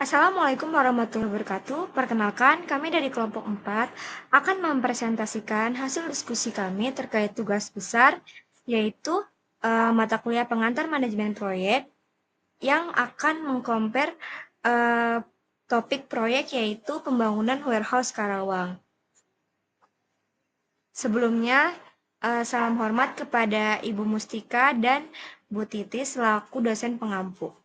Assalamualaikum warahmatullahi wabarakatuh. Perkenalkan, kami dari kelompok 4 akan mempresentasikan hasil diskusi kami terkait tugas besar, yaitu mata kuliah pengantar manajemen proyek yang akan mengcompare topik proyek yaitu pembangunan warehouse Karawang. Sebelumnya, salam hormat kepada Ibu Mustika dan Bu Titi selaku dosen pengampu.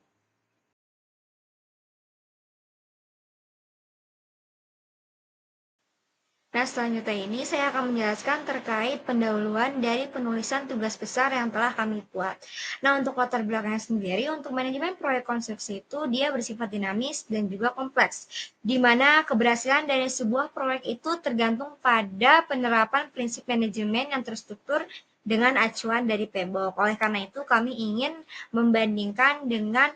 Nah, selanjutnya ini saya akan menjelaskan terkait pendahuluan dari penulisan tugas besar yang telah kami buat. Nah, untuk latar belakangnya sendiri, untuk manajemen proyek konstruksi itu dia bersifat dinamis dan juga kompleks, di mana keberhasilan dari sebuah proyek itu tergantung pada penerapan prinsip manajemen yang terstruktur dengan acuan dari PMBOK. Oleh karena itu, kami ingin membandingkan dengan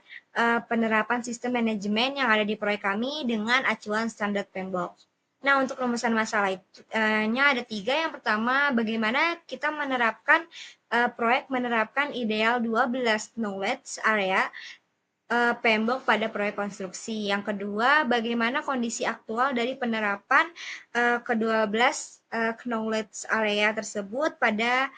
penerapan sistem manajemen yang ada di proyek kami dengan acuan standar PMBOK. Nah, untuk rumusan masalahnya ada 3. Yang pertama, bagaimana kita menerapkan proyek menerapkan ideal 12 knowledge area PMBOK pada proyek konstruksi. Yang kedua, bagaimana kondisi aktual dari penerapan ke-12 knowledge area tersebut pada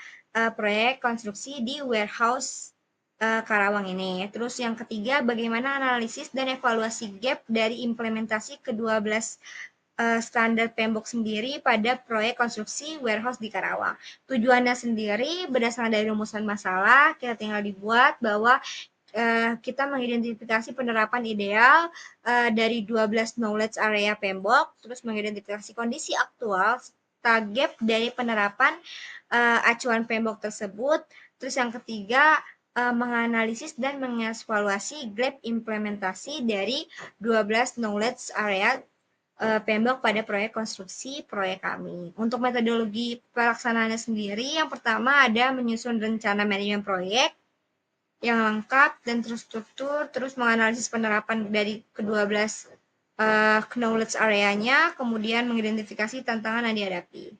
proyek konstruksi di warehouse Karawang ini. Terus yang ketiga, bagaimana analisis dan evaluasi gap dari implementasi ke-12 standar PMBOK sendiri pada proyek konstruksi warehouse di Karawang. Tujuannya sendiri berdasarkan dari rumusan masalah, kita tinggal dibuat bahwa kita mengidentifikasi penerapan ideal dari 12 knowledge area PMBOK, terus mengidentifikasi kondisi aktual serta gap dari penerapan acuan PMBOK tersebut. Terus yang ketiga, menganalisis dan mengevaluasi gap implementasi dari 12 knowledge area PMBOK pada proyek konstruksi proyek kami. Untuk metodologi pelaksanaannya sendiri, yang pertama ada menyusun rencana manajemen proyek yang lengkap dan terstruktur, terus menganalisis penerapan dari ke-12 knowledge area-nya, kemudian mengidentifikasi tantangan yang dihadapi.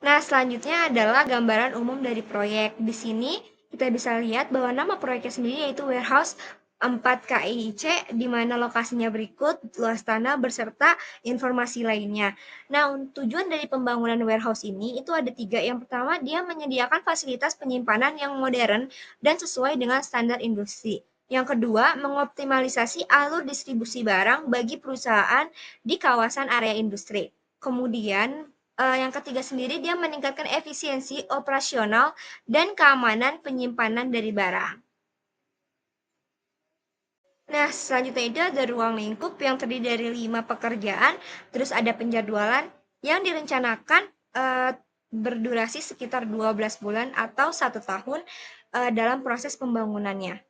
Nah, selanjutnya adalah gambaran umum dari proyek. Di sini kita bisa lihat bahwa nama proyeknya sendiri yaitu Warehouse 4 KIIC, di mana lokasinya berikut, luas tanah beserta informasi lainnya. Nah, tujuan dari pembangunan warehouse ini itu ada 3. Yang pertama, dia menyediakan fasilitas penyimpanan yang modern dan sesuai dengan standar industri. Yang kedua, mengoptimalisasi alur distribusi barang bagi perusahaan di kawasan area industri. Kemudian, yang ketiga sendiri dia meningkatkan efisiensi operasional dan keamanan penyimpanan dari barang. Nah, selanjutnya itu ada ruang lingkup yang terdiri dari 5 pekerjaan, terus ada penjadwalan yang direncanakan berdurasi sekitar 12 bulan atau 1 tahun dalam proses pembangunannya.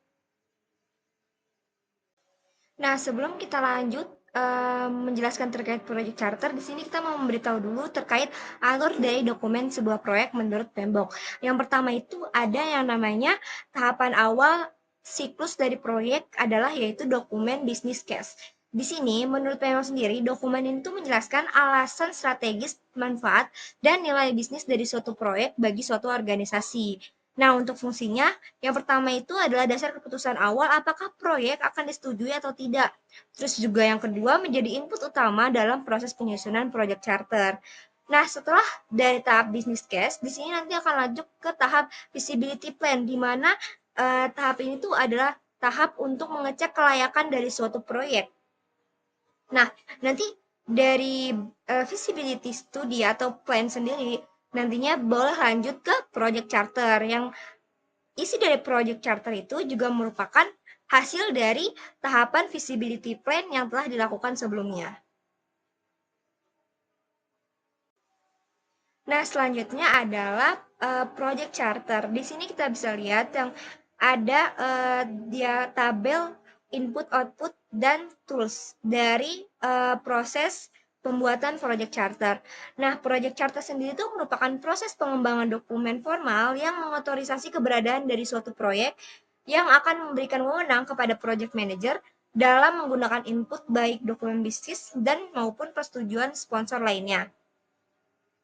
Nah, sebelum kita lanjut menjelaskan terkait proyek charter, di sini kita mau memberitahu dulu terkait alur dari dokumen sebuah proyek menurut PMBOK. Yang pertama itu ada yang namanya tahapan awal siklus dari proyek adalah yaitu dokumen business case. Di sini, menurut PMBOK sendiri, dokumen itu menjelaskan alasan strategis, manfaat, dan nilai bisnis dari suatu proyek bagi suatu organisasi. Nah, untuk fungsinya, yang pertama itu adalah dasar keputusan awal apakah proyek akan disetujui atau tidak. Terus juga yang kedua menjadi input utama dalam proses penyusunan proyek charter. Nah, setelah dari tahap business case, di sini nanti akan lanjut ke tahap feasibility plan, di mana tahap ini tuh adalah tahap untuk mengecek kelayakan dari suatu proyek. Nah, nanti dari feasibility study atau plan sendiri, nantinya boleh lanjut ke project charter yang isi dari project charter itu juga merupakan hasil dari tahapan feasibility plan yang telah dilakukan sebelumnya. Nah, selanjutnya adalah project charter. Di sini kita bisa lihat yang ada dia tabel input, output, dan tools dari proses pembuatan project charter. Nah, project charter sendiri itu merupakan proses pengembangan dokumen formal yang mengotorisasi keberadaan dari suatu proyek yang akan memberikan wewenang kepada project manager dalam menggunakan input baik dokumen bisnis dan maupun persetujuan sponsor lainnya.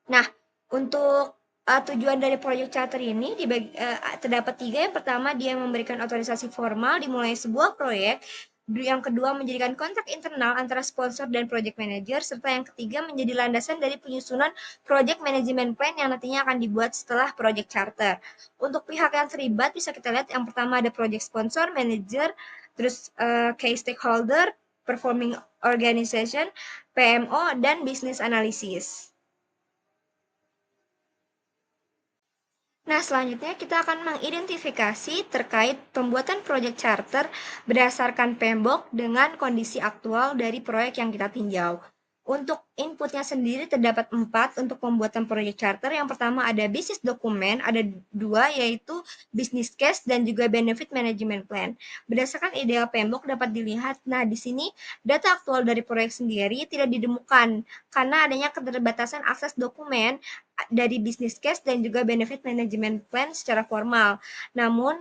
Nah, untuk Tujuan dari project charter ini terdapat 3. Yang pertama, dia memberikan otorisasi formal dimulai sebuah proyek. Yang kedua, menjadikan kontrak internal antara sponsor dan project manager. Serta yang ketiga, menjadi landasan dari penyusunan project management plan yang nantinya akan dibuat setelah project charter. Untuk pihak yang terlibat, bisa kita lihat yang pertama ada project sponsor, manager, terus key stakeholder, performing organization, PMO, dan business analysis. Nah, selanjutnya kita akan mengidentifikasi terkait pembuatan proyek charter berdasarkan PMBOK dengan kondisi aktual dari proyek yang kita tinjau. Untuk inputnya sendiri terdapat 4 untuk pembuatan proyek charter. Yang pertama ada bisnis dokumen, ada 2 yaitu business case dan juga benefit management plan. Berdasarkan ideal PMBOK dapat dilihat, nah di sini data aktual dari proyek sendiri tidak ditemukan karena adanya keterbatasan akses dokumen dari business case dan juga benefit management plan secara formal. Namun,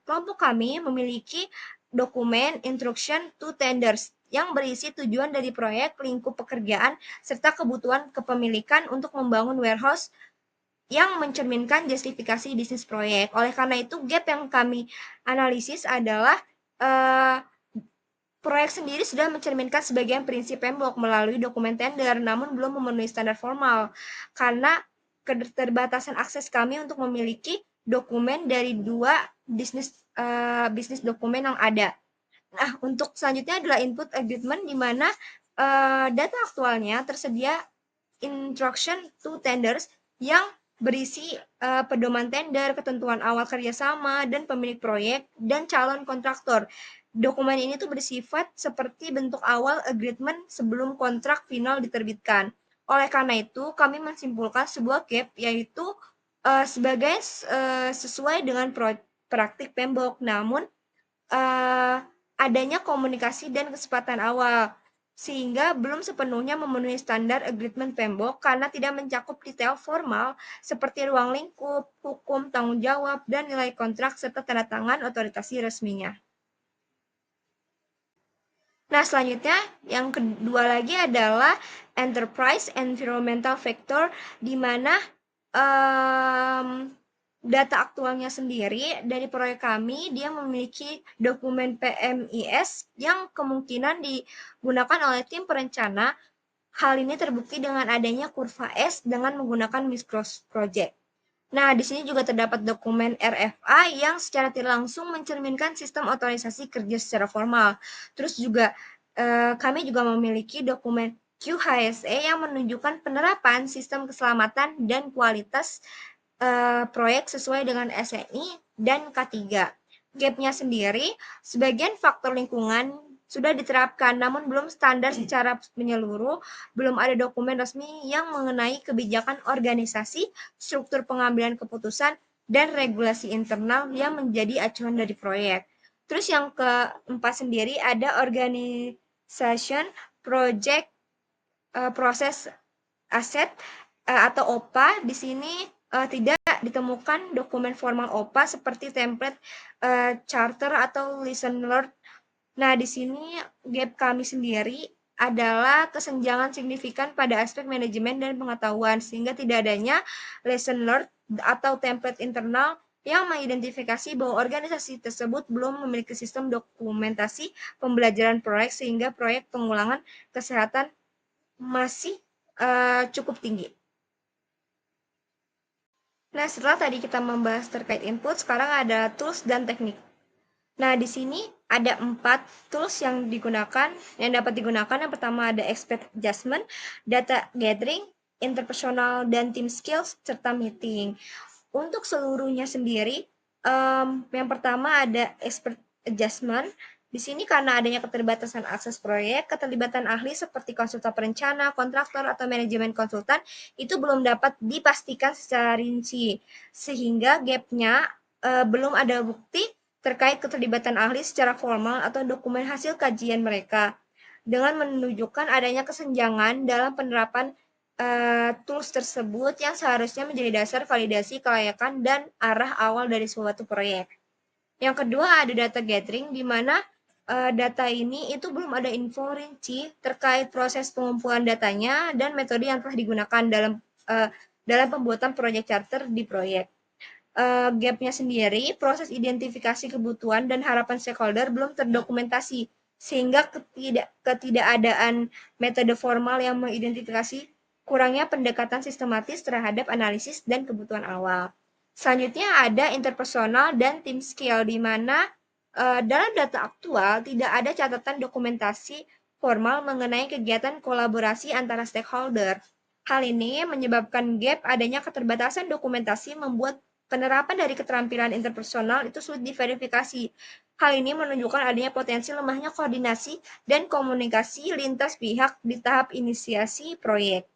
kelompok kami memiliki dokumen instruction to tenders yang berisi tujuan dari proyek, lingkup pekerjaan, serta kebutuhan kepemilikan untuk membangun warehouse yang mencerminkan justifikasi bisnis proyek. Oleh karena itu, gap yang kami analisis adalah proyek sendiri sudah mencerminkan sebagian prinsip PMBOK melalui dokumen tender, namun belum memenuhi standar formal karena keterbatasan akses kami untuk memiliki dokumen dari 2 bisnis dokumen yang ada. Nah, untuk selanjutnya adalah input agreement di mana data aktualnya tersedia instruction to tenders yang berisi pedoman tender, ketentuan awal kerjasama, dan pemilik proyek, dan calon kontraktor. Dokumen ini tuh bersifat seperti bentuk awal agreement sebelum kontrak final diterbitkan. Oleh karena itu, kami menyimpulkan sebuah gap, yaitu sebagai sesuai dengan praktik PMBOK, namun adanya komunikasi dan kesepakatan awal sehingga belum sepenuhnya memenuhi standar agreement PMBOK karena tidak mencakup detail formal seperti ruang lingkup, hukum, tanggung jawab, dan nilai kontrak serta tanda tangan otorisasi resminya. Nah, selanjutnya yang kedua lagi adalah enterprise environmental factor di mana data aktualnya sendiri dari proyek kami, dia memiliki dokumen PMIS yang kemungkinan digunakan oleh tim perencana. Hal ini terbukti dengan adanya kurva S dengan menggunakan Micros Project. Nah, di sini juga terdapat dokumen RFA yang secara tidak langsung mencerminkan sistem otorisasi kerja secara formal. Terus juga kami juga memiliki dokumen QHSE yang menunjukkan penerapan sistem keselamatan dan kualitas proyek sesuai dengan SNI dan K3. Gap-nya sendiri, sebagian faktor lingkungan sudah diterapkan, namun belum standar secara menyeluruh, belum ada dokumen resmi yang mengenai kebijakan organisasi, struktur pengambilan keputusan, dan regulasi internal yang menjadi acuan dari proyek. Terus yang keempat sendiri ada organization project proses aset atau OPA. Di sini tidak ditemukan dokumen formal OPA seperti template charter atau lesson learned. Nah, di sini gap kami sendiri adalah kesenjangan signifikan pada aspek manajemen dan pengetahuan sehingga tidak adanya lesson learned atau template internal yang mengidentifikasi bahwa organisasi tersebut belum memiliki sistem dokumentasi pembelajaran proyek sehingga proyek pengulangan kesehatan masih cukup tinggi. Nah, setelah tadi kita membahas terkait input, sekarang ada tools dan teknik. Nah, di sini ada 4 tools yang dapat digunakan. Yang pertama ada expert adjustment, data gathering, interpersonal, dan team skills, serta meeting. Untuk seluruhnya sendiri, yang pertama ada expert adjustment. Di sini karena adanya keterbatasan akses proyek, keterlibatan ahli seperti konsultan perencana, kontraktor, atau manajemen konsultan itu belum dapat dipastikan secara rinci, sehingga gap-nya belum ada bukti terkait keterlibatan ahli secara formal atau dokumen hasil kajian mereka, dengan menunjukkan adanya kesenjangan dalam penerapan tools tersebut yang seharusnya menjadi dasar validasi kelayakan dan arah awal dari suatu proyek. Yang kedua ada data gathering, di mana data ini itu belum ada info rinci terkait proses pengumpulan datanya dan metode yang telah digunakan dalam dalam pembuatan proyek charter di proyek. Gap-nya sendiri, proses identifikasi kebutuhan dan harapan stakeholder belum terdokumentasi, sehingga ketidakadaan metode formal yang mengidentifikasi kurangnya pendekatan sistematis terhadap analisis dan kebutuhan awal. Selanjutnya ada interpersonal dan team skill, di mana dalam data aktual tidak ada catatan dokumentasi formal mengenai kegiatan kolaborasi antara stakeholder. Hal ini menyebabkan gap adanya keterbatasan dokumentasi membuat penerapan dari keterampilan interpersonal itu sulit diverifikasi. Hal ini menunjukkan adanya potensi lemahnya koordinasi dan komunikasi lintas pihak di tahap inisiasi proyek.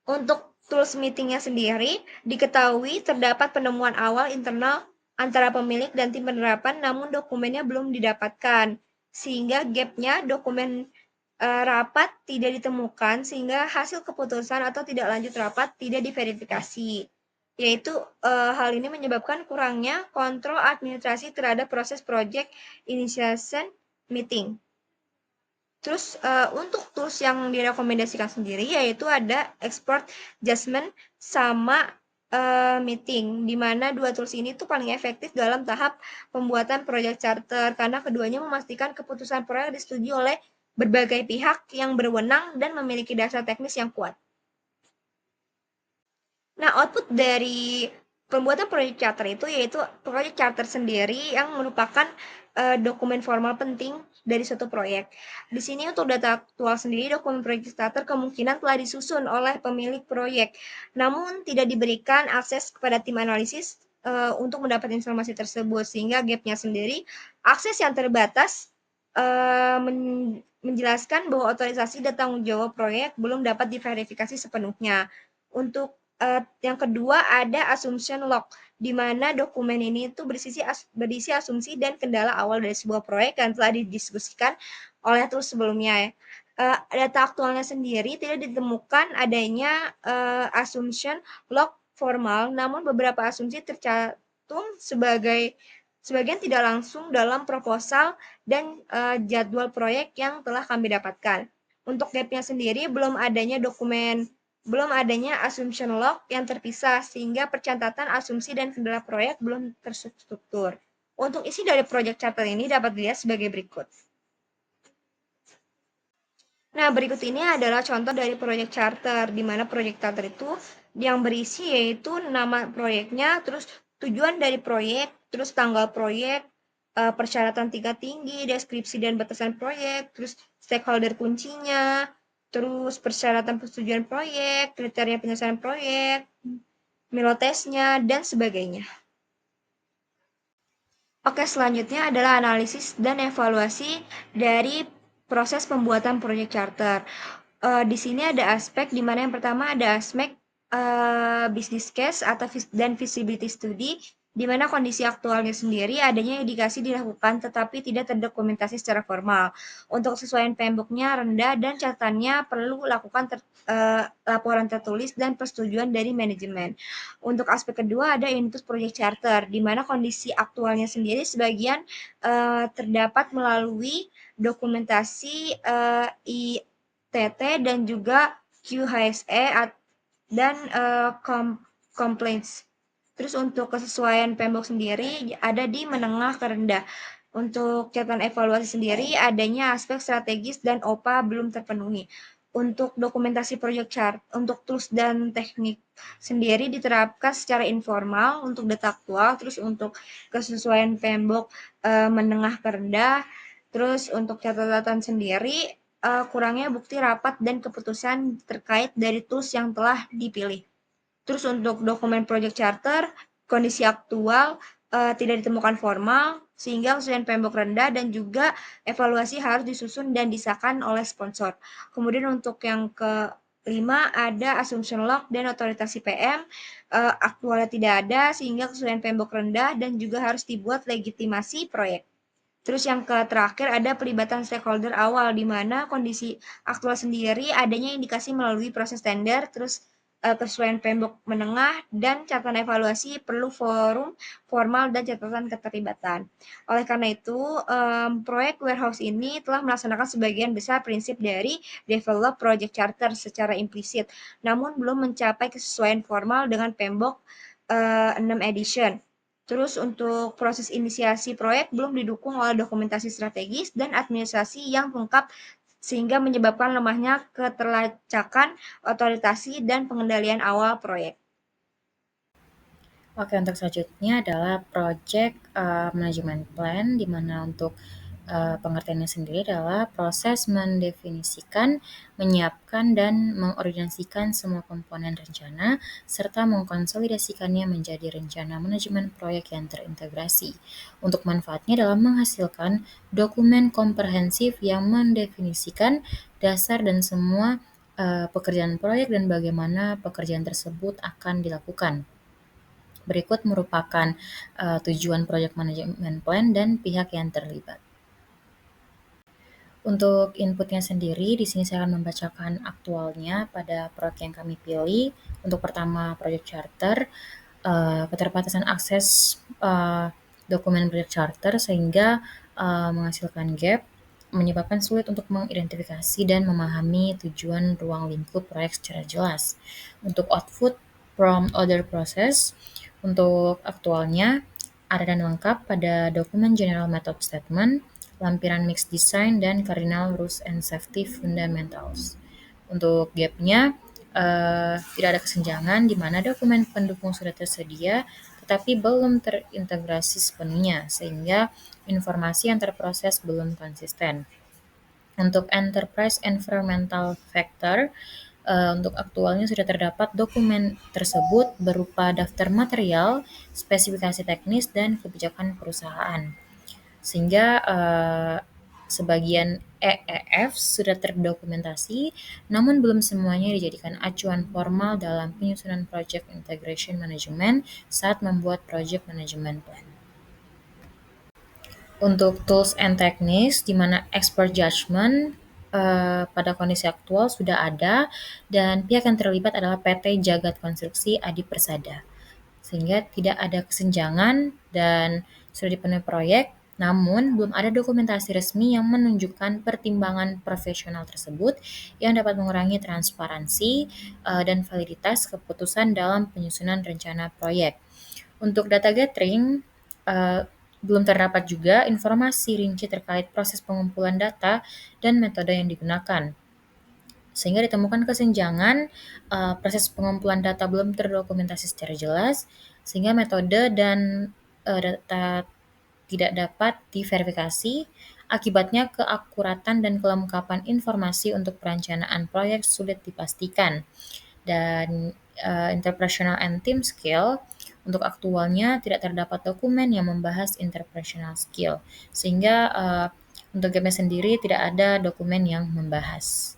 Untuk tools meetingnya sendiri, diketahui terdapat penemuan awal internal antara pemilik dan tim penerapan, namun dokumennya belum didapatkan, sehingga gap-nya dokumen rapat tidak ditemukan, sehingga hasil keputusan atau tidak lanjut rapat tidak diverifikasi. Yaitu hal ini menyebabkan kurangnya kontrol administrasi terhadap proses project initiation meeting. Terus untuk tools yang direkomendasikan sendiri yaitu ada export judgment sama meeting, di mana dua tools ini tuh paling efektif dalam tahap pembuatan proyek charter karena keduanya memastikan keputusan proyek disetujui oleh berbagai pihak yang berwenang dan memiliki dasar teknis yang kuat. Nah, output dari pembuatan proyek charter itu yaitu proyek charter sendiri yang merupakan dokumen formal penting dari suatu proyek. Di sini untuk data aktual sendiri, dokumen proyek charter kemungkinan telah disusun oleh pemilik proyek, namun tidak diberikan akses kepada tim analisis untuk mendapat informasi tersebut, sehingga gap-nya sendiri, akses yang terbatas menjelaskan bahwa otorisasi dan tanggung jawab proyek belum dapat diverifikasi sepenuhnya. Untuk yang kedua ada assumption log, di mana dokumen ini itu berisi asumsi dan kendala awal dari sebuah proyek yang telah didiskusikan oleh tools sebelumnya. Data aktualnya sendiri tidak ditemukan adanya assumption log formal, namun beberapa asumsi tercantum sebagian tidak langsung dalam proposal dan jadwal proyek yang telah kami dapatkan. Untuk gap-nya sendiri belum adanya assumption log yang terpisah, sehingga pencatatan asumsi dan kendala proyek belum terstruktur. Untuk isi dari proyek charter ini dapat dilihat sebagai berikut. Nah, berikut ini adalah contoh dari proyek charter, di mana proyek charter itu yang berisi yaitu nama proyeknya, terus tujuan dari proyek, terus tanggal proyek, persyaratan tingkat tinggi, deskripsi dan batasan proyek, terus stakeholder kuncinya, terus persyaratan persetujuan proyek, kriteria penyelesaian proyek, milotesnya, dan sebagainya. Oke, selanjutnya adalah analisis dan evaluasi dari proses pembuatan proyek charter. Di sini ada aspek di mana yang pertama ada aspek business case atau dan feasibility study, di mana kondisi aktualnya sendiri adanya indikasi dilakukan tetapi tidak terdokumentasi secara formal. Untuk kesesuaian PMBOK-nya rendah dan catatannya perlu lakukan laporan tertulis dan persetujuan dari manajemen. Untuk aspek kedua ada input project charter, di mana kondisi aktualnya sendiri sebagian terdapat melalui dokumentasi ITT dan juga QHSE dan complaints. Terus untuk kesesuaian PMBOK sendiri ada di menengah ke rendah. Untuk catatan evaluasi sendiri adanya aspek strategis dan OPA belum terpenuhi. Untuk dokumentasi project chart, untuk tools dan teknik sendiri diterapkan secara informal untuk data aktual, terus untuk kesesuaian PMBOK menengah ke rendah, terus untuk catatan sendiri kurangnya bukti rapat dan keputusan terkait dari tools yang telah dipilih. Terus untuk dokumen project charter, kondisi aktual tidak ditemukan formal, sehingga kesesuaian PMBOK rendah dan juga evaluasi harus disusun dan disahkan oleh sponsor. Kemudian untuk yang kelima ada assumption log dan otoritas IPM, aktualnya tidak ada sehingga kesesuaian PMBOK rendah dan juga harus dibuat legitimasi proyek. Terus yang terakhir ada pelibatan stakeholder awal, di mana kondisi aktual sendiri adanya indikasi melalui proses tender, terus kesesuaian PMBOK menengah, dan catatan evaluasi perlu forum formal dan catatan keterlibatan. Oleh karena itu, proyek warehouse ini telah melaksanakan sebagian besar prinsip dari develop project charter secara implisit, namun belum mencapai kesesuaian formal dengan PMBOK 6 edition. Terus untuk proses inisiasi proyek belum didukung oleh dokumentasi strategis dan administrasi yang lengkap sehingga menyebabkan lemahnya keterlacakan otoritasi dan pengendalian awal proyek. Oke, untuk selanjutnya adalah project management plan, di mana untuk pengertiannya sendiri adalah proses mendefinisikan, menyiapkan, dan mengordinasikan semua komponen rencana, serta mengkonsolidasikannya menjadi rencana manajemen proyek yang terintegrasi. Untuk manfaatnya dalam menghasilkan dokumen komprehensif yang mendefinisikan dasar dan semua pekerjaan proyek dan bagaimana pekerjaan tersebut akan dilakukan. Berikut merupakan tujuan Project Management Plan dan pihak yang terlibat. Untuk inputnya sendiri, di sini saya akan membacakan aktualnya pada proyek yang kami pilih. Untuk pertama, Project Charter, keterbatasan akses dokumen Project Charter sehingga menghasilkan gap, menyebabkan sulit untuk mengidentifikasi dan memahami tujuan ruang lingkup proyek secara jelas. Untuk output from other process, untuk aktualnya ada dan lengkap pada dokumen General Method Statement, lampiran mix design, dan cardinal rules and safety fundamentals. Untuk gapnya, tidak ada kesenjangan di mana dokumen pendukung sudah tersedia, tetapi belum terintegrasi sepenuhnya, sehingga informasi yang terproses belum konsisten. Untuk enterprise environmental factor, untuk aktualnya sudah terdapat dokumen tersebut berupa daftar material, spesifikasi teknis, dan kebijakan perusahaan. Sehingga sebagian EEF sudah terdokumentasi, namun belum semuanya dijadikan acuan formal dalam penyusunan Project Integration Management saat membuat Project Management Plan. Untuk tools and techniques, di mana expert judgment pada kondisi aktual sudah ada, dan pihak yang terlibat adalah PT Jagat Konstruksi Adi Persada. Sehingga tidak ada kesenjangan dan sudah dipenuhi proyek, namun belum ada dokumentasi resmi yang menunjukkan pertimbangan profesional tersebut yang dapat mengurangi transparansi dan validitas keputusan dalam penyusunan rencana proyek. Untuk data gathering, belum terdapat juga informasi rinci terkait proses pengumpulan data dan metode yang digunakan. Sehingga ditemukan kesenjangan, proses pengumpulan data belum terdokumentasi secara jelas, sehingga metode dan data tidak dapat diverifikasi. Akibatnya keakuratan dan kelengkapan informasi untuk perencanaan proyek sulit dipastikan. Dan interpersonal and team skill, untuk aktualnya tidak terdapat dokumen yang membahas interpersonal skill, sehingga untuk game sendiri tidak ada dokumen yang membahas.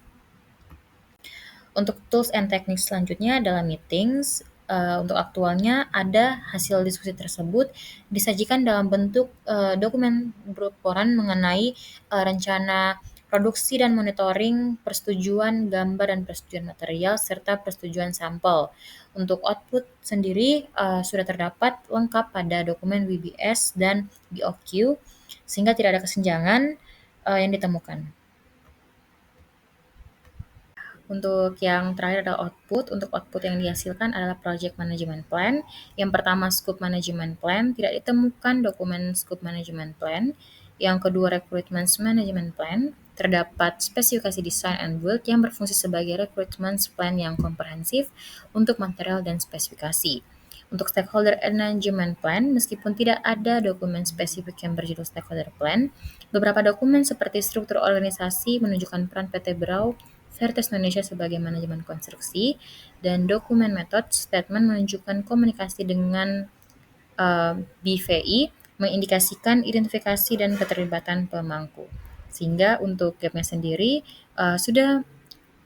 Untuk tools and techniques selanjutnya adalah meetings. Untuk aktualnya ada hasil diskusi tersebut disajikan dalam bentuk dokumen berlaporan mengenai rencana produksi dan monitoring, persetujuan gambar dan persetujuan material, serta persetujuan sampel. Untuk output sendiri sudah terdapat lengkap pada dokumen WBS dan BOQ, sehingga tidak ada kesenjangan yang ditemukan. Untuk yang terakhir adalah output. Untuk output yang dihasilkan adalah Project Management Plan. Yang pertama, Scope Management Plan. Tidak ditemukan dokumen Scope Management Plan. Yang kedua, Recruitment Management Plan. Terdapat spesifikasi design and build yang berfungsi sebagai recruitment plan yang komprehensif untuk material dan spesifikasi. Untuk Stakeholder Engagement Plan, meskipun tidak ada dokumen spesifik yang berjudul Stakeholder Plan, beberapa dokumen seperti struktur organisasi menunjukkan peran PT Brau Veritas Indonesia sebagai manajemen konstruksi, dan dokumen method statement menunjukkan komunikasi dengan BVI, mengindikasikan identifikasi dan keterlibatan pemangku. Sehingga untuk gapnya sendiri sudah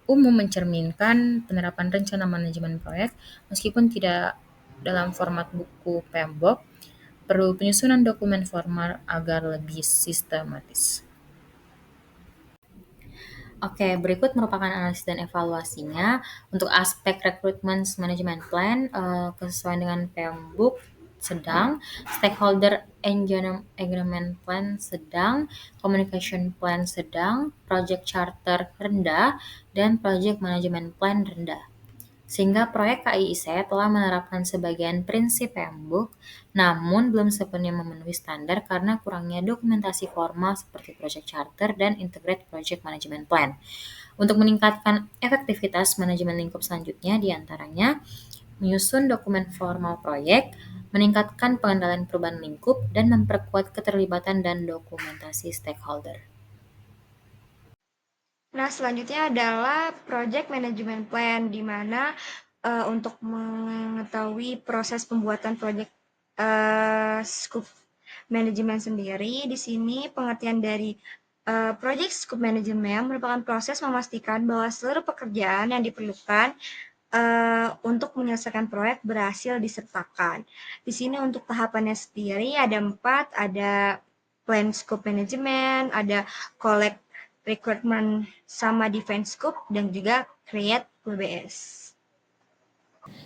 umum mencerminkan penerapan rencana manajemen proyek meskipun tidak dalam format buku PMBOK, perlu penyusunan dokumen formal agar lebih sistematis. Oke, berikut merupakan analisis dan evaluasinya. Untuk aspek recruitment management plan, kesesuaian dengan Pembook sedang, stakeholder engagement plan sedang, communication plan sedang, project charter rendah, dan project management plan rendah. Sehingga proyek KIIC telah menerapkan sebagian prinsip Pembook, namun belum sepenuhnya memenuhi standar karena kurangnya dokumentasi formal seperti project charter dan integrated project management plan. Untuk meningkatkan efektivitas manajemen lingkup selanjutnya diantaranya menyusun dokumen formal proyek, meningkatkan pengendalian perubahan lingkup, dan memperkuat keterlibatan dan dokumentasi stakeholder. Nah, selanjutnya adalah project management plan, di mana untuk mengetahui proses pembuatan project scope management sendiri, di sini pengertian dari project scope management merupakan proses memastikan bahwa seluruh pekerjaan yang diperlukan untuk menyelesaikan proyek berhasil disertakan. Di sini untuk tahapannya sendiri ada 4, ada plan scope management, ada collect requirement sama define scope, dan juga create PBS.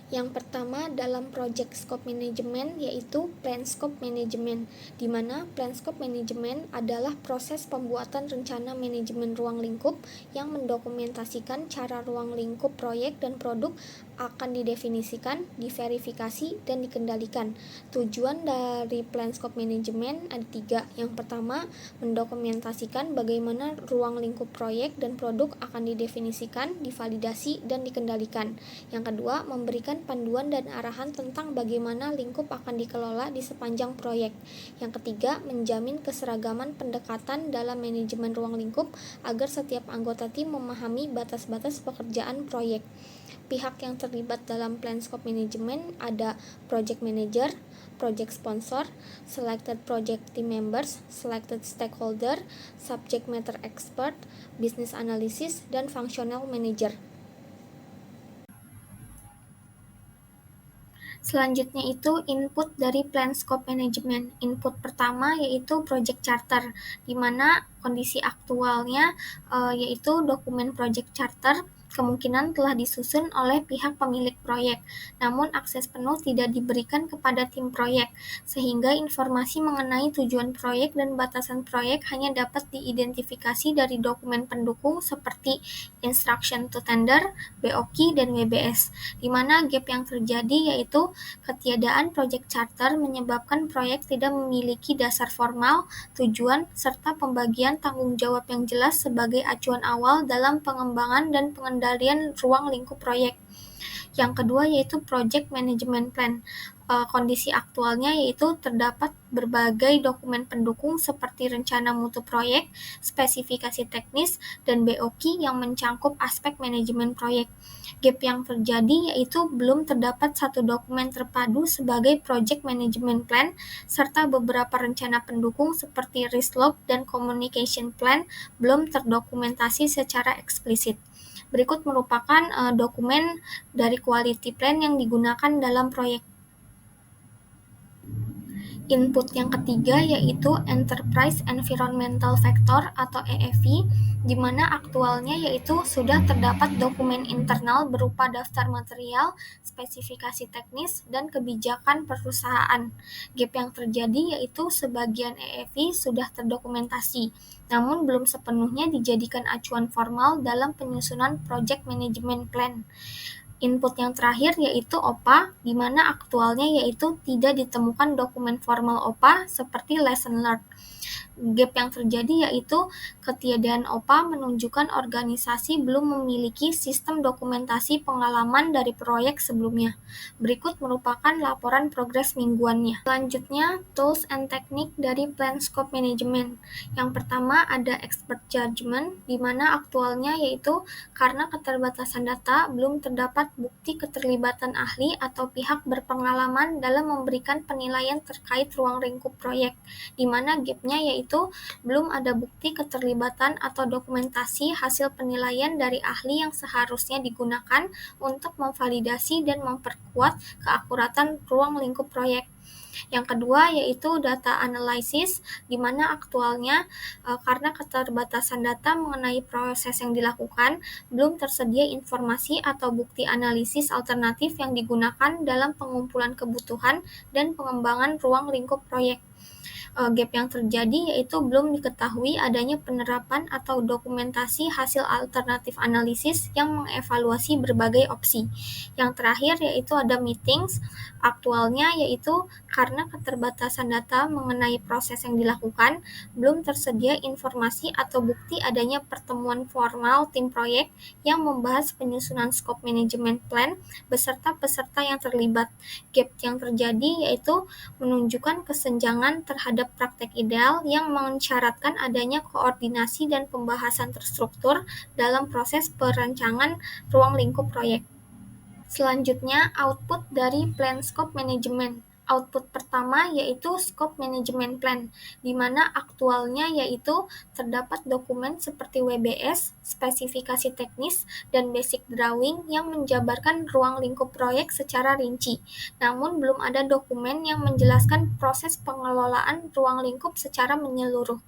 Yang pertama dalam project scope management yaitu plan scope management, di mana plan scope management adalah proses pembuatan rencana manajemen ruang lingkup yang mendokumentasikan cara ruang lingkup proyek dan produk akan didefinisikan, diverifikasi, dan dikendalikan. Tujuan dari plan scope management ada 3. Yang pertama, mendokumentasikan bagaimana ruang lingkup proyek dan produk akan didefinisikan, divalidasi, dan dikendalikan. Yang kedua, memberikan panduan dan arahan tentang bagaimana lingkup akan dikelola di sepanjang proyek. Yang ketiga, menjamin keseragaman pendekatan dalam manajemen ruang lingkup agar setiap anggota tim memahami batas-batas pekerjaan proyek. Pihak yang terlibat dalam plan scope management ada project manager, project sponsor, selected project team members, selected stakeholder, subject matter expert, business analysis, dan functional manager. Selanjutnya itu input dari plan scope management. Input pertama yaitu project charter, di mana kondisi aktualnya yaitu dokumen project charter kemungkinan telah disusun oleh pihak pemilik proyek, namun akses penuh tidak diberikan kepada tim proyek, sehingga informasi mengenai tujuan proyek dan batasan proyek hanya dapat diidentifikasi dari dokumen pendukung seperti Instruction to Tender, BOQ, dan WBS, di mana gap yang terjadi yaitu ketiadaan project charter menyebabkan proyek tidak memiliki dasar formal, tujuan, serta pembagian tanggung jawab yang jelas sebagai acuan awal dalam pengembangan dan pengendalian ruang lingkup proyek. Yang kedua yaitu project management plan. Kondisi aktualnya yaitu terdapat berbagai dokumen pendukung seperti rencana mutu proyek, spesifikasi teknis, dan BOQ yang mencangkup aspek manajemen proyek. Gap yang terjadi yaitu belum terdapat satu dokumen terpadu sebagai project management plan, serta beberapa rencana pendukung seperti risk log dan communication plan belum terdokumentasi secara eksplisit. Berikut merupakan dokumen dari quality plan yang digunakan dalam proyek. Input yang ketiga yaitu Enterprise Environmental Factor atau EEV, di mana aktualnya yaitu sudah terdapat dokumen internal berupa daftar material, spesifikasi teknis, dan kebijakan perusahaan. Gap yang terjadi yaitu sebagian EEV sudah terdokumentasi, namun belum sepenuhnya dijadikan acuan formal dalam penyusunan Project Management Plan. Input yang terakhir yaitu OPA, di mana aktualnya yaitu tidak ditemukan dokumen formal OPA seperti lesson learned. Gap yang terjadi yaitu ketiadaan OPA menunjukkan organisasi belum memiliki sistem dokumentasi pengalaman dari proyek sebelumnya. Berikut merupakan laporan progres mingguannya. Selanjutnya, tools and technique dari plan scope management. Yang pertama ada expert judgment, di mana aktualnya yaitu karena keterbatasan data, belum terdapat bukti keterlibatan ahli atau pihak berpengalaman dalam memberikan penilaian terkait ruang lingkup proyek, di mana gapnya yaitu belum ada bukti keterlibatan atau dokumentasi hasil penilaian dari ahli yang seharusnya digunakan untuk memvalidasi dan memperkuat keakuratan ruang lingkup proyek. Yang kedua yaitu data analysis, di mana aktualnya karena keterbatasan data mengenai proses yang dilakukan, belum tersedia informasi atau bukti analisis alternatif yang digunakan dalam pengumpulan kebutuhan dan pengembangan ruang lingkup proyek. Gap yang terjadi yaitu belum diketahui adanya penerapan atau dokumentasi hasil alternatif analisis yang mengevaluasi berbagai opsi. Yang terakhir yaitu ada meetings, aktualnya yaitu karena keterbatasan data mengenai proses yang dilakukan, belum tersedia informasi atau bukti adanya pertemuan formal tim proyek yang membahas penyusunan scope management plan beserta peserta yang terlibat. Gap yang terjadi yaitu menunjukkan kesenjangan terhadap praktek ideal yang mensyaratkan adanya koordinasi dan pembahasan terstruktur dalam proses perancangan ruang lingkup proyek. Selanjutnya, output dari plan scope management. Output pertama yaitu scope management plan, di mana aktualnya yaitu terdapat dokumen seperti WBS, spesifikasi teknis, dan basic drawing yang menjabarkan ruang lingkup proyek secara rinci. Namun belum ada dokumen yang menjelaskan proses pengelolaan ruang lingkup secara menyeluruh.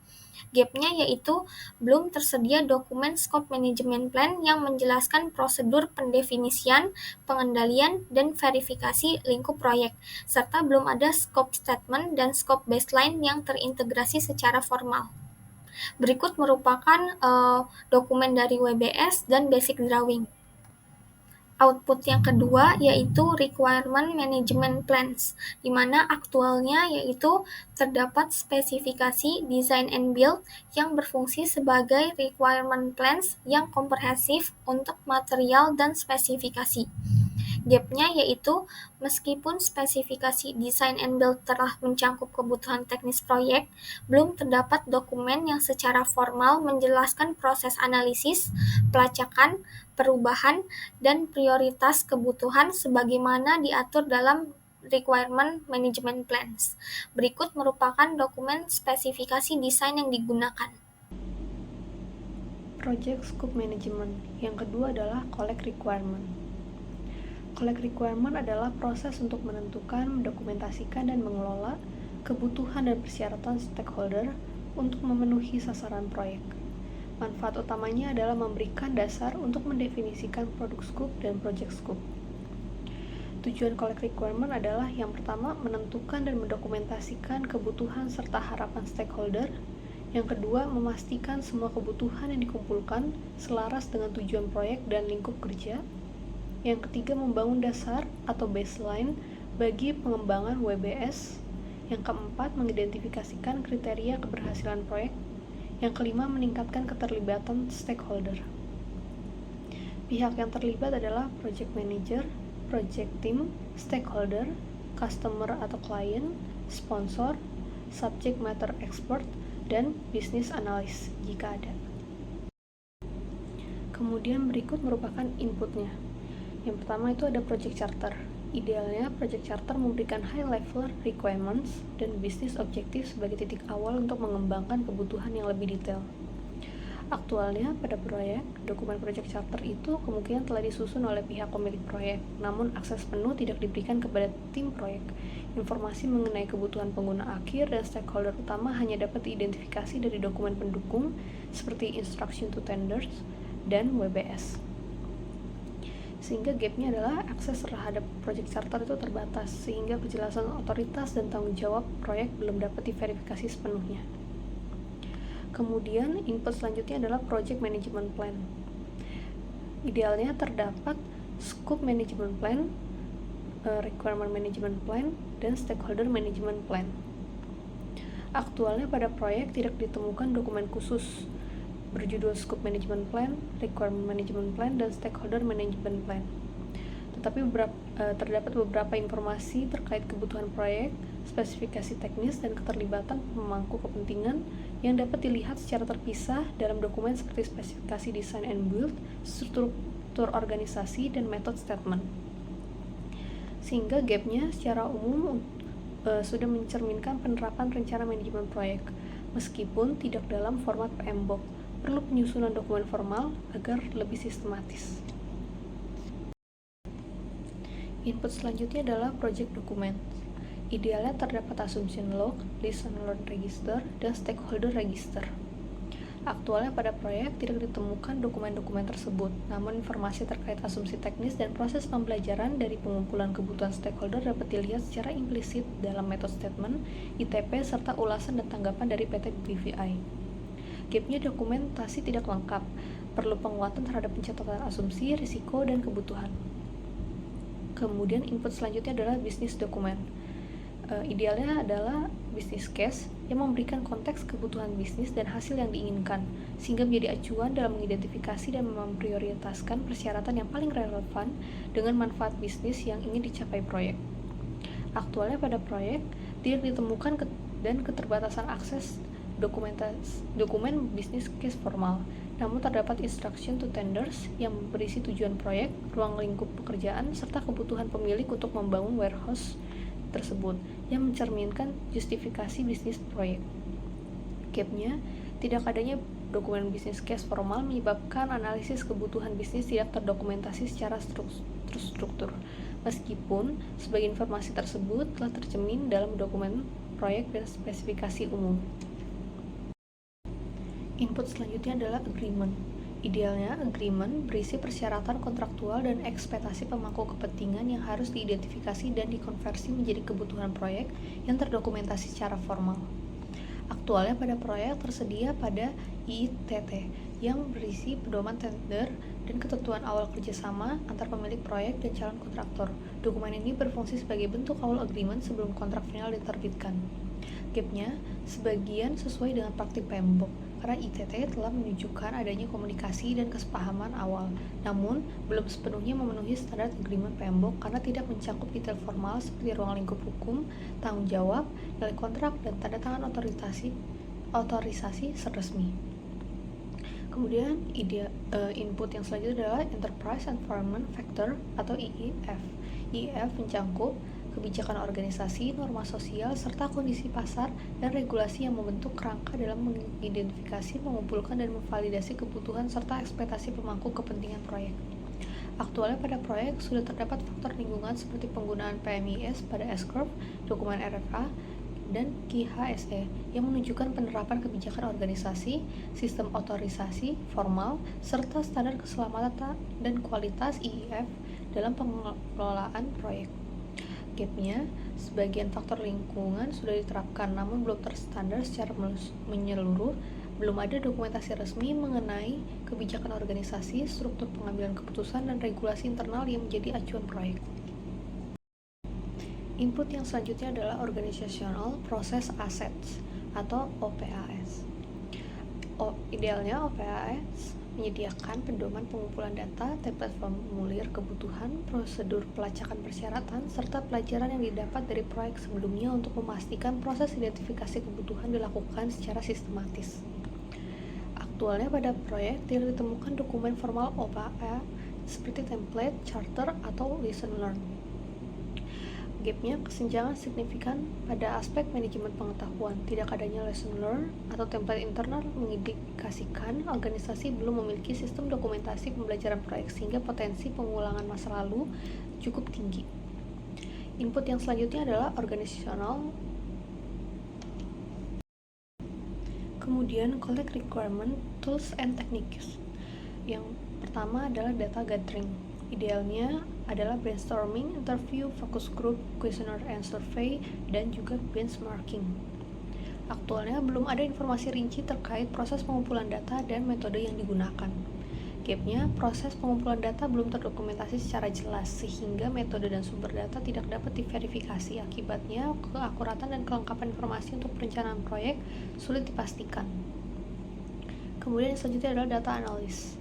Gap-nya yaitu belum tersedia dokumen scope management plan yang menjelaskan prosedur pendefinisian, pengendalian, dan verifikasi lingkup proyek, serta belum ada scope statement dan scope baseline yang terintegrasi secara formal. Berikut merupakan dokumen dari WBS dan basic drawing. Output yang kedua yaitu requirement management plans, di mana aktualnya yaitu terdapat spesifikasi design and build yang berfungsi sebagai requirement plans yang komprehensif untuk material dan spesifikasi. Gap-nya yaitu meskipun spesifikasi design and build telah mencangkup kebutuhan teknis proyek, belum terdapat dokumen yang secara formal menjelaskan proses analisis, pelacakan, perubahan, dan prioritas kebutuhan sebagaimana diatur dalam requirement management plans. Berikut merupakan dokumen spesifikasi desain yang digunakan. Project Scope Management. Yang kedua adalah Collect Requirement. Collect Requirement adalah proses untuk menentukan, mendokumentasikan, dan mengelola kebutuhan dan persyaratan stakeholder untuk memenuhi sasaran proyek. Manfaat utamanya adalah memberikan dasar untuk mendefinisikan produk scope dan project scope. Tujuan Collect Requirement adalah yang pertama, menentukan dan mendokumentasikan kebutuhan serta harapan stakeholder. Yang kedua, memastikan semua kebutuhan yang dikumpulkan selaras dengan tujuan proyek dan lingkup kerja. Yang ketiga, membangun dasar atau baseline bagi pengembangan WBS. Yang keempat, mengidentifikasikan kriteria keberhasilan proyek. Yang kelima, meningkatkan keterlibatan stakeholder. Pihak yang terlibat adalah project manager, project team, stakeholder, customer atau klien, sponsor, subject matter expert, dan business analyst jika ada. Kemudian berikut merupakan inputnya. Yang pertama itu ada project charter. Idealnya, project charter memberikan high-level requirements dan business objectives sebagai titik awal untuk mengembangkan kebutuhan yang lebih detail. Aktualnya, pada proyek, dokumen project charter itu kemungkinan telah disusun oleh pihak pemilik proyek, namun akses penuh tidak diberikan kepada tim proyek. Informasi mengenai kebutuhan pengguna akhir dan stakeholder utama hanya dapat diidentifikasi dari dokumen pendukung seperti Instruction to Tenders dan WBS. Sehingga gapnya adalah akses terhadap project charter itu terbatas, sehingga kejelasan otoritas dan tanggung jawab proyek belum dapat diverifikasi sepenuhnya. Kemudian input selanjutnya adalah project management plan. Idealnya terdapat scope management plan, requirement management plan, dan stakeholder management plan. Aktualnya pada proyek tidak ditemukan dokumen khusus berjudul Scope Management Plan, Requirement Management Plan, dan Stakeholder Management Plan. Tetapi terdapat beberapa informasi terkait kebutuhan proyek, spesifikasi teknis, dan keterlibatan pemangku kepentingan yang dapat dilihat secara terpisah dalam dokumen seperti spesifikasi design and build, struktur organisasi, dan method statement. Sehingga gapnya secara umum sudah mencerminkan penerapan rencana manajemen proyek, meskipun tidak dalam format PMBOK. Perlu penyusunan dokumen formal agar lebih sistematis. Input selanjutnya adalah project document. Idealnya terdapat assumption log, lesson learned register, dan stakeholder register. Aktualnya pada proyek tidak ditemukan dokumen-dokumen tersebut, namun informasi terkait asumsi teknis dan proses pembelajaran dari pengumpulan kebutuhan stakeholder dapat dilihat secara implisit dalam method statement, ITP, serta ulasan dan tanggapan dari PT BVI. Gapnya dokumentasi tidak lengkap, perlu penguatan terhadap pencatatan asumsi, risiko, dan kebutuhan. Kemudian input selanjutnya adalah bisnis dokumen. Idealnya adalah business case yang memberikan konteks kebutuhan bisnis dan hasil yang diinginkan, sehingga menjadi acuan dalam mengidentifikasi dan memprioritaskan persyaratan yang paling relevan dengan manfaat bisnis yang ingin dicapai proyek. Aktualnya pada proyek, tidak ditemukan dan keterbatasan akses dokumen bisnis case formal, namun terdapat instruction to tenders yang berisi tujuan proyek, ruang lingkup pekerjaan, serta kebutuhan pemilik untuk membangun warehouse tersebut yang mencerminkan justifikasi bisnis proyek. Gapnya, tidak adanya dokumen bisnis case formal menyebabkan analisis kebutuhan bisnis tidak terdokumentasi secara terstruktur, meskipun sebagian informasi tersebut telah tercermin dalam dokumen proyek dan spesifikasi umum. Input selanjutnya adalah agreement. Idealnya, agreement berisi persyaratan kontraktual dan ekspektasi pemangku kepentingan yang harus diidentifikasi dan dikonversi menjadi kebutuhan proyek yang terdokumentasi secara formal. Aktualnya pada proyek tersedia pada IITT yang berisi pedoman tender dan ketentuan awal kerjasama antar pemilik proyek dan calon kontraktor. Dokumen ini berfungsi sebagai bentuk awal agreement sebelum kontrak final diterbitkan. Gapnya, sebagian sesuai dengan praktik PMBOK, karena ITT telah menunjukkan adanya komunikasi dan kesepahaman awal, namun belum sepenuhnya memenuhi standar agreement PMBOK karena tidak mencakup detail formal seperti ruang lingkup hukum, tanggung jawab, nilai kontrak, dan tanda tangan otorisasi resmi. Kemudian input yang selanjutnya adalah Enterprise Environment Factor atau EEF. EEF mencakup kebijakan organisasi, norma sosial, serta kondisi pasar dan regulasi yang membentuk kerangka dalam mengidentifikasi, mengumpulkan, dan memvalidasi kebutuhan serta ekspektasi pemangku kepentingan proyek. Aktualnya pada proyek sudah terdapat faktor lingkungan seperti penggunaan PMIS pada S-Curve, dokumen RFA, dan KIHSE yang menunjukkan penerapan kebijakan organisasi, sistem otorisasi formal, serta standar keselamatan dan kualitas EEF dalam pengelolaan proyek. Gapnya, sebagian faktor lingkungan sudah diterapkan namun belum terstandar secara menyeluruh, belum ada dokumentasi resmi mengenai kebijakan organisasi, struktur pengambilan keputusan, dan regulasi internal yang menjadi acuan proyek. Input yang selanjutnya adalah Organizational Process Assets atau OPAS. Idealnya OPAS menyediakan pedoman pengumpulan data, template formulir kebutuhan, prosedur pelacakan persyaratan, serta pelajaran yang didapat dari proyek sebelumnya untuk memastikan proses identifikasi kebutuhan dilakukan secara sistematis. Aktualnya pada proyek tidak ditemukan dokumen formal OPA seperti template, charter, atau lesson learned. Gapnya kesenjangan signifikan pada aspek manajemen pengetahuan. Tidak adanya lesson learned atau template internal mengindikasikan organisasi belum memiliki sistem dokumentasi pembelajaran proyek sehingga potensi pengulangan masa lalu cukup tinggi. Input yang selanjutnya adalah organizational. Kemudian collect requirement, tools, and techniques. Yang pertama adalah data gathering. Idealnya adalah brainstorming, interview, focus group, questionnaire and survey, dan juga benchmarking. Aktualnya belum ada informasi rinci terkait proses pengumpulan data dan metode yang digunakan. Gapnya, proses pengumpulan data belum terdokumentasi secara jelas, sehingga metode dan sumber data tidak dapat diverifikasi. Akibatnya, keakuratan dan kelengkapan informasi untuk perencanaan proyek sulit dipastikan. Kemudian yang selanjutnya adalah data analis.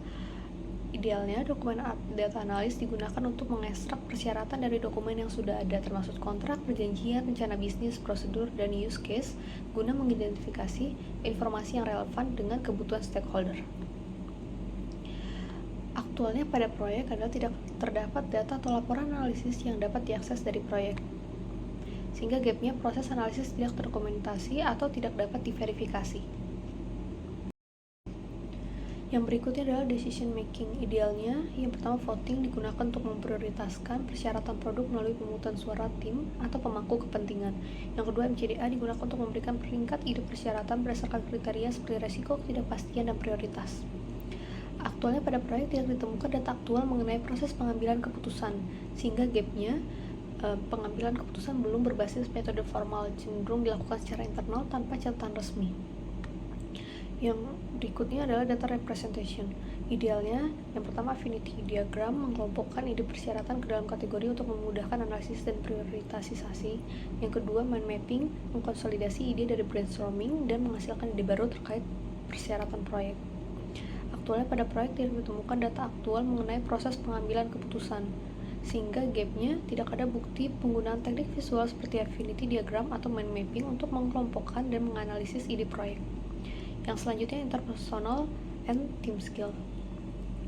Idealnya, dokumen data analis digunakan untuk mengekstrak persyaratan dari dokumen yang sudah ada, termasuk kontrak, perjanjian, rencana bisnis, prosedur, dan use case, guna mengidentifikasi informasi yang relevan dengan kebutuhan stakeholder. Aktualnya pada proyek adalah tidak terdapat data atau laporan analisis yang dapat diakses dari proyek, sehingga gapnya proses analisis tidak terdokumentasi atau tidak dapat diverifikasi. Yang berikutnya adalah decision making. Idealnya, yang pertama voting digunakan untuk memprioritaskan persyaratan produk melalui pemungutan suara tim atau pemangku kepentingan. Yang kedua, MCDA digunakan untuk memberikan peringkat ide persyaratan berdasarkan kriteria seperti resiko, ketidakpastian, dan prioritas. Aktualnya pada proyek tidak ditemukan data aktual mengenai proses pengambilan keputusan, sehingga gapnya pengambilan keputusan belum berbasis metode formal, cenderung dilakukan secara internal tanpa catatan resmi. Yang berikutnya adalah data representation. Idealnya, yang pertama affinity diagram mengelompokkan ide persyaratan ke dalam kategori untuk memudahkan analisis dan prioritasisasi. Yang kedua, mind mapping mengkonsolidasi ide dari brainstorming dan menghasilkan ide baru terkait persyaratan proyek. Aktualnya pada proyek tidak ditemukan data aktual mengenai proses pengambilan keputusan, sehingga gapnya tidak ada bukti penggunaan teknik visual seperti affinity diagram atau mind mapping untuk mengelompokkan dan menganalisis ide proyek. Yang selanjutnya interpersonal and team skill.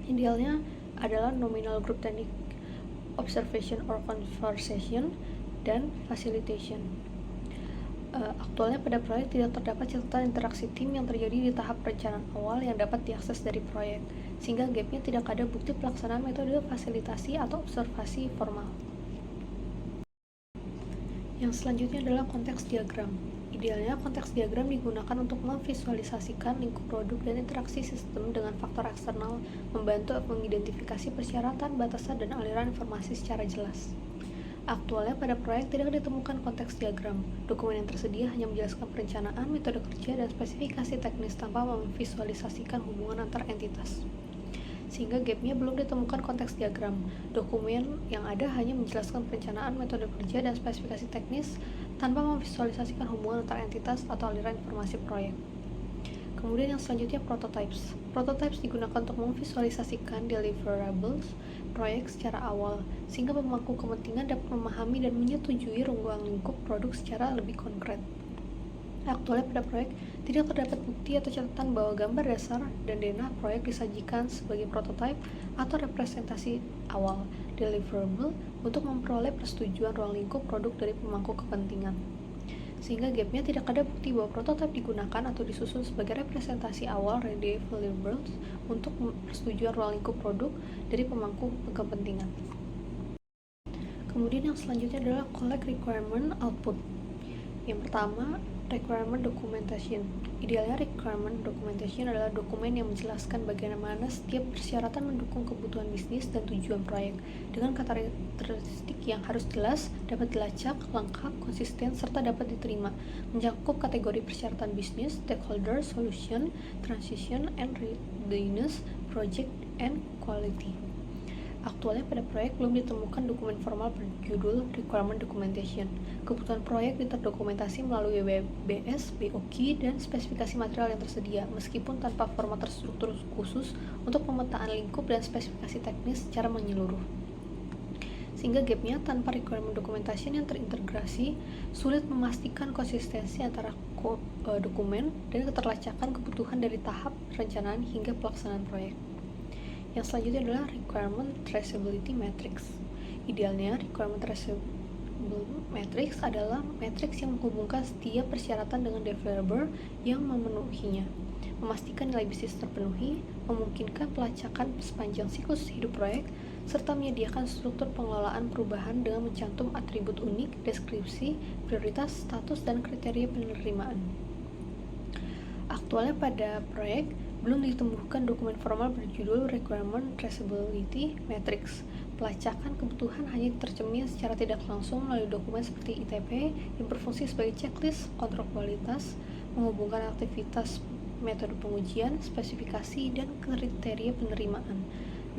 Idealnya adalah nominal group technique, observation or conversation, dan facilitation. Aktualnya pada proyek tidak terdapat catatan interaksi tim yang terjadi di tahap perencanaan awal yang dapat diakses dari proyek, sehingga gapnya tidak ada bukti pelaksanaan metode fasilitasi atau observasi formal. Yang selanjutnya adalah konteks diagram. Idealnya, konteks diagram digunakan untuk memvisualisasikan lingkup produk dan interaksi sistem dengan faktor eksternal, membantu mengidentifikasi persyaratan, batasan, dan aliran informasi secara jelas. Aktualnya pada proyek tidak ditemukan konteks diagram. Dokumen yang tersedia hanya menjelaskan perencanaan, metode kerja, dan spesifikasi teknis tanpa memvisualisasikan hubungan antar entitas. Sehingga gapnya belum ditemukan konteks diagram. Dokumen yang ada hanya menjelaskan perencanaan, metode kerja, dan spesifikasi teknis tanpa memvisualisasikan hubungan antar entitas atau aliran informasi proyek. Kemudian yang selanjutnya prototypes. Prototypes digunakan untuk memvisualisasikan deliverables proyek secara awal, sehingga pemangku kepentingan dapat memahami dan menyetujui ruang lingkup produk secara lebih konkret. Aktualnya pada proyek tidak terdapat bukti atau catatan bahwa gambar dasar dan denah proyek disajikan sebagai prototipe atau representasi awal deliverable untuk memperoleh persetujuan ruang lingkup produk dari pemangku kepentingan. Sehingga gapnya tidak ada bukti bahwa prototipe digunakan atau disusun sebagai representasi awal deliverables untuk persetujuan ruang lingkup produk dari pemangku kepentingan. Kemudian yang selanjutnya adalah collect requirement output. Yang pertama, requirement documentation. Idealnya requirement documentation adalah dokumen yang menjelaskan bagaimana setiap persyaratan mendukung kebutuhan bisnis dan tujuan proyek, dengan karakteristik yang harus jelas, dapat dilacak, lengkap, konsisten, serta dapat diterima, mencakup kategori persyaratan bisnis, stakeholder, solution, transition, and readiness, project, and quality. Aktualnya pada proyek belum ditemukan dokumen formal berjudul Requirement Documentation. Kebutuhan proyek terdokumentasi melalui WBS, BOQ, dan spesifikasi material yang tersedia, meskipun tanpa format terstruktur khusus untuk pemetaan lingkup dan spesifikasi teknis secara menyeluruh. Sehingga gapnya tanpa requirement documentation yang terintegrasi, sulit memastikan konsistensi antara dokumen dan keterlacakan kebutuhan dari tahap perencanaan hingga pelaksanaan proyek. Yang selanjutnya adalah requirement traceability matrix. Idealnya, requirement traceability matrix adalah matriks yang menghubungkan setiap persyaratan dengan developer yang memenuhinya, memastikan nilai bisnis terpenuhi, memungkinkan pelacakan sepanjang siklus hidup proyek, serta menyediakan struktur pengelolaan perubahan dengan mencantum atribut unik, deskripsi, prioritas, status, dan kriteria penerimaan. Aktualnya pada proyek belum ditemukan dokumen formal berjudul Requirement Traceability Matrix. Pelacakan kebutuhan hanya tercermin secara tidak langsung melalui dokumen seperti ITP yang berfungsi sebagai checklist kontrol kualitas, menghubungkan aktivitas metode pengujian, spesifikasi, dan kriteria penerimaan,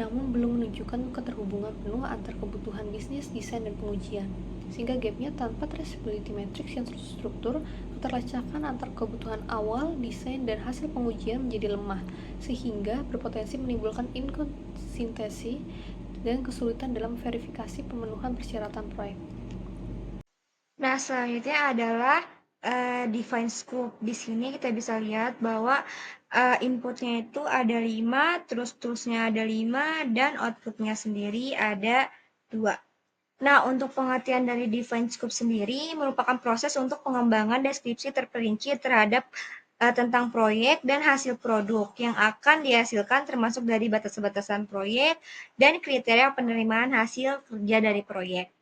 namun belum menunjukkan keterhubungan penuh antar kebutuhan bisnis, desain, dan pengujian. Sehingga gapnya tanpa traceability matrix yang terstruktur, keterlacakan antar kebutuhan awal, desain, dan hasil pengujian menjadi lemah, sehingga berpotensi menimbulkan inkonsistensi dan kesulitan dalam verifikasi pemenuhan persyaratan proyek. Nah, selanjutnya adalah define scope. Di sini kita bisa lihat bahwa inputnya itu ada 5, terus toolsnya ada 5, dan outputnya sendiri ada 2. Nah, untuk pengertian dari define scope sendiri merupakan proses untuk pengembangan deskripsi terperinci terhadap tentang proyek dan hasil produk yang akan dihasilkan termasuk dari batas-batasan proyek dan kriteria penerimaan hasil kerja dari proyek.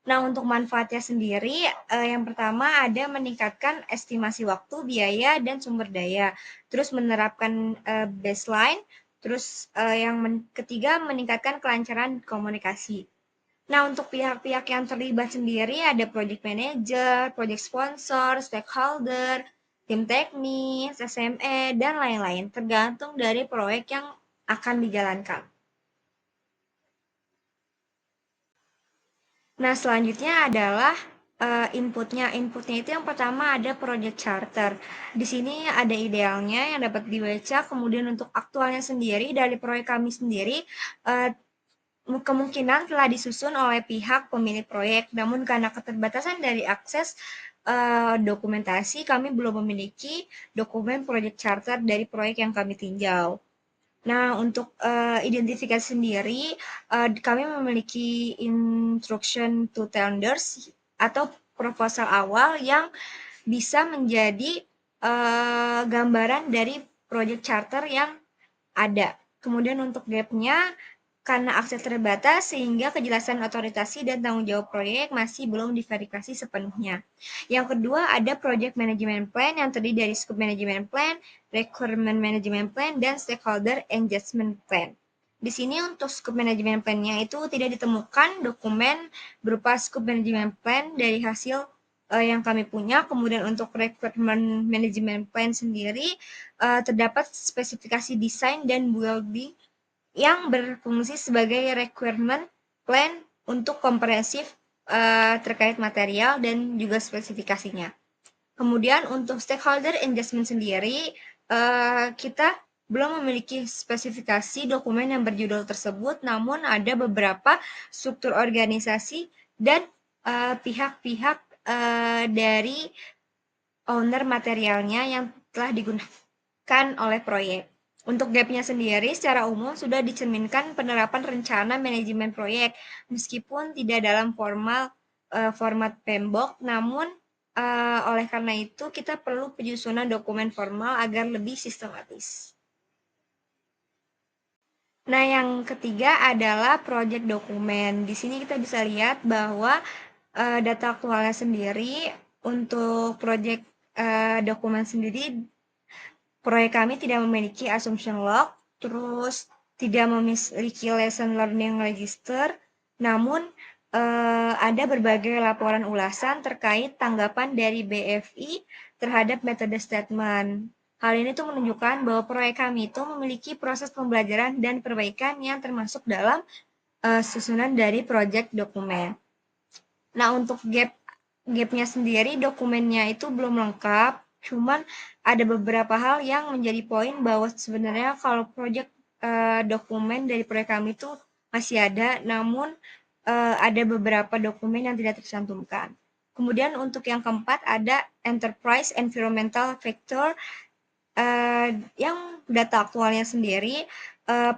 Nah, untuk manfaatnya sendiri, yang pertama ada meningkatkan estimasi waktu, biaya, dan sumber daya. Terus menerapkan baseline, terus yang ketiga meningkatkan kelancaran komunikasi. Nah, untuk pihak-pihak yang terlibat sendiri ada project manager, project sponsor, stakeholder, tim teknis, SME, dan lain-lain, tergantung dari proyek yang akan dijalankan. Nah, selanjutnya adalah inputnya. Inputnya itu yang pertama ada project charter. Di sini ada idealnya yang dapat dibaca, kemudian untuk aktualnya sendiri dari proyek kami sendiri, kemungkinan telah disusun oleh pihak pemilik proyek, namun karena keterbatasan dari akses dokumentasi, kami belum memiliki dokumen project charter dari proyek yang kami tinjau. Nah, untuk identifikasi sendiri, kami memiliki instruction to tenders atau proposal awal yang bisa menjadi gambaran dari project charter yang ada. Kemudian untuk gap-nya, karena akses terbatas sehingga kejelasan otorisasi dan tanggung jawab proyek masih belum diverifikasi sepenuhnya. Yang kedua ada project management plan yang terdiri dari scope management plan, requirement management plan, dan stakeholder engagement plan. Di sini untuk scope management plan-nya itu tidak ditemukan dokumen berupa scope management plan dari hasil yang kami punya. Kemudian untuk requirement management plan sendiri terdapat spesifikasi desain dan building yang berfungsi sebagai requirement plan untuk komprehensif terkait material dan juga spesifikasinya. Kemudian untuk stakeholder engagement sendiri, kita belum memiliki spesifikasi dokumen yang berjudul tersebut, namun ada beberapa struktur organisasi dan pihak-pihak dari owner materialnya yang telah digunakan oleh proyek. Untuk gap-nya sendiri secara umum sudah dicerminkan penerapan rencana manajemen proyek, meskipun tidak dalam format PMBOK, namun oleh karena itu kita perlu penyusunan dokumen formal agar lebih sistematis. Nah, yang ketiga adalah project dokumen. Di sini kita bisa lihat bahwa data aktualnya sendiri untuk project dokumen sendiri, proyek kami tidak memiliki assumption log, terus tidak memiliki lesson learning register, namun ada berbagai laporan ulasan terkait tanggapan dari BFI terhadap metode statement. Hal ini tuh menunjukkan bahwa proyek kami itu memiliki proses pembelajaran dan perbaikan yang termasuk dalam susunan dari project dokumen. Nah, untuk gap-nya sendiri dokumennya itu belum lengkap, cuman ada beberapa hal yang menjadi poin bahwa sebenarnya kalau project dokumen dari proyek kami itu masih ada, namun ada beberapa dokumen yang tidak tercantumkan. Kemudian untuk yang keempat ada enterprise environmental factor yang data aktualnya sendiri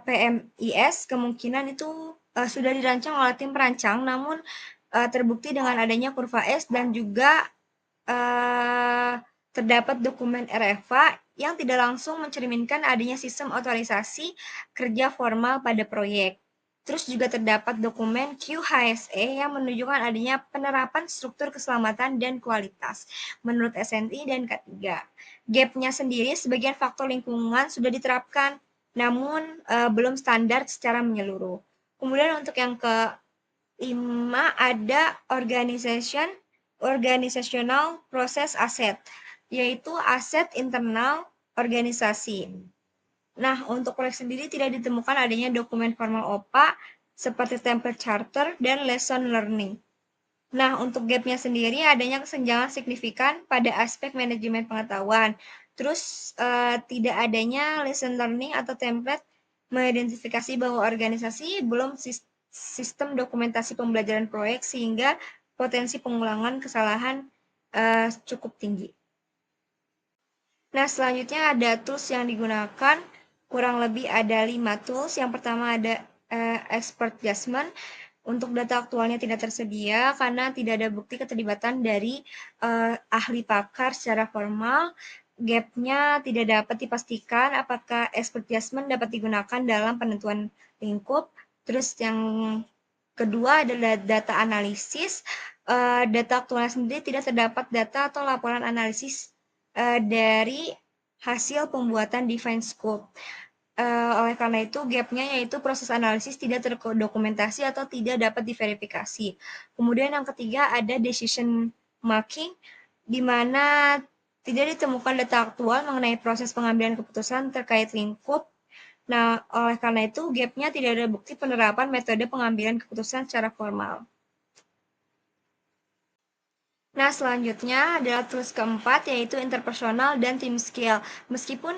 PMIS kemungkinan itu sudah dirancang oleh tim perancang, namun terbukti dengan adanya kurva S dan juga terdapat dokumen RFA yang tidak langsung mencerminkan adanya sistem otorisasi kerja formal pada proyek. Terus juga terdapat dokumen QHSE yang menunjukkan adanya penerapan struktur keselamatan dan kualitas menurut SNI dan K3. Gap-nya sendiri sebagian faktor lingkungan sudah diterapkan, namun belum standar secara menyeluruh. Kemudian untuk yang kelima ada organizational proses aset, yaitu aset internal organisasi. Nah, untuk proyek sendiri tidak ditemukan adanya dokumen formal OPA seperti template charter dan lesson learning. Nah, untuk gap-nya sendiri adanya kesenjangan signifikan pada aspek manajemen pengetahuan. Terus tidak adanya lesson learning atau template mengidentifikasi bahwa organisasi belum sistem dokumentasi pembelajaran proyek sehingga potensi pengulangan kesalahan cukup tinggi. Nah, selanjutnya ada tools yang digunakan, kurang lebih ada 5 tools. Yang pertama ada expert judgment. Untuk data aktualnya tidak tersedia karena tidak ada bukti keterlibatan dari ahli pakar secara formal. gap-nya tidak dapat dipastikan apakah expert judgment dapat digunakan dalam penentuan lingkup. Terus yang kedua adalah data analisis. Data aktual sendiri tidak terdapat data atau laporan analisis dari hasil pembuatan define scope. Oleh karena itu, gap-nya yaitu proses analisis tidak terdokumentasi atau tidak dapat diverifikasi. Kemudian yang ketiga ada decision making, di mana tidak ditemukan data aktual mengenai proses pengambilan keputusan terkait lingkup. Nah, oleh karena itu, gap-nya tidak ada bukti penerapan metode pengambilan keputusan secara formal. Nah, selanjutnya adalah tools keempat, yaitu interpersonal dan team skill. Meskipun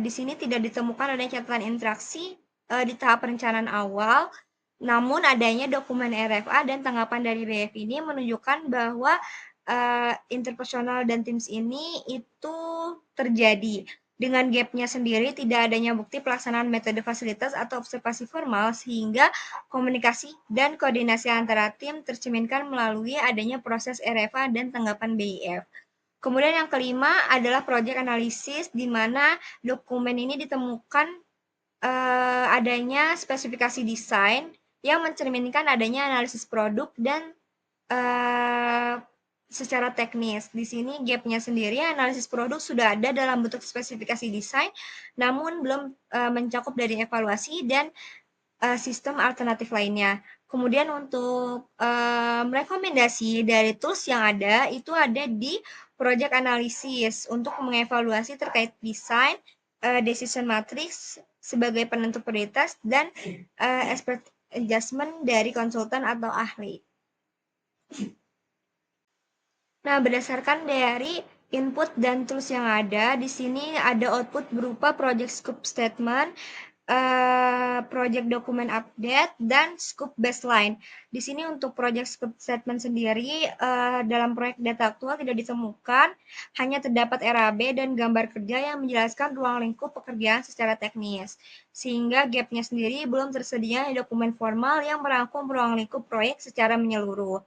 di sini tidak ditemukan adanya catatan interaksi di tahap perencanaan awal, namun adanya dokumen RFA dan tanggapan dari BF ini menunjukkan bahwa interpersonal dan teams ini itu terjadi. Dengan gap-nya sendiri, tidak adanya bukti pelaksanaan metode fasilitas atau observasi formal, sehingga komunikasi dan koordinasi antara tim tercerminkan melalui adanya proses RFA dan tanggapan BIF. Kemudian yang kelima adalah project analysis, di mana dokumen ini ditemukan adanya spesifikasi desain yang mencerminkan adanya analisis produk dan secara teknis. Di sini gap-nya sendiri analisis produk sudah ada dalam bentuk spesifikasi desain, namun belum mencakup dari evaluasi dan sistem alternatif lainnya. Kemudian untuk rekomendasi dari tools yang ada, itu ada di project analysis untuk mengevaluasi terkait desain, decision matrix sebagai penentu prioritas, dan expert adjustment dari konsultan atau ahli. Nah, berdasarkan dari input dan tools yang ada, di sini ada output berupa project scope statement, project dokumen update, dan scope baseline. Di sini untuk project scope statement sendiri, dalam proyek data aktual tidak ditemukan, hanya terdapat RAB dan gambar kerja yang menjelaskan ruang lingkup pekerjaan secara teknis. Sehingga gap-nya sendiri belum tersedia dokumen formal yang merangkum ruang lingkup proyek secara menyeluruh.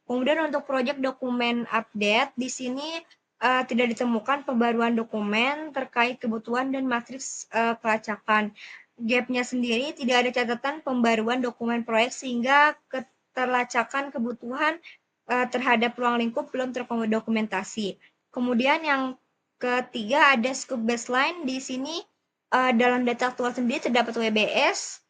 Kemudian untuk proyek dokumen update, di sini tidak ditemukan pembaruan dokumen terkait kebutuhan dan matriks kelacakan. Gap-nya sendiri tidak ada catatan pembaruan dokumen proyek sehingga keterlacakan kebutuhan terhadap ruang lingkup belum terdokumentasi. Kemudian yang ketiga ada scope baseline. Di sini dalam data aktual sendiri terdapat WBS,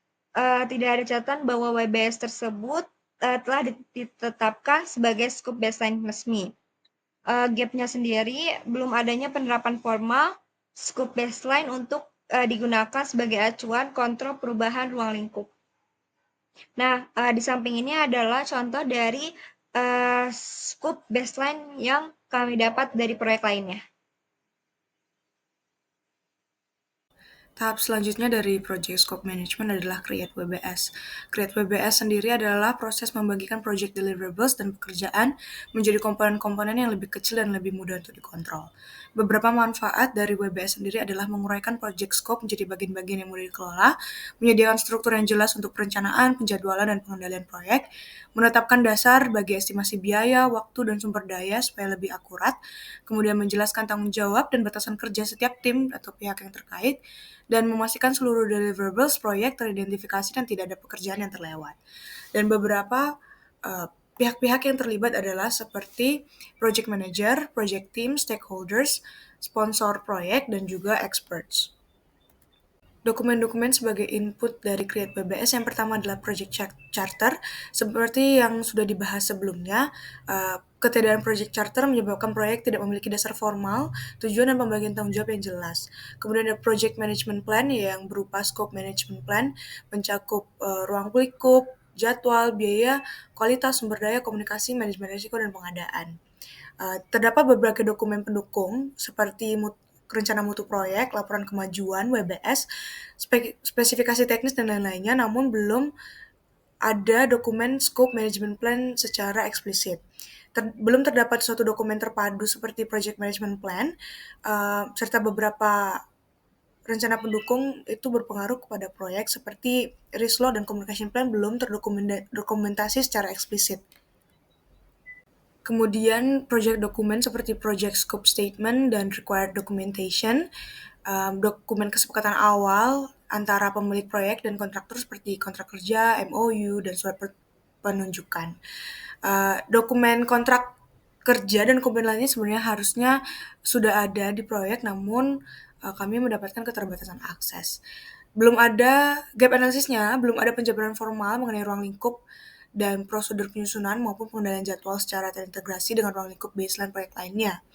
tidak ada catatan bahwa WBS tersebut telah ditetapkan sebagai scope baseline resmi. Gap-nya sendiri belum adanya penerapan formal scope baseline untuk digunakan sebagai acuan kontrol perubahan ruang lingkup. Nah, di samping ini adalah contoh dari scope baseline yang kami dapat dari proyek lainnya. Tahap selanjutnya dari Project Scope Management adalah Create WBS. Create WBS sendiri adalah proses membagikan project deliverables dan pekerjaan menjadi komponen-komponen yang lebih kecil dan lebih mudah untuk dikontrol. Beberapa manfaat dari WBS sendiri adalah menguraikan project scope menjadi bagian-bagian yang mudah dikelola, menyediakan struktur yang jelas untuk perencanaan, penjadwalan, dan pengendalian proyek, menetapkan dasar bagi estimasi biaya, waktu, dan sumber daya supaya lebih akurat, kemudian menjelaskan tanggung jawab dan batasan kerja setiap tim atau pihak yang terkait, dan memastikan seluruh deliverables proyek teridentifikasi dan tidak ada pekerjaan yang terlewat. Dan beberapa pihak-pihak yang terlibat adalah seperti project manager, project team, stakeholders, sponsor proyek, dan juga experts. Dokumen-dokumen sebagai input dari Create WBS yang pertama adalah Project Charter. Seperti yang sudah dibahas sebelumnya, ketiadaan Project Charter menyebabkan proyek tidak memiliki dasar formal, tujuan dan pembagian tanggung jawab yang jelas. Kemudian ada Project Management Plan yang berupa Scope Management Plan, mencakup ruang lingkup, jadwal, biaya, kualitas, sumber daya, komunikasi, manajemen risiko, dan pengadaan. Terdapat beberapa dokumen pendukung seperti rencana mutu proyek, laporan kemajuan, WBS, spesifikasi teknis, dan lain-lainnya, namun belum ada dokumen scope management plan secara eksplisit. Belum terdapat suatu dokumen terpadu seperti project management plan, serta beberapa rencana pendukung itu berpengaruh kepada proyek seperti risk law dan communication plan belum terdokumentasi secara eksplisit. Kemudian project dokumen seperti project scope statement dan required documentation, dokumen kesepakatan awal antara pemilik proyek dan kontraktor seperti kontrak kerja, MOU, dan surat penunjukan. Dokumen kontrak kerja dan dokumen lainnya sebenarnya harusnya sudah ada di proyek, namun kami mendapatkan keterbatasan akses. Belum ada gap analisisnya, belum ada penjabaran formal mengenai ruang lingkup dan prosedur penyusunan maupun pengendalian jadwal secara terintegrasi dengan ruang lingkup baseline proyek lainnya.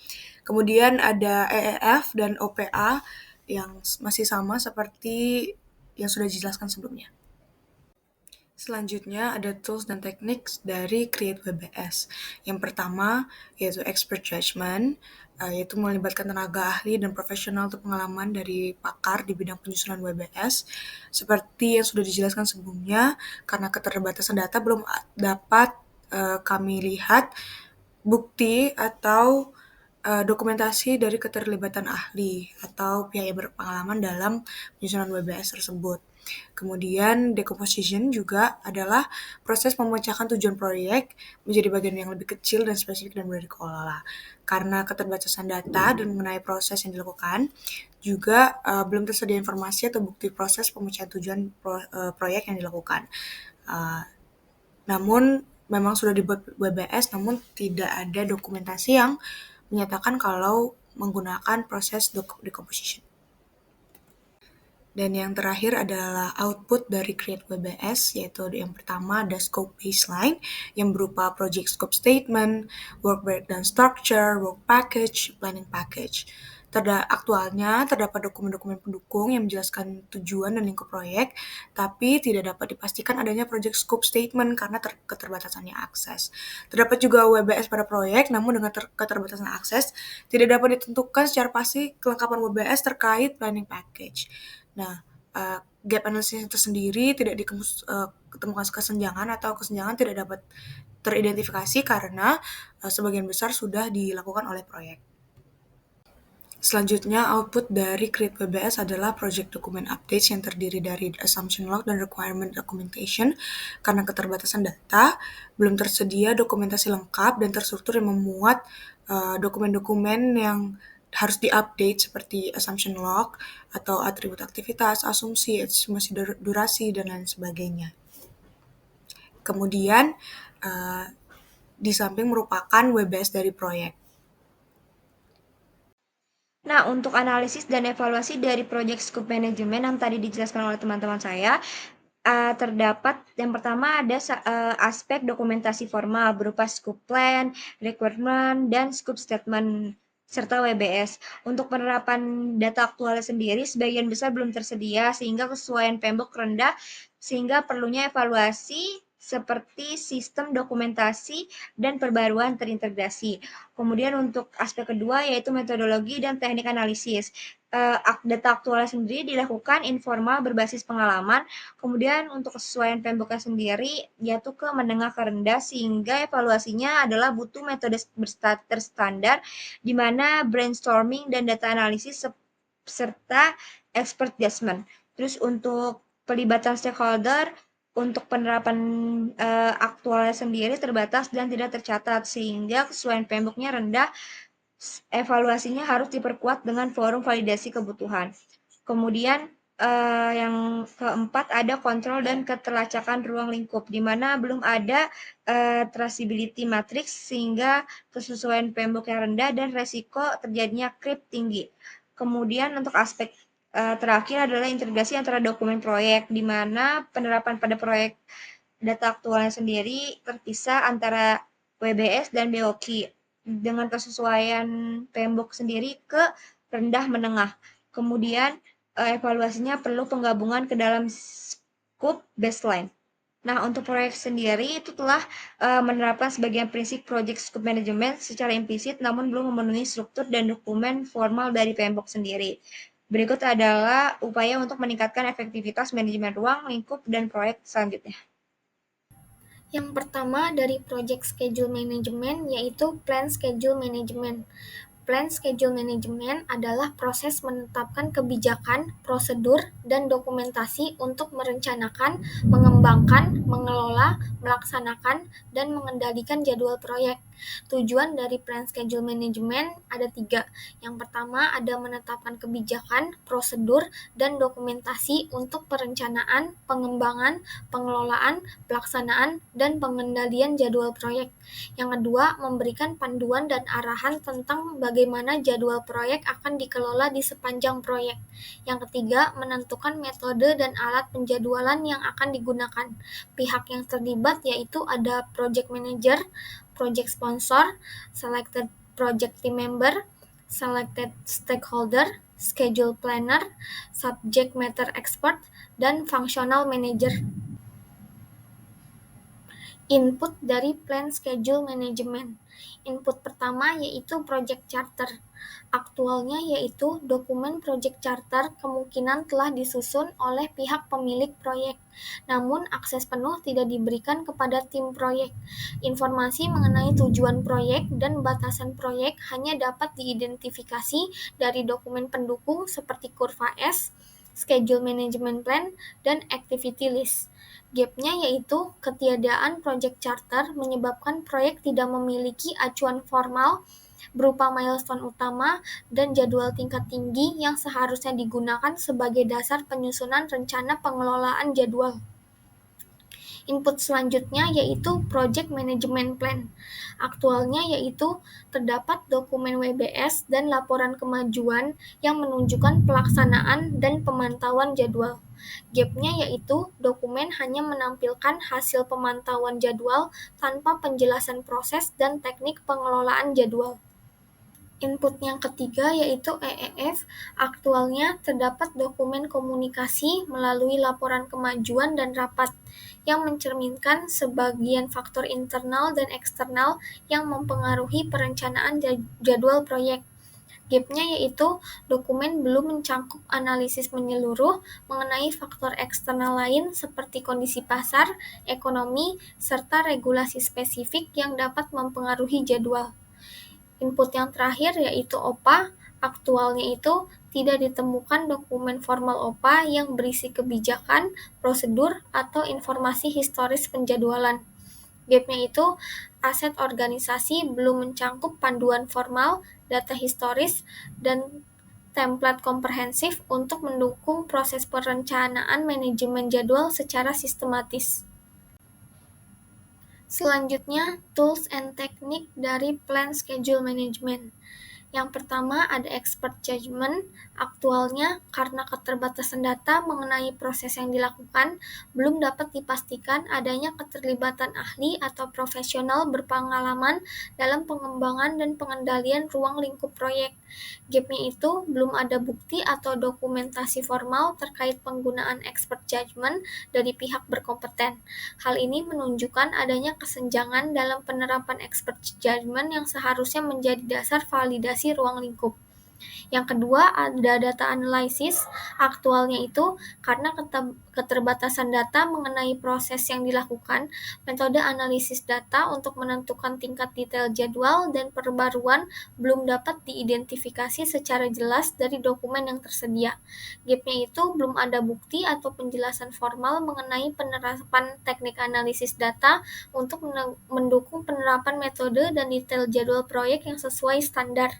Kemudian ada EEF dan OPA yang masih sama seperti yang sudah dijelaskan sebelumnya. Selanjutnya ada tools dan teknik dari Create WBS. Yang pertama yaitu expert judgment, yaitu melibatkan tenaga ahli dan profesional atau pengalaman dari pakar di bidang penyusunan WBS. Seperti yang sudah dijelaskan sebelumnya, karena keterbatasan data belum dapat kami lihat bukti atau dokumentasi dari keterlibatan ahli atau pihak yang berpengalaman dalam penyusunan WBS tersebut. Kemudian decomposition juga adalah proses memecahkan tujuan proyek menjadi bagian yang lebih kecil dan spesifik dan mudah dikelola. Karena keterbatasan data dan mengenai proses yang dilakukan, juga belum tersedia informasi atau bukti proses pemecahan tujuan proyek yang dilakukan. Namun memang sudah dibuat WBS, namun tidak ada dokumentasi yang menyatakan kalau menggunakan proses decomposition. Dan yang terakhir adalah output dari Create WBS, yaitu yang pertama ada scope baseline yang berupa project scope statement, work breakdown structure, work package, planning package. Aktualnya terdapat dokumen-dokumen pendukung yang menjelaskan tujuan dan lingkup proyek, tapi tidak dapat dipastikan adanya project scope statement karena keterbatasannya akses. Terdapat juga WBS pada proyek, namun dengan keterbatasan akses, tidak dapat ditentukan secara pasti kelengkapan WBS terkait planning package. Nah, gap analysis itu sendiri tidak ditemukan kesenjangan atau kesenjangan tidak dapat teridentifikasi karena sebagian besar sudah dilakukan oleh proyek. Selanjutnya, output dari Create WBS adalah project document updates yang terdiri dari assumption log dan requirement documentation. Karena keterbatasan data, belum tersedia dokumentasi lengkap dan terstruktur yang memuat dokumen-dokumen yang harus diupdate seperti assumption log atau atribut aktivitas, asumsi, estimasi durasi, dan lain sebagainya. Kemudian, di samping merupakan WBS dari proyek. Nah, untuk analisis dan evaluasi dari project scope management yang tadi dijelaskan oleh teman-teman saya, terdapat yang pertama ada aspek dokumentasi formal berupa scope plan, requirement, dan scope statement serta WBS. Untuk penerapan data aktualnya sendiri sebagian besar belum tersedia sehingga kesesuaian PMBOK rendah sehingga perlunya evaluasi seperti sistem dokumentasi dan perbaruan terintegrasi. Kemudian untuk aspek kedua yaitu metodologi dan teknik analisis. Data aktualnya sendiri dilakukan informal berbasis pengalaman. Kemudian untuk kesesuaian PMBOK sendiri jatuh ke menengah ke rendah sehingga evaluasinya adalah butuh metode terstandar di mana brainstorming dan data analisis serta expert judgment. Terus untuk pelibatan stakeholder untuk penerapan aktualnya sendiri terbatas dan tidak tercatat sehingga kesesuaian PMBOK-nya rendah. Evaluasinya harus diperkuat dengan forum validasi kebutuhan. Kemudian yang keempat ada kontrol dan ketelacakan ruang lingkup, di mana belum ada traceability matrix sehingga kesesuaian PMBOK yang rendah dan resiko terjadinya creep tinggi. Kemudian untuk aspek terakhir adalah integrasi antara dokumen proyek, di mana penerapan pada proyek data aktualnya sendiri terpisah antara WBS dan BOQ dengan kesesuaian PMBOK sendiri ke rendah menengah. Kemudian evaluasinya perlu penggabungan ke dalam scope baseline. Nah, untuk proyek sendiri itu telah menerapkan sebagian prinsip project scope management secara implisit namun belum memenuhi struktur dan dokumen formal dari PMBOK sendiri. Berikut adalah upaya untuk meningkatkan efektivitas manajemen ruang, lingkup, dan proyek selanjutnya. Yang pertama dari project schedule management yaitu plan schedule management. Plan schedule management adalah proses menetapkan kebijakan, prosedur, dan dokumentasi untuk merencanakan, mengembangkan, mengelola, melaksanakan, dan mengendalikan jadwal proyek. Tujuan dari plan schedule management ada 3. Yang pertama ada menetapkan kebijakan, prosedur, dan dokumentasi untuk perencanaan, pengembangan, pengelolaan, pelaksanaan, dan pengendalian jadwal proyek. Yang kedua, memberikan panduan dan arahan tentang bagaimana jadwal proyek akan dikelola di sepanjang proyek. Yang ketiga, menentukan metode dan alat penjadwalan yang akan digunakan. Pihak yang terlibat yaitu ada project manager, project sponsor, selected project team member, selected stakeholder, schedule planner, subject matter expert, dan functional manager. Input dari plan schedule management. Input pertama yaitu project charter. Aktualnya yaitu dokumen project charter kemungkinan telah disusun oleh pihak pemilik proyek, namun akses penuh tidak diberikan kepada tim proyek. Informasi mengenai tujuan proyek dan batasan proyek hanya dapat diidentifikasi dari dokumen pendukung seperti kurva S, schedule management plan, dan activity list. Gap-nya yaitu ketiadaan project charter menyebabkan proyek tidak memiliki acuan formal berupa milestone utama dan jadwal tingkat tinggi yang seharusnya digunakan sebagai dasar penyusunan rencana pengelolaan jadwal. Input selanjutnya yaitu Project Management Plan. Aktualnya yaitu terdapat dokumen WBS dan laporan kemajuan yang menunjukkan pelaksanaan dan pemantauan jadwal. Gap-nya yaitu dokumen hanya menampilkan hasil pemantauan jadwal tanpa penjelasan proses dan teknik pengelolaan jadwal. Input yang ketiga yaitu EEF. Aktualnya terdapat dokumen komunikasi melalui laporan kemajuan dan rapat yang mencerminkan sebagian faktor internal dan eksternal yang mempengaruhi perencanaan jadwal proyek. Gap-nya yaitu dokumen belum mencangkup analisis menyeluruh mengenai faktor eksternal lain seperti kondisi pasar, ekonomi, serta regulasi spesifik yang dapat mempengaruhi jadwal. Input yang terakhir yaitu OPA. Aktualnya itu tidak ditemukan dokumen formal OPA yang berisi kebijakan, prosedur, atau informasi historis penjadwalan. Gap-nya itu aset organisasi belum mencangkup panduan formal, data historis, dan template komprehensif untuk mendukung proses perencanaan manajemen jadwal secara sistematis. Selanjutnya, tools and teknik dari plan schedule management. Yang pertama ada expert judgment. Aktualnya karena keterbatasan data mengenai proses yang dilakukan, belum dapat dipastikan adanya keterlibatan ahli atau profesional berpengalaman dalam pengembangan dan pengendalian ruang lingkup proyek. Gap-nya itu belum ada bukti atau dokumentasi formal terkait penggunaan expert judgment dari pihak berkompeten. Hal ini menunjukkan adanya kesenjangan dalam penerapan expert judgment yang seharusnya menjadi dasar validasi ruang lingkup. Yang kedua ada data analysis. Aktualnya itu karena keterbatasan data mengenai proses yang dilakukan, metode analisis data untuk menentukan tingkat detail jadwal dan perbaruan belum dapat diidentifikasi secara jelas dari dokumen yang tersedia. Gap-nya itu belum ada bukti atau penjelasan formal mengenai penerapan teknik analisis data untuk mendukung penerapan metode dan detail jadwal proyek yang sesuai standar.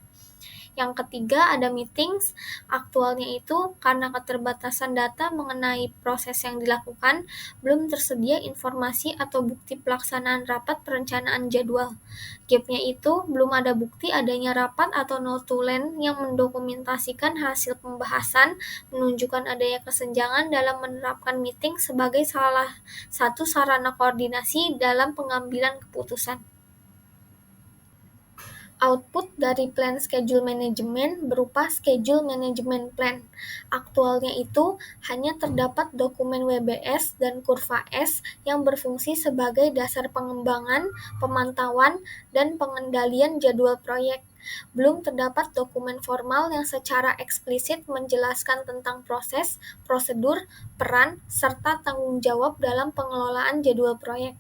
Yang ketiga ada meetings. Aktualnya itu karena keterbatasan data mengenai proses yang dilakukan, belum tersedia informasi atau bukti pelaksanaan rapat perencanaan jadwal. Gap-nya itu belum ada bukti adanya rapat atau notulen yang mendokumentasikan hasil pembahasan, menunjukkan adanya kesenjangan dalam menerapkan meeting sebagai salah satu sarana koordinasi dalam pengambilan keputusan. Output dari plan schedule management berupa schedule management plan. Aktualnya itu hanya terdapat dokumen WBS dan kurva S yang berfungsi sebagai dasar pengembangan, pemantauan, dan pengendalian jadwal proyek. Belum terdapat dokumen formal yang secara eksplisit menjelaskan tentang proses, prosedur, peran, serta tanggung jawab dalam pengelolaan jadwal proyek.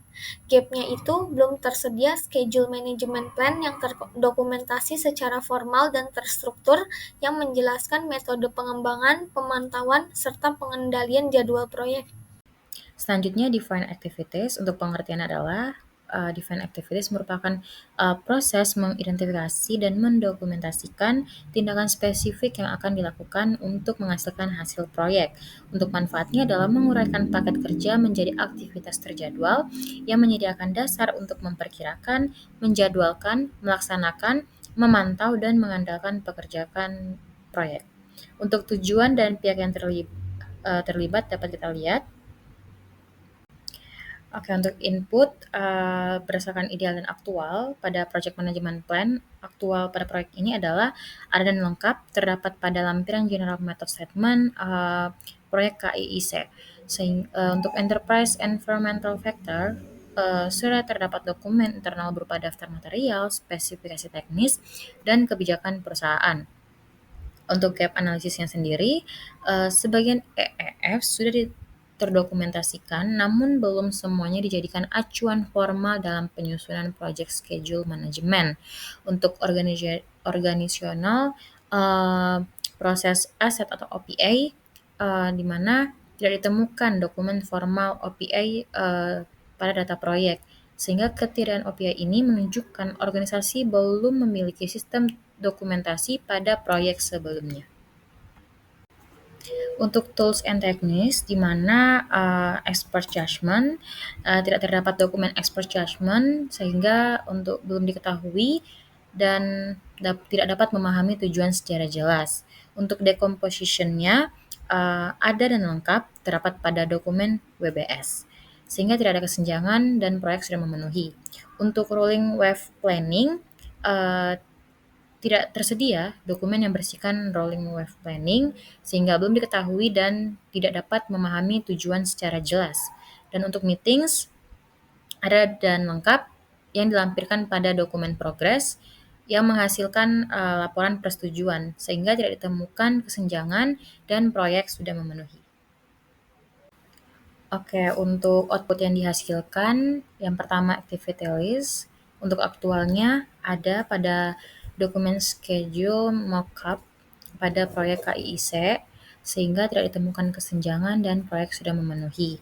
Gap-nya itu belum tersedia schedule management plan yang terdokumentasi secara formal dan terstruktur yang menjelaskan metode pengembangan, pemantauan, serta pengendalian jadwal proyek. Selanjutnya define activities. Untuk pengertian adalah defined activities merupakan proses mengidentifikasi dan mendokumentasikan tindakan spesifik yang akan dilakukan untuk menghasilkan hasil proyek. Untuk manfaatnya adalah menguraikan paket kerja menjadi aktivitas terjadwal yang menyediakan dasar untuk memperkirakan, menjadwalkan, melaksanakan, memantau, dan mengandalkan pekerjaan proyek. Untuk tujuan dan pihak yang terlibat dapat kita lihat. Oke, untuk input berdasarkan ideal dan aktual pada Project Management Plan, aktual pada proyek ini adalah ada dan lengkap, terdapat pada lampiran General Method Statement proyek KIIC. Untuk Enterprise Environmental Factor, sudah terdapat dokumen internal berupa daftar material, spesifikasi teknis, dan kebijakan perusahaan. Untuk gap analisisnya sendiri, sebagian EEF sudah terdokumentasikan, namun belum semuanya dijadikan acuan formal dalam penyusunan project schedule management. Untuk organisasional proses aset atau OPA, di mana tidak ditemukan dokumen formal OPA pada data proyek, sehingga ketiadaan OPA ini menunjukkan organisasi belum memiliki sistem dokumentasi pada proyek sebelumnya. Untuk tools and techniques, di mana expert judgment, tidak terdapat dokumen expert judgment sehingga belum diketahui dan tidak dapat memahami tujuan secara jelas. Untuk decomposition-nya ada dan lengkap, terdapat pada dokumen WBS, sehingga tidak ada kesenjangan dan proyek sudah memenuhi. Untuk rolling wave planning, tidak tersedia dokumen yang bersihkan rolling wave planning sehingga belum diketahui dan tidak dapat memahami tujuan secara jelas. Dan untuk meetings ada dan lengkap yang dilampirkan pada dokumen progress yang menghasilkan laporan persetujuan sehingga tidak ditemukan kesenjangan dan proyek sudah memenuhi. Oke, untuk output yang dihasilkan, yang pertama activity list. Untuk aktualnya ada pada dokumen schedule mockup pada proyek KIIC sehingga tidak ditemukan kesenjangan dan proyek sudah memenuhi.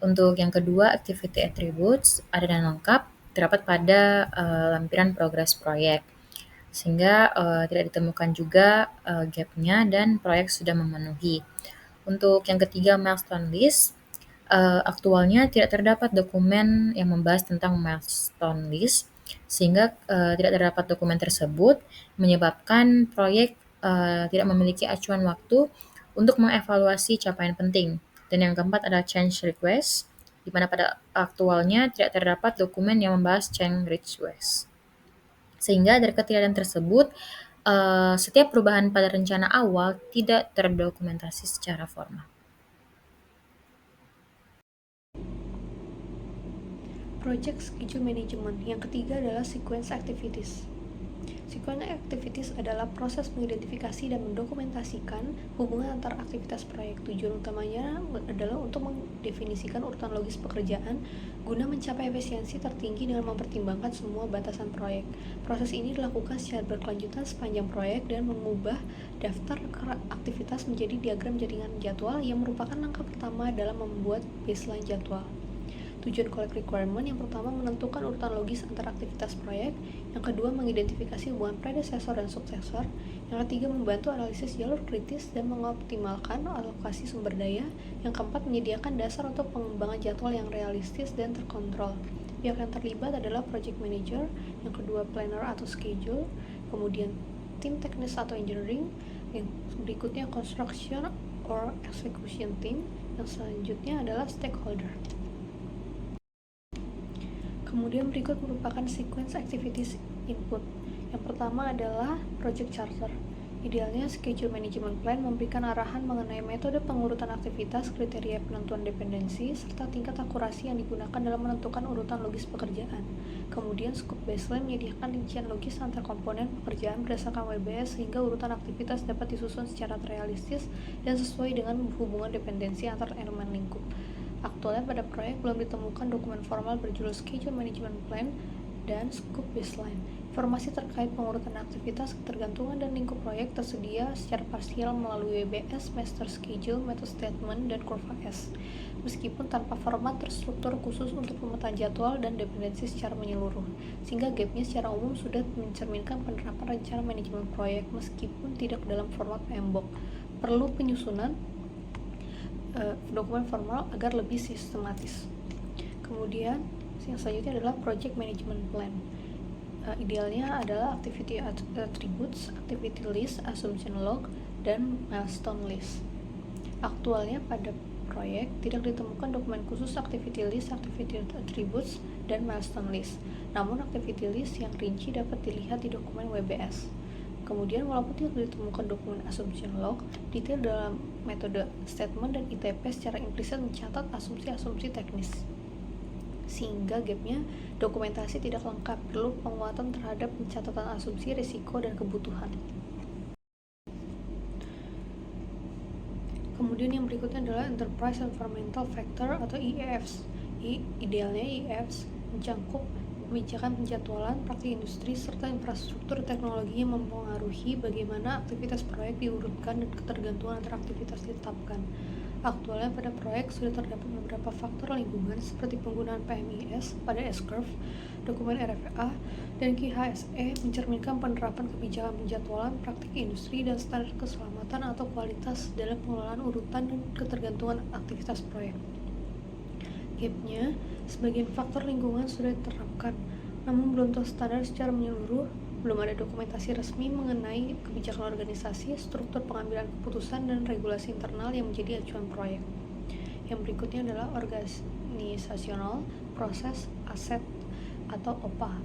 Untuk yang kedua, activity attributes ada dan lengkap, terdapat pada lampiran progress proyek sehingga tidak ditemukan juga gap-nya dan proyek sudah memenuhi. Untuk yang ketiga, milestone list, aktualnya tidak terdapat dokumen yang membahas tentang milestone list sehingga tidak terdapat dokumen tersebut menyebabkan proyek tidak memiliki acuan waktu untuk mengevaluasi capaian penting. Dan yang keempat adalah change request, di mana pada aktualnya tidak terdapat dokumen yang membahas change request. Sehingga dari ketiadaan tersebut, setiap perubahan pada rencana awal tidak terdokumentasi secara formal. Project Schedule Management. Yang ketiga adalah Sequence Activities. Sequence Activities adalah proses mengidentifikasi dan mendokumentasikan hubungan antar aktivitas proyek. Tujuan utamanya adalah untuk mendefinisikan urutan logis pekerjaan guna mencapai efisiensi tertinggi dengan mempertimbangkan semua batasan proyek. Proses ini dilakukan secara berkelanjutan sepanjang proyek dan mengubah daftar aktivitas menjadi diagram jaringan jadwal yang merupakan langkah pertama dalam membuat baseline jadwal. Tujuan collect requirement yang pertama menentukan urutan logis antar aktivitas proyek, yang kedua mengidentifikasi hubungan predesesor dan suksesor, yang ketiga membantu analisis jalur kritis dan mengoptimalkan alokasi sumber daya, yang keempat menyediakan dasar untuk pengembangan jadwal yang realistis dan terkontrol. Pihak yang terlibat adalah project manager, yang kedua planner atau schedule, kemudian tim teknis atau engineering, yang berikutnya construction or execution team, yang selanjutnya adalah stakeholder. Kemudian berikut merupakan sequence activities input. Yang pertama adalah project charter. Idealnya, schedule management plan memberikan arahan mengenai metode pengurutan aktivitas, kriteria penentuan dependensi, serta tingkat akurasi yang digunakan dalam menentukan urutan logis pekerjaan. Kemudian, scope baseline menyediakan rincian logis antar komponen pekerjaan berdasarkan WBS sehingga urutan aktivitas dapat disusun secara realistis dan sesuai dengan hubungan dependensi antar elemen lingkup. Aktualnya pada proyek belum ditemukan dokumen formal berjudul Schedule Management Plan dan scope baseline. Informasi terkait pengurutan aktivitas, ketergantungan, dan lingkup proyek tersedia secara parsial melalui WBS, Master Schedule, Method Statement, dan Kurva S, meskipun tanpa format terstruktur khusus untuk pemetaan jadwal dan dependensi secara menyeluruh, sehingga gapnya secara umum sudah mencerminkan penerapan rencana manajemen proyek meskipun tidak dalam format PMBOK. Perlu penyusunan dokumen formal agar lebih sistematis. Kemudian yang selanjutnya adalah Project Management Plan. Idealnya adalah activity attributes, activity list, assumption log, dan milestone list. Aktualnya pada proyek tidak ditemukan dokumen khusus activity list, activity attributes, dan milestone list. Namun activity list yang rinci dapat dilihat di dokumen WBS. Kemudian walaupun tidak ditemukan dokumen assumption log, detail dalam metode statement dan ITP secara implisit mencatat asumsi-asumsi teknis, sehingga gapnya dokumentasi tidak lengkap, perlu penguatan terhadap pencatatan asumsi, risiko, dan kebutuhan. Kemudian yang berikutnya adalah Enterprise Environmental Factor atau EEFs. Idealnya EEFs mencakup kebijakan penjadwalan, praktik industri, serta infrastruktur teknologi yang mempengaruhi bagaimana aktivitas proyek diurutkan dan ketergantungan antara aktivitas ditetapkan. Aktualnya pada proyek sudah terdapat beberapa faktor lingkungan seperti penggunaan PMIS pada S-Curve, dokumen RFA, dan KHSE mencerminkan penerapan kebijakan penjadwalan, praktik industri, dan standar keselamatan atau kualitas dalam pengelolaan urutan dan ketergantungan aktivitas proyek. Gapnya, sebagian faktor lingkungan sudah diterapkan, namun belum terstandar secara menyeluruh. Belum ada dokumentasi resmi mengenai kebijakan organisasi, struktur pengambilan keputusan, dan regulasi internal yang menjadi acuan proyek. Yang berikutnya adalah organisasional, proses, aset, atau OPA.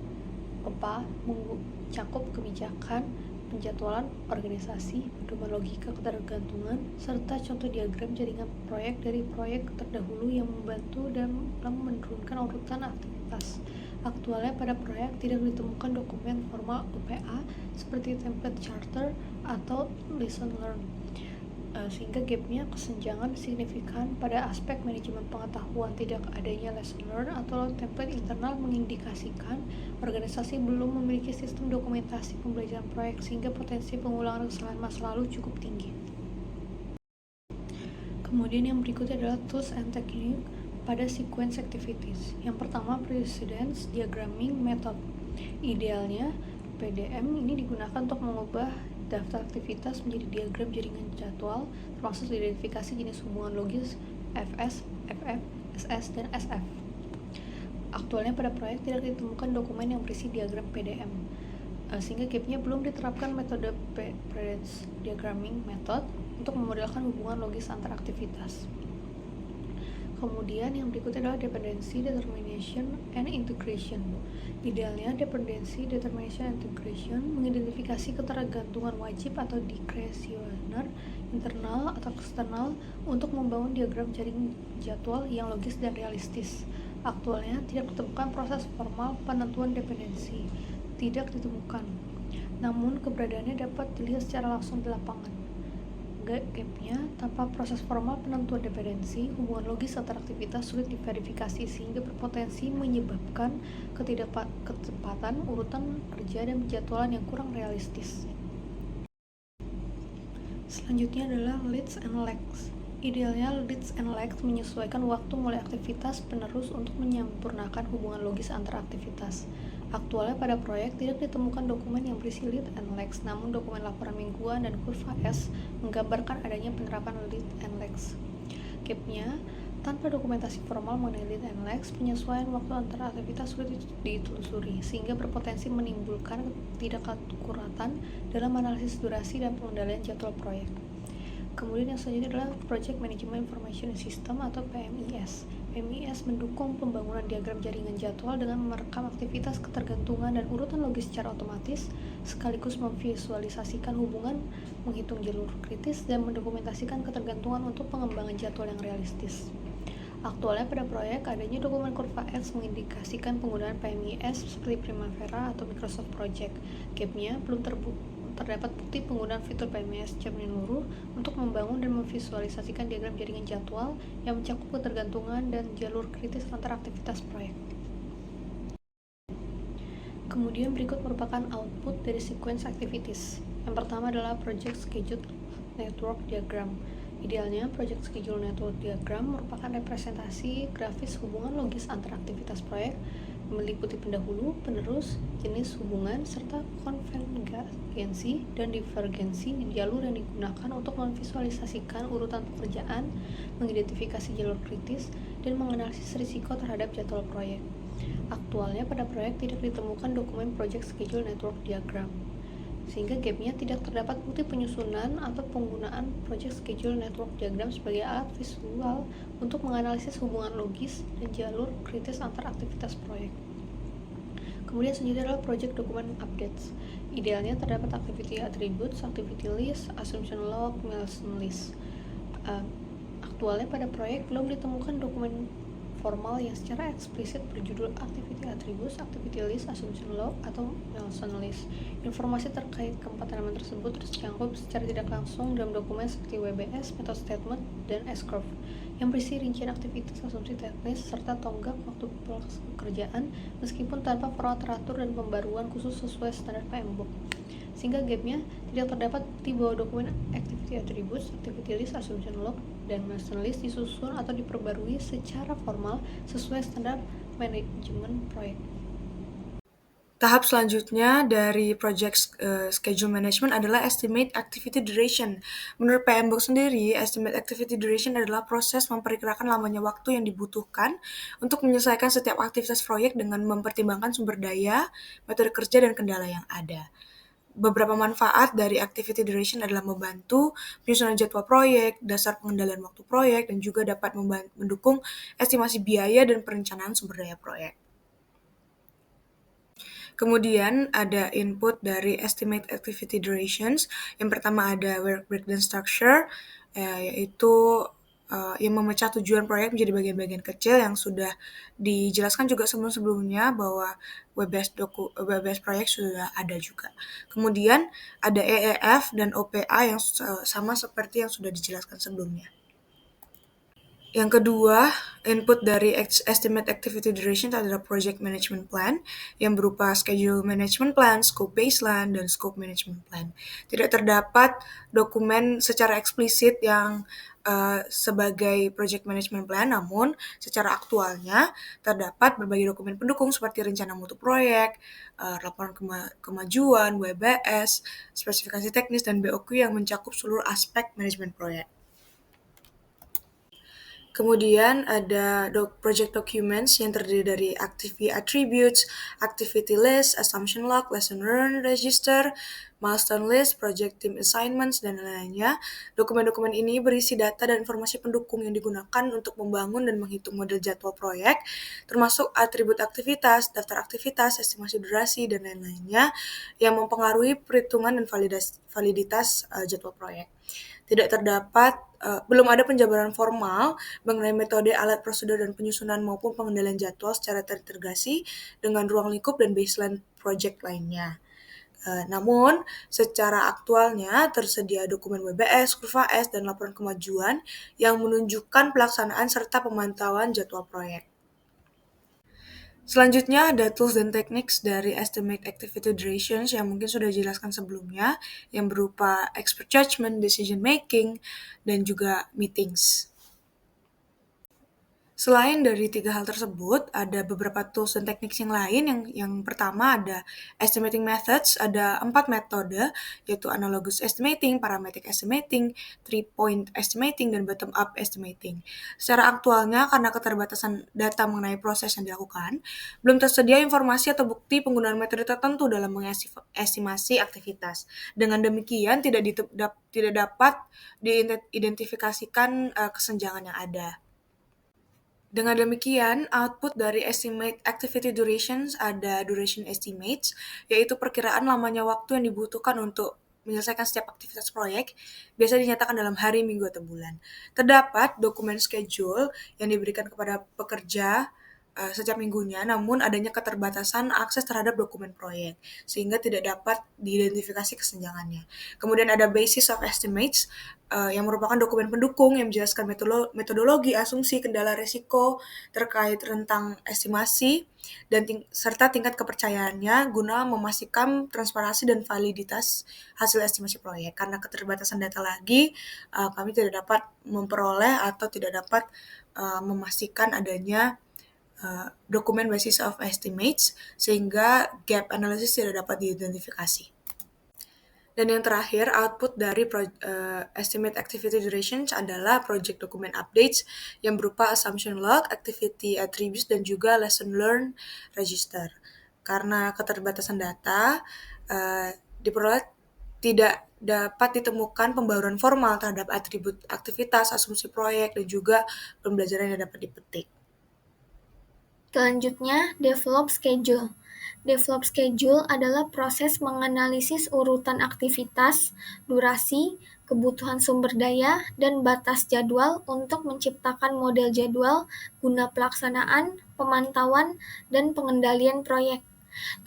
OPA mencakup kebijakan, penjadwalan organisasi, pedoman logika ketergantungan, serta contoh diagram jaringan proyek dari proyek terdahulu yang membantu dalam menurunkan urutan aktivitas. Aktualnya pada proyek tidak ditemukan dokumen formal OPA seperti template charter atau lesson learned, sehingga gapnya kesenjangan signifikan pada aspek manajemen pengetahuan. Tidak adanya lesson learned atau template internal mengindikasikan organisasi belum memiliki sistem dokumentasi pembelajaran proyek, sehingga potensi pengulangan kesalahan masa lalu cukup tinggi. Kemudian yang berikutnya adalah tools and technique pada sequence activities. Yang pertama, precedence diagramming method. Idealnya PDM ini digunakan untuk mengubah daftar aktivitas menjadi diagram jaringan jadwal, termasuk identifikasi jenis hubungan logis FS, FF, SS, dan SF. Aktualnya pada proyek tidak ditemukan dokumen yang berisi diagram PDM, sehingga gapnya belum diterapkan metode precedence diagramming method untuk memodelkan hubungan logis antar aktivitas. Kemudian yang berikutnya adalah dependency, determination, and integration. Idealnya dependency, determination, and integration mengidentifikasi ketergantungan wajib atau discretionary, internal atau eksternal untuk membangun diagram jaring jadwal yang logis dan realistis. Aktualnya tidak ditemukan proses formal penentuan dependensi, tidak ditemukan. Namun keberadaannya dapat dilihat secara langsung di lapangan. Gapnya, tanpa proses formal penentuan dependensi, hubungan logis antar aktivitas sulit diverifikasi sehingga berpotensi menyebabkan ketepatan urutan kerja dan penjadwalan yang kurang realistis. Selanjutnya adalah leads and lags. Idealnya leads and lags menyesuaikan waktu mulai aktivitas penerus untuk menyempurnakan hubungan logis antar aktivitas. Aktualnya pada proyek tidak ditemukan dokumen yang berisi lead and lags, namun dokumen laporan mingguan dan kurva S menggambarkan adanya penerapan lead and lags. Gapnya, tanpa dokumentasi formal mengenai lead and lags, penyesuaian waktu antara aktivitas sulit ditelusuri, sehingga berpotensi menimbulkan ketidakakuratan dalam analisis durasi dan pengendalian jadwal proyek. Kemudian yang selanjutnya adalah Project Management Information System atau PMIS. PMIS mendukung pembangunan diagram jaringan jadwal dengan merekam aktivitas, ketergantungan, dan urutan logis secara otomatis, sekaligus memvisualisasikan hubungan, menghitung jalur kritis, dan mendokumentasikan ketergantungan untuk pengembangan jadwal yang realistis. Aktualnya pada proyek, adanya dokumen kurva X mengindikasikan penggunaan PMIS seperti Primavera atau Microsoft Project. Gapnya, belum terdapat bukti penggunaan fitur PMIS secara menyeluruh untuk membangun dan memvisualisasikan diagram jaringan jadwal yang mencakup ketergantungan dan jalur kritis antar aktivitas proyek. Kemudian berikut merupakan output dari sequence activities. Yang pertama adalah project schedule network diagram. Idealnya, project schedule network diagram merupakan representasi grafis hubungan logis antara aktivitas proyek, meliputi pendahulu, penerus, jenis hubungan, serta konvergensi dan divergensi di jalur yang digunakan untuk memvisualisasikan urutan pekerjaan, mengidentifikasi jalur kritis, dan menganalisis risiko terhadap jadwal proyek. Aktualnya pada proyek tidak ditemukan dokumen project schedule network diagram, sehingga gapnya tidak terdapat bukti penyusunan atau penggunaan project schedule network diagram sebagai alat visual untuk menganalisis hubungan logis dan jalur kritis antar aktivitas proyek. Kemudian selanjutnya adalah project document updates. Idealnya terdapat activity attributes, activity list, assumption log, milestone list. Aktualnya pada proyek belum ditemukan dokumen formal yang secara eksplisit berjudul activity attributes, activity list, assumption log, atau milestone list. Informasi terkait keempat elemen tersebut tercangkup secara tidak langsung dalam dokumen seperti WBS, method statement, dan S-curve yang berisi rincian aktivitas, asumsi teknis, serta tonggak waktu pekerjaan meskipun tanpa format teratur dan pembaruan khusus sesuai standar PMBOK. Sehingga gapnya tidak terdapat di bawah dokumen activity attributes, activity list, assumption log, dan milestone list disusun atau diperbarui secara formal sesuai standar manajemen proyek. Tahap selanjutnya dari project schedule management adalah estimate activity duration. Menurut PMBOK sendiri, estimate activity duration adalah proses memperkirakan lamanya waktu yang dibutuhkan untuk menyelesaikan setiap aktivitas proyek dengan mempertimbangkan sumber daya, metode kerja, dan kendala yang ada. Beberapa manfaat dari activity duration adalah membantu penyusunan jadwal proyek, dasar pengendalian waktu proyek, dan juga dapat mendukung estimasi biaya dan perencanaan sumber daya proyek. Kemudian ada input dari estimate activity durations. Yang pertama ada work breakdown structure, yaitu yang memecah tujuan proyek menjadi bagian-bagian kecil yang sudah dijelaskan juga sebelum-sebelumnya bahwa WBS proyek sudah ada juga. Kemudian ada EEF dan OPA yang sama seperti yang sudah dijelaskan sebelumnya. Yang kedua, input dari estimate activity duration adalah project management plan yang berupa schedule management plan, scope baseline, dan scope management plan. Tidak terdapat dokumen secara eksplisit yang sebagai project management plan, namun secara aktualnya terdapat berbagai dokumen pendukung seperti rencana mutu proyek, laporan kemajuan, WBS, spesifikasi teknis, dan BOQ yang mencakup seluruh aspek manajemen proyek. Kemudian ada project documents yang terdiri dari activity attributes, activity list, assumption log, lesson learned register, milestone list, project team assignments, dan lain-lainnya. Dokumen-dokumen ini berisi data dan informasi pendukung yang digunakan untuk membangun dan menghitung model jadwal proyek, termasuk atribut aktivitas, daftar aktivitas, estimasi durasi, dan lain-lainnya yang mempengaruhi perhitungan dan validitas jadwal proyek. Belum ada penjabaran formal mengenai metode, alat, prosedur, dan penyusunan maupun pengendalian jadwal secara terintegrasi dengan ruang lingkup dan baseline project lainnya. Namun, secara aktualnya tersedia dokumen WBS, kurva S, dan laporan kemajuan yang menunjukkan pelaksanaan serta pemantauan jadwal proyek. Selanjutnya ada tools dan techniques dari estimate activity durations yang mungkin sudah dijelaskan sebelumnya, yang berupa expert judgment, decision making, dan juga meetings. Selain dari 3 hal tersebut, ada beberapa tools dan teknik yang lain. Yang pertama ada estimating methods, ada 4 metode, yaitu analogous estimating, parametric estimating, 3-point estimating, dan bottom-up estimating. Secara aktualnya, karena keterbatasan data mengenai proses yang dilakukan, belum tersedia informasi atau bukti penggunaan metode tertentu dalam mengestimasi aktivitas. Dengan demikian, tidak dapat diidentifikasikan kesenjangan yang ada. Dengan demikian, output dari estimate activity durations ada duration estimates, yaitu perkiraan lamanya waktu yang dibutuhkan untuk menyelesaikan setiap aktivitas proyek, biasa dinyatakan dalam hari, minggu, atau bulan. Terdapat dokumen schedule yang diberikan kepada pekerja setiap minggunya, namun adanya keterbatasan akses terhadap dokumen proyek, sehingga tidak dapat diidentifikasi kesenjangannya. Kemudian ada Basis of Estimates, yang merupakan dokumen pendukung yang menjelaskan metodologi, asumsi, kendala risiko terkait rentang estimasi, dan serta tingkat kepercayaannya guna memastikan transparansi dan validitas hasil estimasi proyek. Karena keterbatasan data lagi, kami tidak dapat memperoleh atau tidak dapat memastikan adanya dokumen basis of estimates, sehingga gap analysis tidak dapat diidentifikasi. Dan yang terakhir, output dari estimate activity durations adalah project document updates yang berupa assumption log, activity attributes, dan juga lesson learned register. Karena keterbatasan data, diperoleh tidak dapat ditemukan pembaruan formal terhadap atribut aktivitas, asumsi proyek, dan juga pembelajaran yang dapat dipetik. Selanjutnya, develop schedule. Develop schedule adalah proses menganalisis urutan aktivitas, durasi, kebutuhan sumber daya, dan batas jadwal untuk menciptakan model jadwal guna pelaksanaan, pemantauan, dan pengendalian proyek.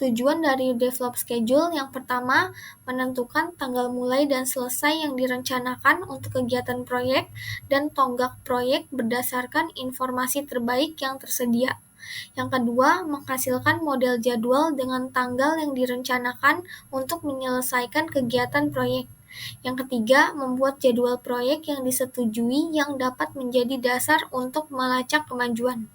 Tujuan dari develop schedule yang pertama, menentukan tanggal mulai dan selesai yang direncanakan untuk kegiatan proyek dan tonggak proyek berdasarkan informasi terbaik yang tersedia. Yang kedua, menghasilkan model jadwal dengan tanggal yang direncanakan untuk menyelesaikan kegiatan proyek. Yang ketiga, membuat jadwal proyek yang disetujui yang dapat menjadi dasar untuk melacak kemajuan.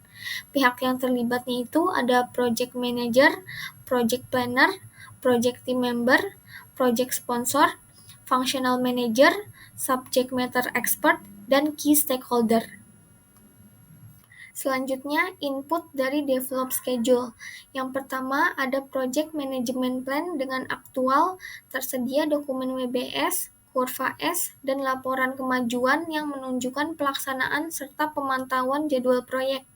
Pihak yang terlibatnya itu ada project manager, project planner, project team member, project sponsor, functional manager, subject matter expert, dan key stakeholder. Selanjutnya, input dari develop schedule. Yang pertama, ada project management plan dengan aktual, tersedia dokumen WBS, kurva S, dan laporan kemajuan yang menunjukkan pelaksanaan serta pemantauan jadwal proyek.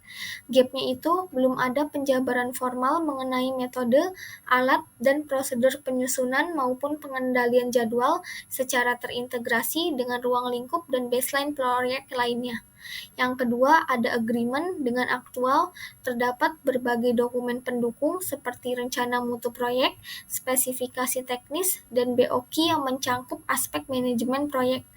Gap-nya itu belum ada penjabaran formal mengenai metode, alat, dan prosedur penyusunan maupun pengendalian jadwal secara terintegrasi dengan ruang lingkup dan baseline proyek lainnya. Yang kedua, ada agreement dengan aktual, terdapat berbagai dokumen pendukung seperti rencana mutu proyek, spesifikasi teknis, dan BOQ yang mencangkup aspek manajemen proyek.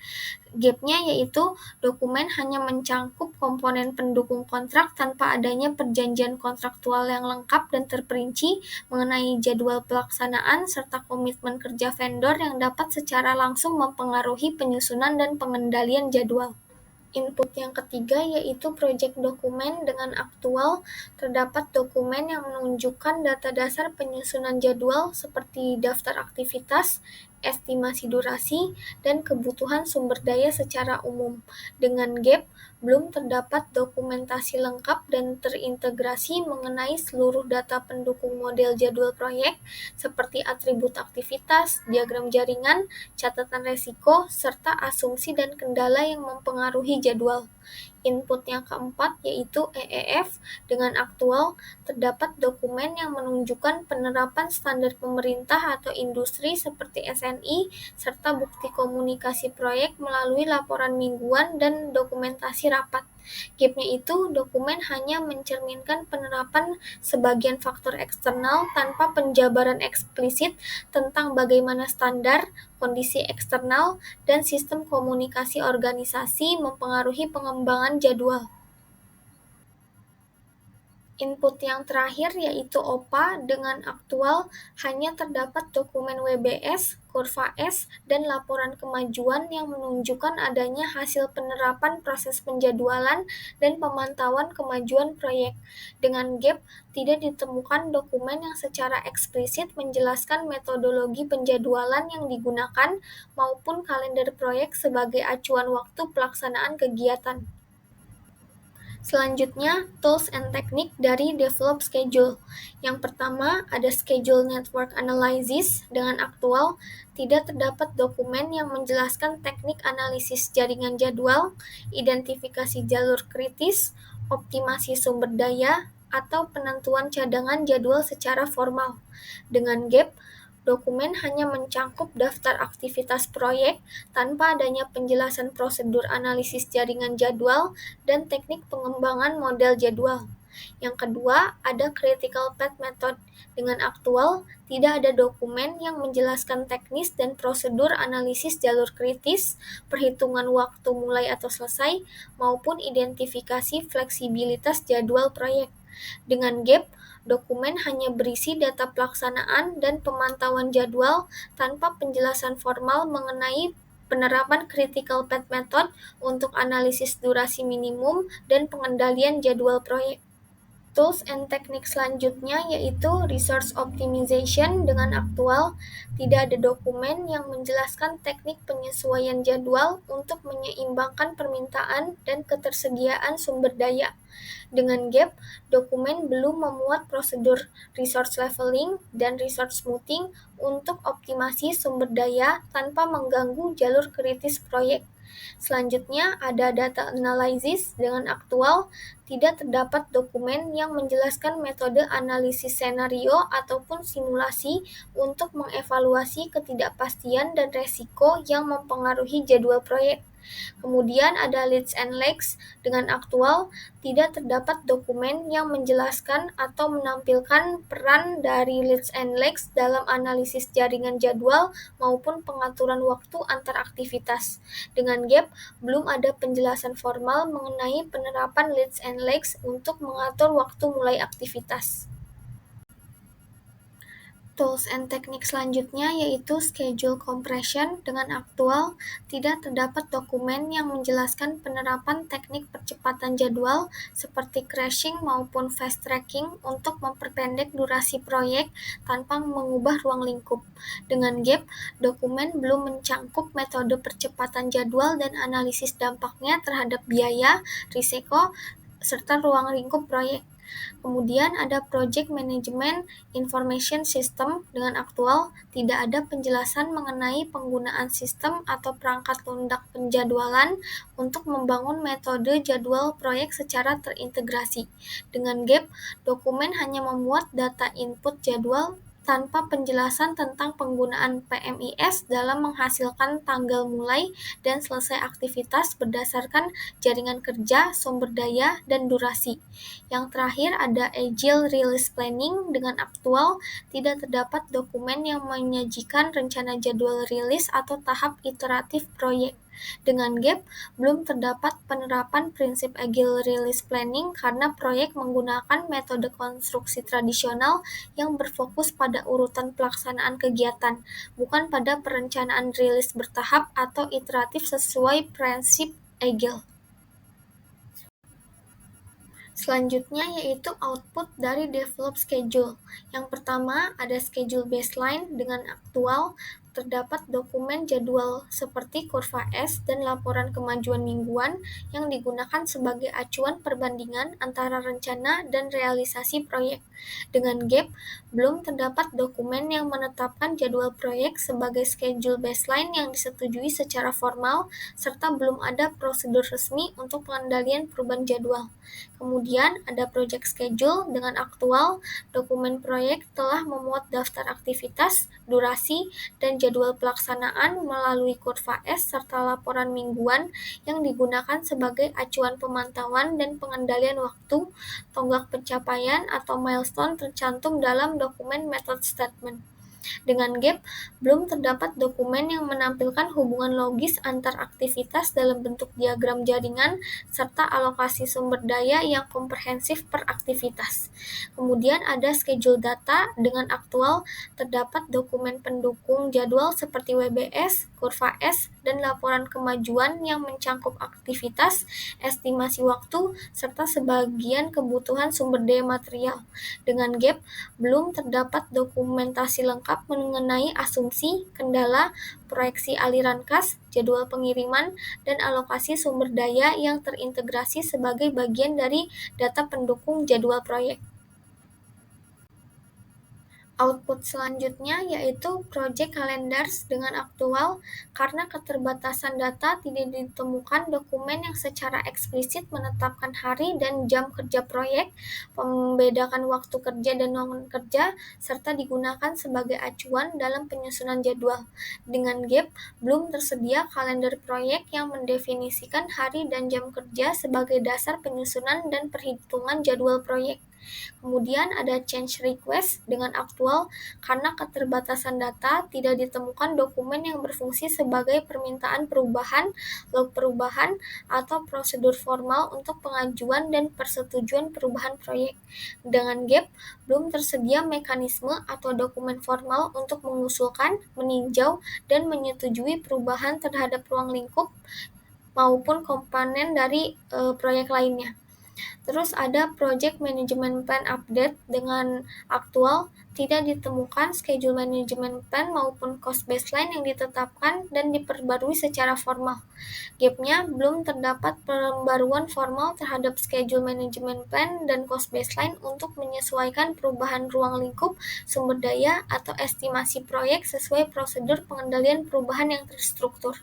Gap-nya yaitu dokumen hanya mencangkup komponen pendukung kontrak tanpa adanya perjanjian kontraktual yang lengkap dan terperinci mengenai jadwal pelaksanaan serta komitmen kerja vendor yang dapat secara langsung mempengaruhi penyusunan dan pengendalian jadwal. Input yang ketiga yaitu project dokumen dengan aktual, terdapat dokumen yang menunjukkan data dasar penyusunan jadwal seperti daftar aktivitas, estimasi durasi, dan kebutuhan sumber daya secara umum. Dengan gap, belum terdapat dokumentasi lengkap dan terintegrasi mengenai seluruh data pendukung model jadwal proyek seperti atribut aktivitas, diagram jaringan, catatan resiko, serta asumsi dan kendala yang mempengaruhi jadwal. Input yang keempat yaitu EEF dengan aktual, terdapat dokumen yang menunjukkan penerapan standar pemerintah atau industri seperti SNI, serta bukti komunikasi proyek melalui laporan mingguan dan dokumentasi rapat. Gap-nya itu dokumen hanya mencerminkan penerapan sebagian faktor eksternal tanpa penjabaran eksplisit tentang bagaimana standar, kondisi eksternal, dan sistem komunikasi organisasi mempengaruhi pengembangan jadwal. Input yang terakhir yaitu OPA dengan aktual, hanya terdapat dokumen WBS, kurva S, dan laporan kemajuan yang menunjukkan adanya hasil penerapan proses penjadwalan dan pemantauan kemajuan proyek. Dengan gap, tidak ditemukan dokumen yang secara eksplisit menjelaskan metodologi penjadwalan yang digunakan maupun kalender proyek sebagai acuan waktu pelaksanaan kegiatan. Selanjutnya, tools and teknik dari develop schedule. Yang pertama, ada schedule network analysis dengan aktual, tidak terdapat dokumen yang menjelaskan teknik analisis jaringan jadwal, identifikasi jalur kritis, optimasi sumber daya, atau penentuan cadangan jadwal secara formal. Dengan gap, dokumen hanya mencangkup daftar aktivitas proyek tanpa adanya penjelasan prosedur analisis jaringan jadwal dan teknik pengembangan model jadwal. Yang kedua, ada critical path method. Dengan aktual, tidak ada dokumen yang menjelaskan teknis dan prosedur analisis jalur kritis, perhitungan waktu mulai atau selesai, maupun identifikasi fleksibilitas jadwal proyek. Dengan GAP, dokumen hanya berisi data pelaksanaan dan pemantauan jadwal tanpa penjelasan formal mengenai penerapan critical path method untuk analisis durasi minimum dan pengendalian jadwal proyek. Tools and teknik selanjutnya yaitu resource optimization. Dengan aktual, tidak ada dokumen yang menjelaskan teknik penyesuaian jadwal untuk menyeimbangkan permintaan dan ketersediaan sumber daya. Dengan GAP, dokumen belum memuat prosedur resource leveling dan resource smoothing untuk optimasi sumber daya tanpa mengganggu jalur kritis proyek. Selanjutnya ada data analysis. Dengan aktual, tidak terdapat dokumen yang menjelaskan metode analisis senario ataupun simulasi untuk mengevaluasi ketidakpastian dan resiko yang mempengaruhi jadwal proyek. Kemudian ada leads and lags. Dengan aktual, tidak terdapat dokumen yang menjelaskan atau menampilkan peran dari leads and lags dalam analisis jaringan jadwal maupun pengaturan waktu antar aktivitas. Dengan GAP, belum ada penjelasan formal mengenai penerapan leads and lags untuk mengatur waktu mulai aktivitas. Tools and teknik selanjutnya yaitu schedule compression. Dengan aktual, tidak terdapat dokumen yang menjelaskan penerapan teknik percepatan jadwal seperti crashing maupun fast tracking untuk memperpendek durasi proyek tanpa mengubah ruang lingkup. Dengan GAP, dokumen belum mencangkup metode percepatan jadwal dan analisis dampaknya terhadap biaya, risiko, serta ruang lingkup proyek. Kemudian ada Project Management Information System. Dengan aktual, tidak ada penjelasan mengenai penggunaan sistem atau perangkat lunak penjadwalan untuk membangun metode jadwal proyek secara terintegrasi. Dengan GAP, dokumen hanya memuat data input jadwal tanpa penjelasan tentang penggunaan PMIS dalam menghasilkan tanggal mulai dan selesai aktivitas berdasarkan jaringan kerja, sumber daya, dan durasi. Yang terakhir ada Agile Release Planning. Dengan aktual, tidak terdapat dokumen yang menyajikan rencana jadwal rilis atau tahap iteratif proyek. Dengan GAP, belum terdapat penerapan prinsip Agile Release Planning karena proyek menggunakan metode konstruksi tradisional yang berfokus pada urutan pelaksanaan kegiatan, bukan pada perencanaan rilis bertahap atau iteratif sesuai prinsip Agile. Selanjutnya yaitu output dari develop schedule. Yang pertama ada schedule baseline. Dengan aktual, terdapat dokumen jadwal seperti kurva S dan laporan kemajuan mingguan yang digunakan sebagai acuan perbandingan antara rencana dan realisasi proyek. Dengan GAP, belum terdapat dokumen yang menetapkan jadwal proyek sebagai schedule baseline yang disetujui secara formal, serta belum ada prosedur resmi untuk pengendalian perubahan jadwal. Kemudian ada project schedule. Dengan aktual, dokumen proyek telah memuat daftar aktivitas, durasi, dan jadwal pelaksanaan melalui kurva S serta laporan mingguan yang digunakan sebagai acuan pemantauan dan pengendalian waktu. Tonggak pencapaian atau milestone tercantum dalam dokumen method statement. Dengan GAP, belum terdapat dokumen yang menampilkan hubungan logis antar aktivitas dalam bentuk diagram jaringan serta alokasi sumber daya yang komprehensif per aktivitas. Kemudian ada schedule data. Dengan aktual, terdapat dokumen pendukung jadwal seperti WBS, kurva S, dan laporan kemajuan yang mencangkup aktivitas, estimasi waktu, serta sebagian kebutuhan sumber daya material. Dengan GAP, belum terdapat dokumentasi lengkap mengenai asumsi, kendala, proyeksi aliran kas, jadwal pengiriman, dan alokasi sumber daya yang terintegrasi sebagai bagian dari data pendukung jadwal proyek. Output selanjutnya yaitu project calendars dengan aktual karena keterbatasan data tidak ditemukan dokumen yang secara eksplisit menetapkan hari dan jam kerja proyek, membedakan waktu kerja dan non-kerja, serta digunakan sebagai acuan dalam penyusunan jadwal. Dengan gap, belum tersedia kalender proyek yang mendefinisikan hari dan jam kerja sebagai dasar penyusunan dan perhitungan jadwal proyek. Kemudian ada change request dengan aktual karena keterbatasan data tidak ditemukan dokumen yang berfungsi sebagai permintaan perubahan, log perubahan, atau prosedur formal untuk pengajuan dan persetujuan perubahan proyek. Dengan gap, belum tersedia mekanisme atau dokumen formal untuk mengusulkan, meninjau, dan menyetujui perubahan terhadap ruang lingkup maupun komponen dari proyek lainnya. Terus ada Project Management Plan Update dengan aktual, tidak ditemukan schedule management plan maupun cost baseline yang ditetapkan dan diperbarui secara formal. Gap-nya belum terdapat pembaruan formal terhadap schedule management plan dan cost baseline untuk menyesuaikan perubahan ruang lingkup, sumber daya, atau estimasi proyek sesuai prosedur pengendalian perubahan yang terstruktur.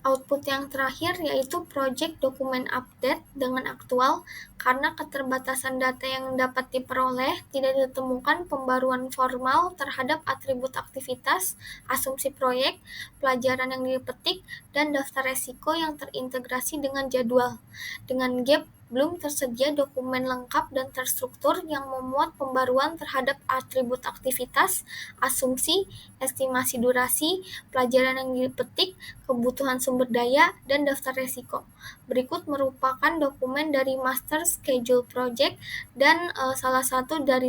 Output yang terakhir yaitu project dokumen update dengan aktual karena keterbatasan data yang dapat diperoleh, tidak ditemukan pembaruan formal terhadap atribut aktivitas, asumsi proyek, pelajaran yang dipetik, dan daftar resiko yang terintegrasi dengan jadwal. Dengan gap, belum tersedia dokumen lengkap dan terstruktur yang memuat pembaruan terhadap atribut aktivitas, asumsi, estimasi durasi, pelajaran yang dipetik, kebutuhan sumber daya, dan daftar resiko. Berikut merupakan dokumen dari master schedule project dan salah satu dari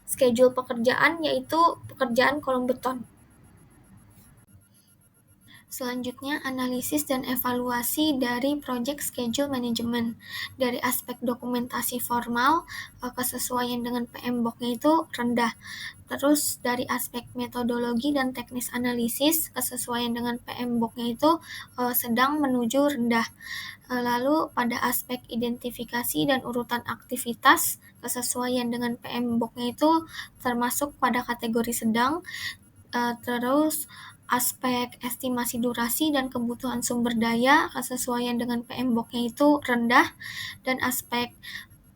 schedule pekerjaan yaitu pekerjaan kolom beton. Selanjutnya, analisis dan evaluasi dari project schedule management. Dari aspek dokumentasi formal, kesesuaian dengan PMBOK-nya itu rendah. Terus dari aspek metodologi dan teknis analisis, kesesuaian dengan PMBOK-nya itu sedang menuju rendah. Lalu pada aspek identifikasi dan urutan aktivitas, kesesuaian dengan PMBOK-nya itu termasuk pada kategori sedang. Terus aspek estimasi durasi dan kebutuhan sumber daya, kesesuaian dengan PMBOK-nya itu rendah, dan aspek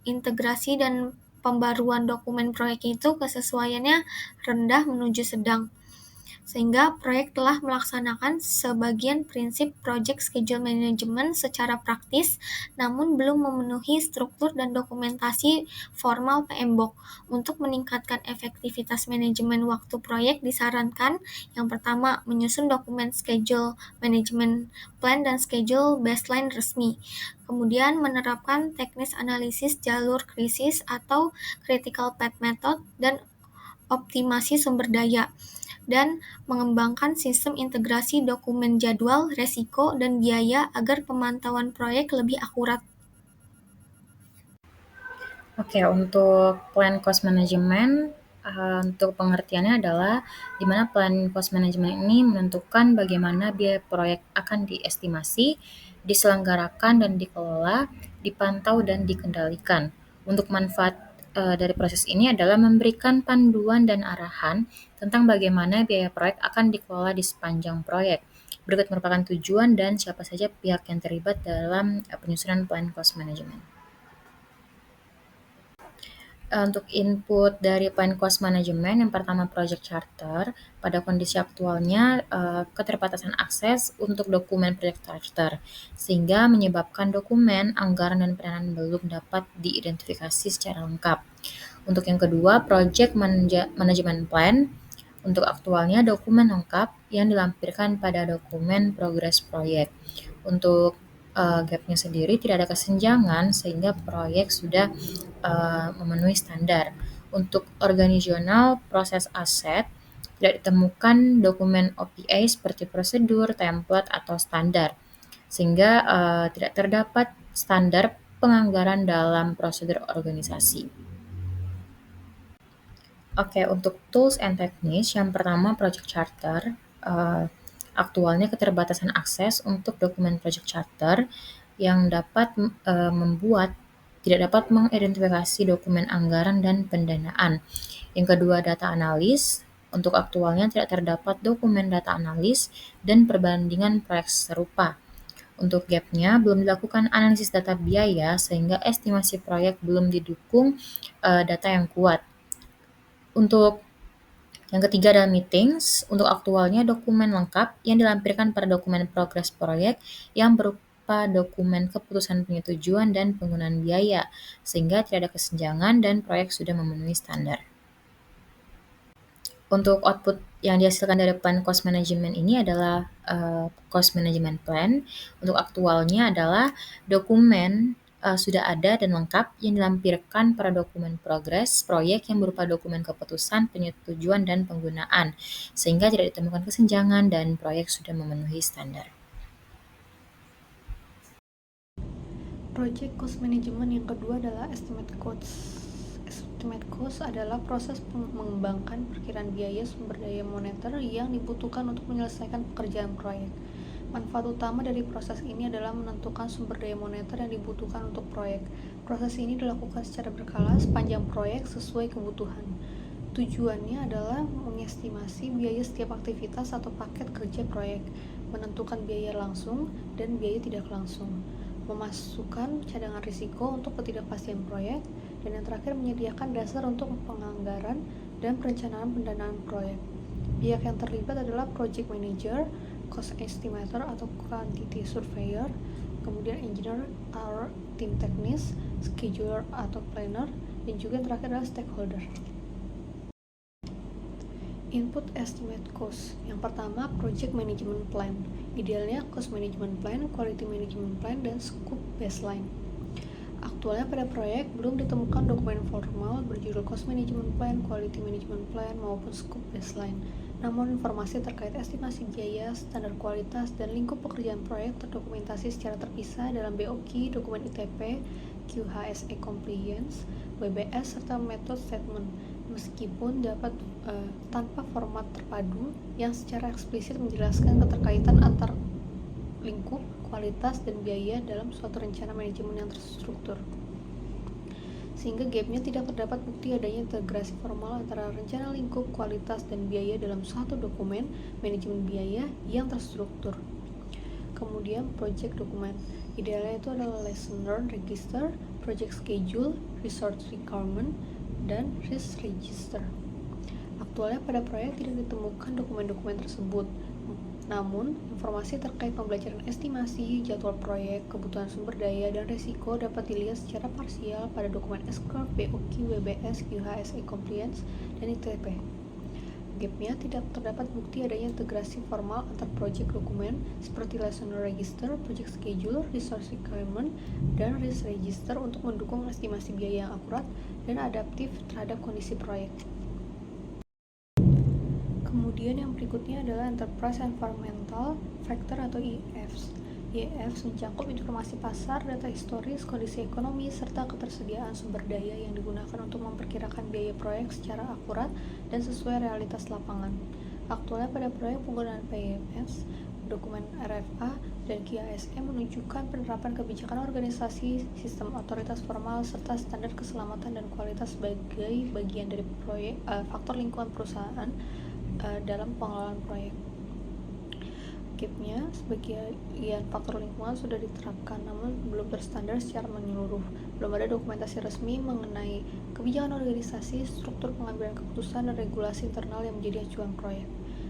integrasi dan pembaruan dokumen proyek itu kesesuaiannya rendah menuju sedang. Sehingga proyek telah melaksanakan sebagian prinsip project schedule management secara praktis, namun belum memenuhi struktur dan dokumentasi formal PMBOK. Untuk meningkatkan efektivitas manajemen waktu proyek disarankan yang pertama, menyusun dokumen schedule management plan dan schedule baseline resmi. Kemudian menerapkan teknis analisis jalur krisis atau critical path method dan optimasi sumber daya, dan mengembangkan sistem integrasi dokumen jadwal, resiko, dan biaya agar pemantauan proyek lebih akurat. Oke, untuk plan cost management, untuk pengertiannya adalah di mana plan cost management ini menentukan bagaimana biaya proyek akan diestimasi, diselenggarakan dan dikelola, dipantau dan dikendalikan. Untuk manfaat dari proses ini adalah memberikan panduan dan arahan tentang bagaimana biaya proyek akan dikelola di sepanjang proyek. Berikut merupakan tujuan dan siapa saja pihak yang terlibat dalam penyusunan plan cost management. Untuk input dari plan cost management, yang pertama project charter. Pada kondisi aktualnya, keterbatasan akses untuk dokumen project charter, sehingga menyebabkan dokumen, anggaran, dan pendanaan belum dapat diidentifikasi secara lengkap. Untuk yang kedua, project management plan. Untuk aktualnya, dokumen lengkap yang dilampirkan pada dokumen progres proyek. Untuk gap-nya sendiri tidak ada kesenjangan sehingga proyek sudah memenuhi standar. Untuk organizational proses aset, tidak ditemukan dokumen OPA seperti prosedur, template, atau standar, sehingga tidak terdapat standar penganggaran dalam prosedur organisasi. Oke, untuk tools and techniques, yang pertama project charter. Aktualnya keterbatasan akses untuk dokumen project charter yang dapat membuat tidak dapat mengidentifikasi dokumen anggaran dan pendanaan. Yang kedua, data analis. Untuk aktualnya tidak terdapat dokumen data analis dan perbandingan proyek serupa. Untuk gap-nya, belum dilakukan analisis data biaya sehingga estimasi proyek belum didukung data yang kuat. Untuk yang ketiga adalah meetings. Untuk aktualnya dokumen lengkap yang dilampirkan pada dokumen progres proyek yang berupa dokumen keputusan penyetujuan dan penggunaan biaya, sehingga tidak ada kesenjangan dan proyek sudah memenuhi standar. Untuk output yang dihasilkan dari plan cost management ini adalah cost management plan. Untuk aktualnya adalah dokumen sudah ada dan lengkap yang dilampirkan pada dokumen progres proyek yang berupa dokumen keputusan, penyetujuan, dan penggunaan, sehingga tidak ditemukan kesenjangan dan proyek sudah memenuhi standar. Project cost management yang kedua adalah estimate cost. Estimate cost adalah proses mengembangkan perkiraan biaya sumber daya moneter yang dibutuhkan untuk menyelesaikan pekerjaan proyek. Manfaat utama dari proses ini adalah menentukan sumber daya moneter yang dibutuhkan untuk proyek. Proses ini dilakukan secara berkala sepanjang proyek sesuai kebutuhan. Tujuannya adalah mengestimasi biaya setiap aktivitas atau paket kerja proyek, menentukan biaya langsung dan biaya tidak langsung, memasukkan cadangan risiko untuk ketidakpastian proyek, dan yang terakhir menyediakan dasar untuk penganggaran dan perencanaan pendanaan proyek. Pihak yang terlibat adalah project manager, cost estimator atau quantity surveyor, kemudian engineer or tim teknis, scheduler atau planner, dan juga yang terakhir adalah stakeholder. Input estimate cost. Yang pertama, project management plan. Idealnya cost management plan, quality management plan, dan scope baseline. Aktualnya pada proyek belum ditemukan dokumen formal berjudul cost management plan, quality management plan, maupun scope baseline. Namun informasi terkait estimasi biaya, standar kualitas, dan lingkup pekerjaan proyek terdokumentasi secara terpisah dalam BOQ, dokumen ITP, QHSE compliance, WBS, serta method statement, meskipun dapat tanpa format terpadu yang secara eksplisit menjelaskan keterkaitan antar lingkup, kualitas, dan biaya dalam suatu rencana manajemen yang terstruktur. Sehingga gapnya tidak terdapat bukti adanya integrasi formal antara rencana lingkup, kualitas, dan biaya dalam suatu dokumen manajemen biaya yang terstruktur. Kemudian project dokumen. Idealnya itu adalah lesson learned register, project schedule, resource requirement, dan risk register. Aktualnya pada proyek tidak ditemukan dokumen-dokumen tersebut. Namun, informasi terkait pembelajaran estimasi, jadwal proyek, kebutuhan sumber daya, dan risiko dapat dilihat secara parsial pada dokumen S-Curve, BOQ, WBS, QHSE Compliance, dan ITP. Gapnya tidak terdapat bukti adanya integrasi formal antar project dokumen seperti lesson register, project schedule, resource requirement, dan risk register untuk mendukung estimasi biaya yang akurat dan adaptif terhadap kondisi proyek. Kemudian yang berikutnya adalah Enterprise Environmental Factor atau EFs. EFs mencakup informasi pasar, data historis, kondisi ekonomi, serta ketersediaan sumber daya yang digunakan untuk memperkirakan biaya proyek secara akurat dan sesuai realitas lapangan. Aktualnya pada proyek penggunaan PMS, dokumen RFA, dan QASE menunjukkan penerapan kebijakan organisasi, sistem otoritas formal, serta standar keselamatan dan kualitas sebagai bagian dari proyek faktor lingkungan perusahaan dalam pengelolaan proyek. Gapnya, sebagian faktor lingkungan sudah diterapkan namun belum terstandar secara menyeluruh. Belum ada dokumentasi resmi mengenai kebijakan organisasi, struktur pengambilan keputusan, dan regulasi internal yang menjadi acuan proyek.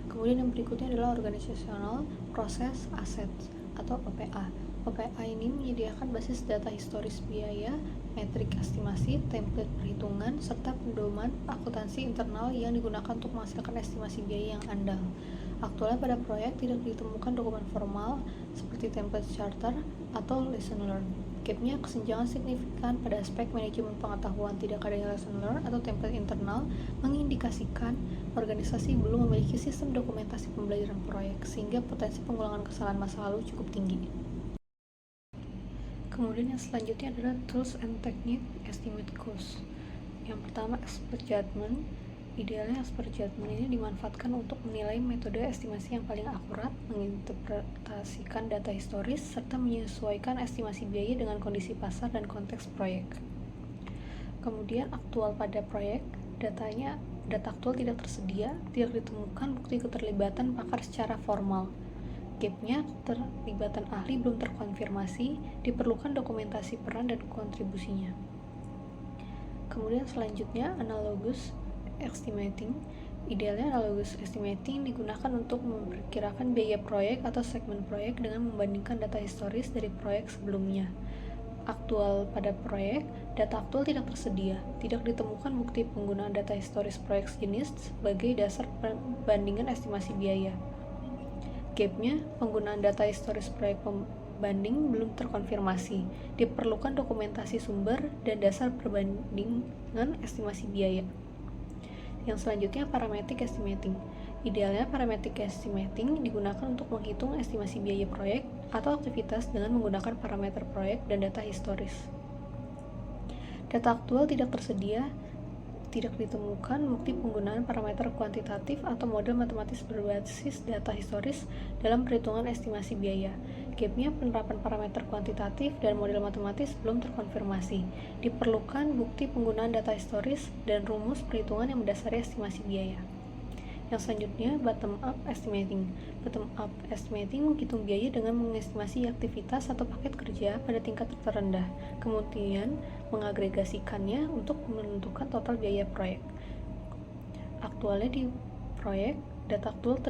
Kemudian yang berikutnya adalah organizational process assets atau OPA. OPA ini menyediakan basis data historis biaya, metrik estimasi, template perhitungan, serta pedoman akuntansi internal yang digunakan untuk menghasilkan estimasi biaya yang andal. Aktualnya pada proyek tidak ditemukan dokumen formal seperti template charter atau lesson learned. Gapnya kesenjangan signifikan pada aspek manajemen pengetahuan. Tidak adanya lesson learned atau template internal mengindikasikan organisasi belum memiliki sistem dokumentasi pembelajaran proyek, sehingga potensi pengulangan kesalahan masa lalu cukup tinggi. Kemudian yang selanjutnya adalah tools and technique estimate cost. Yang pertama, expert judgment. Idealnya expert judgment ini dimanfaatkan untuk menilai metode estimasi yang paling akurat, menginterpretasikan data historis, serta menyesuaikan estimasi biaya dengan kondisi pasar dan konteks proyek. Kemudian aktual pada proyek, data aktual tidak tersedia, tidak ditemukan bukti keterlibatan pakar secara formal. Gapnya, keterlibatan ahli belum terkonfirmasi, diperlukan dokumentasi peran dan kontribusinya. Kemudian selanjutnya, analogous estimating. Idealnya analogous estimating digunakan untuk memperkirakan biaya proyek atau segmen proyek dengan membandingkan data historis dari proyek sebelumnya. Aktual pada proyek, data aktual tidak tersedia, tidak ditemukan bukti penggunaan data historis proyek sejenis sebagai dasar perbandingan estimasi biaya. Gapnya, penggunaan data historis proyek pembanding belum terkonfirmasi, diperlukan dokumentasi sumber dan dasar perbandingan estimasi biaya. Yang selanjutnya, parametric estimating. Idealnya, parametric estimating digunakan untuk menghitung estimasi biaya proyek atau aktivitas dengan menggunakan parameter proyek dan data historis. Data aktual tidak tersedia, tidak ditemukan bukti penggunaan parameter kuantitatif atau model matematis berbasis data historis dalam perhitungan estimasi biaya. Gapnya, penerapan parameter kuantitatif dan model matematis belum terkonfirmasi. Diperlukan bukti penggunaan data historis dan rumus perhitungan yang mendasari estimasi biaya. Yang selanjutnya, bottom-up estimating. Bottom-up estimating menghitung biaya dengan mengestimasi aktivitas atau paket kerja pada tingkat terendah, kemudian mengagregasikannya untuk menentukan total biaya proyek. Aktualnya di proyek, data aktual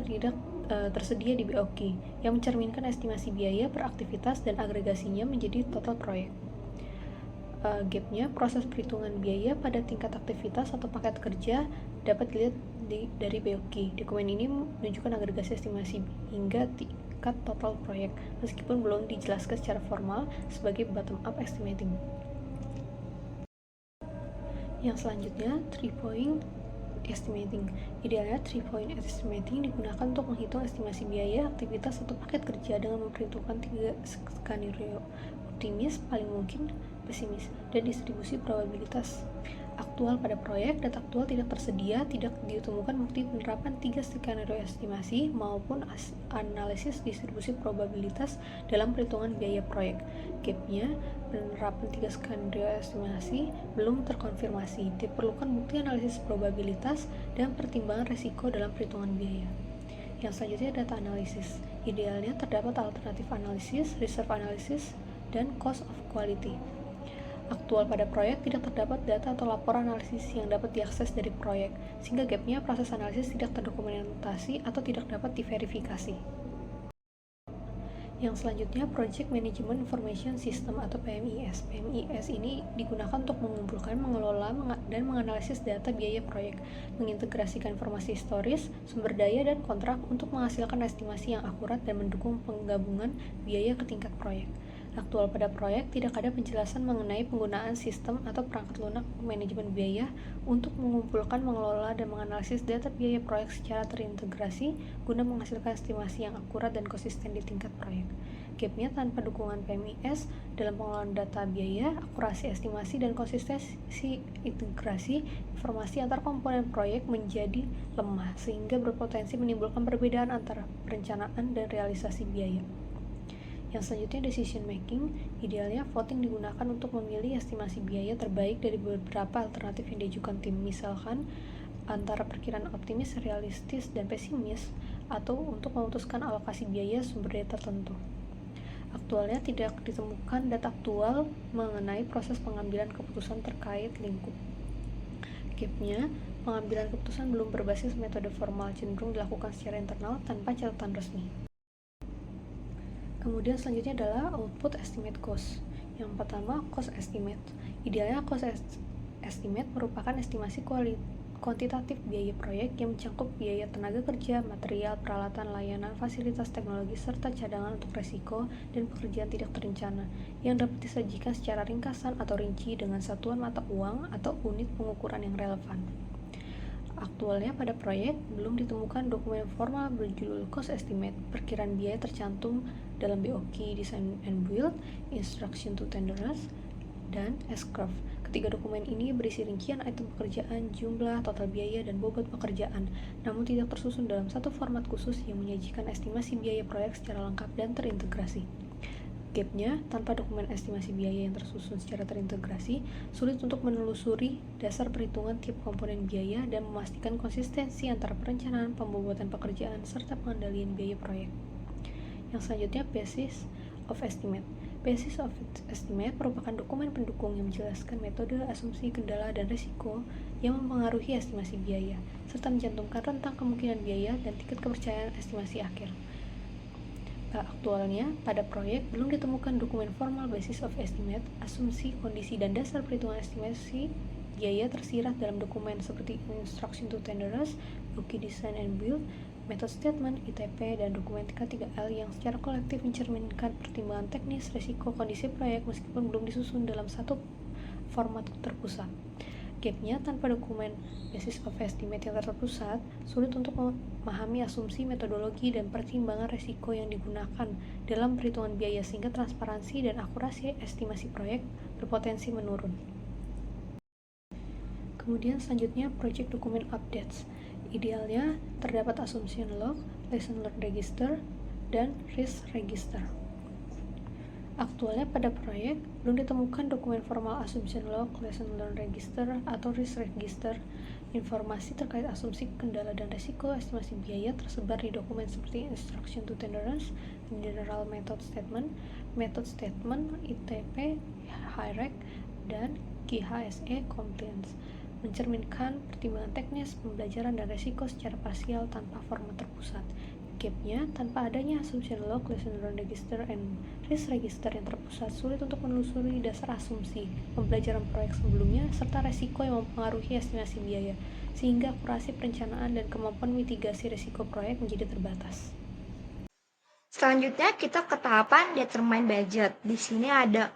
tersedia di BOQ, yang mencerminkan estimasi biaya per aktivitas dan agregasinya menjadi total proyek. Gapnya, proses perhitungan biaya pada tingkat aktivitas atau paket kerja dapat dilihat dari BOQ. Dokumen ini menunjukkan agregasi estimasi hingga tingkat total proyek, meskipun belum dijelaskan secara formal sebagai bottom-up estimating. Yang selanjutnya, 3-point estimating. Idealnya, 3-point estimating digunakan untuk menghitung estimasi biaya, aktivitas, atau paket kerja dengan memperhitungkan 3 skenario: optimis, paling mungkin, pesimis, dan distribusi probabilitas. Aktual pada proyek, data aktual tidak tersedia, tidak ditemukan bukti penerapan 3 skenario estimasi maupun analisis distribusi probabilitas dalam perhitungan biaya proyek. Gapnya, penerapan 3 skenario estimasi belum terkonfirmasi, diperlukan bukti analisis probabilitas dan pertimbangan risiko dalam perhitungan biaya. Yang selanjutnya, data analisis. Idealnya terdapat alternatif analisis, reserve analisis, dan cost of quality. Aktual pada proyek, tidak terdapat data atau laporan analisis yang dapat diakses dari proyek, sehingga gapnya proses analisis tidak terdokumentasi atau tidak dapat diverifikasi. Yang selanjutnya, Project Management Information System atau PMIS. PMIS ini digunakan untuk mengumpulkan, mengelola, dan menganalisis data biaya proyek, mengintegrasikan informasi historis, sumber daya, dan kontrak untuk menghasilkan estimasi yang akurat dan mendukung penggabungan biaya ke tingkat proyek. Aktual pada proyek, tidak ada penjelasan mengenai penggunaan sistem atau perangkat lunak manajemen biaya untuk mengumpulkan, mengelola, dan menganalisis data biaya proyek secara terintegrasi guna menghasilkan estimasi yang akurat dan konsisten di tingkat proyek. Gapnya, tanpa dukungan PMIS dalam pengelolaan data biaya, akurasi estimasi, dan konsistensi integrasi informasi antar komponen proyek menjadi lemah, sehingga berpotensi menimbulkan perbedaan antara perencanaan dan realisasi biaya. Yang selanjutnya, decision making. Idealnya, voting digunakan untuk memilih estimasi biaya terbaik dari beberapa alternatif yang diajukan tim, misalkan antara perkiraan optimis, realistis, dan pesimis, atau untuk memutuskan alokasi biaya sumber daya tertentu. Aktualnya, tidak ditemukan data aktual mengenai proses pengambilan keputusan terkait lingkup. Gapnya, pengambilan keputusan belum berbasis metode formal, cenderung dilakukan secara internal tanpa catatan resmi. Kemudian selanjutnya adalah output estimate cost. Yang pertama, cost estimate. Idealnya cost estimate merupakan estimasi kuantitatif biaya proyek yang mencakup biaya tenaga kerja, material, peralatan, layanan, fasilitas teknologi, serta cadangan untuk resiko dan pekerjaan tidak terencana yang dapat disajikan secara ringkasan atau rinci dengan satuan mata uang atau unit pengukuran yang relevan. Aktualnya pada proyek, belum ditemukan dokumen formal berjudul cost estimate. Perkiraan biaya tercantum dalam BOQ Design and Build, Instruction to Tenderers, dan S-Curve. Ketiga dokumen ini berisi rincian item pekerjaan, jumlah, total biaya, dan bobot pekerjaan, namun tidak tersusun dalam satu format khusus yang menyajikan estimasi biaya proyek secara lengkap dan terintegrasi. Gapnya, tanpa dokumen estimasi biaya yang tersusun secara terintegrasi, sulit untuk menelusuri dasar perhitungan tiap komponen biaya dan memastikan konsistensi antara perencanaan, pembobotan pekerjaan, serta pengendalian biaya proyek. Yang selanjutnya, Basis of Estimate. Basis of Estimate merupakan dokumen pendukung yang menjelaskan metode, asumsi, kendala, dan risiko yang mempengaruhi estimasi biaya, serta mencantumkan rentang kemungkinan biaya dan tingkat kepercayaan estimasi akhir. Aktualnya, pada proyek belum ditemukan dokumen formal Basis of Estimate, asumsi, kondisi, dan dasar perhitungan estimasi biaya tersirat dalam dokumen seperti Instruction to Tenderers, Booking Design and Build, Method Statement, ITP, dan dokumen K3L yang secara kolektif mencerminkan pertimbangan teknis, risiko, kondisi proyek meskipun belum disusun dalam satu format terpusat. Gapnya, tanpa dokumen Basis of Estimate yang terpusat, sulit untuk memahami asumsi, metodologi, dan pertimbangan risiko yang digunakan dalam perhitungan biaya sehingga transparansi dan akurasi estimasi proyek berpotensi menurun. Kemudian selanjutnya Project Document Updates. Idealnya terdapat Assumption Log, Lesson Learned Register, dan Risk Register. Aktualnya pada proyek belum ditemukan dokumen formal Assumption Log, Lesson Learned Register, atau Risk Register. Informasi terkait asumsi, kendala, dan risiko estimasi biaya tersebar di dokumen seperti Instruction to Tenderers, General Method Statement, Method Statement, ITP, HIREC, dan KHSE Compliance, mencerminkan pertimbangan teknis, pembelajaran, dan risiko secara parsial tanpa format terpusat. Gapnya, tanpa adanya Assumption Log, Lesson Learned Register, and Risk Register yang terpusat, sulit untuk menelusuri dasar asumsi, pembelajaran proyek sebelumnya, serta risiko yang mempengaruhi estimasi biaya, sehingga akurasi perencanaan dan kemampuan mitigasi risiko proyek menjadi terbatas. Selanjutnya kita ke tahapan determine budget. Di sini ada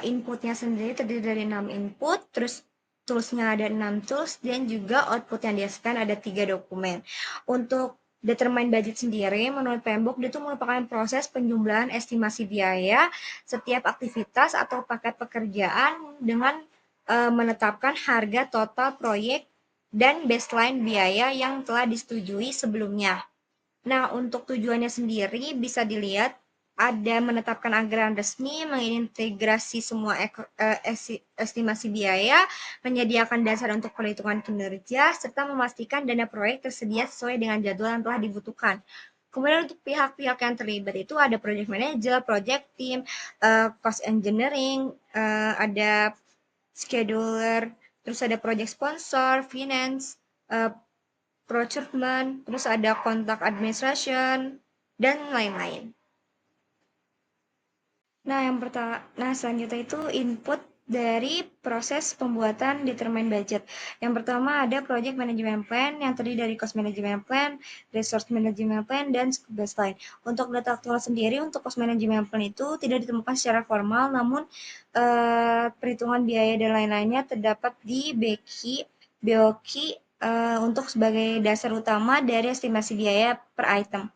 inputnya sendiri terdiri dari 6 input, terus toolsnya ada 6 tools, dan juga output yang dihasilkan ada 3 dokumen. Untuk determine budget sendiri, menurut PMBOK, itu merupakan proses penjumlahan estimasi biaya setiap aktivitas atau paket pekerjaan dengan menetapkan harga total proyek dan baseline biaya yang telah disetujui sebelumnya. Nah, untuk tujuannya sendiri bisa dilihat ada menetapkan anggaran resmi, mengintegrasi semua estimasi biaya, menyediakan dasar untuk perhitungan kinerja, serta memastikan dana proyek tersedia sesuai dengan jadwal yang telah dibutuhkan. Kemudian untuk pihak-pihak yang terlibat itu ada project manager, project team, cost engineering, ada scheduler, terus ada project sponsor, finance, procurement, terus ada kontak administration, dan lain-lain. Nah, selanjutnya itu input dari proses pembuatan determine budget. Yang pertama ada project management plan yang terdiri dari cost management plan, resource management plan, dan scope baseline. Untuk data aktual sendiri, untuk cost management plan itu tidak ditemukan secara formal, namun perhitungan biaya dan lain-lainnya terdapat di BOKI untuk sebagai dasar utama dari estimasi biaya per item.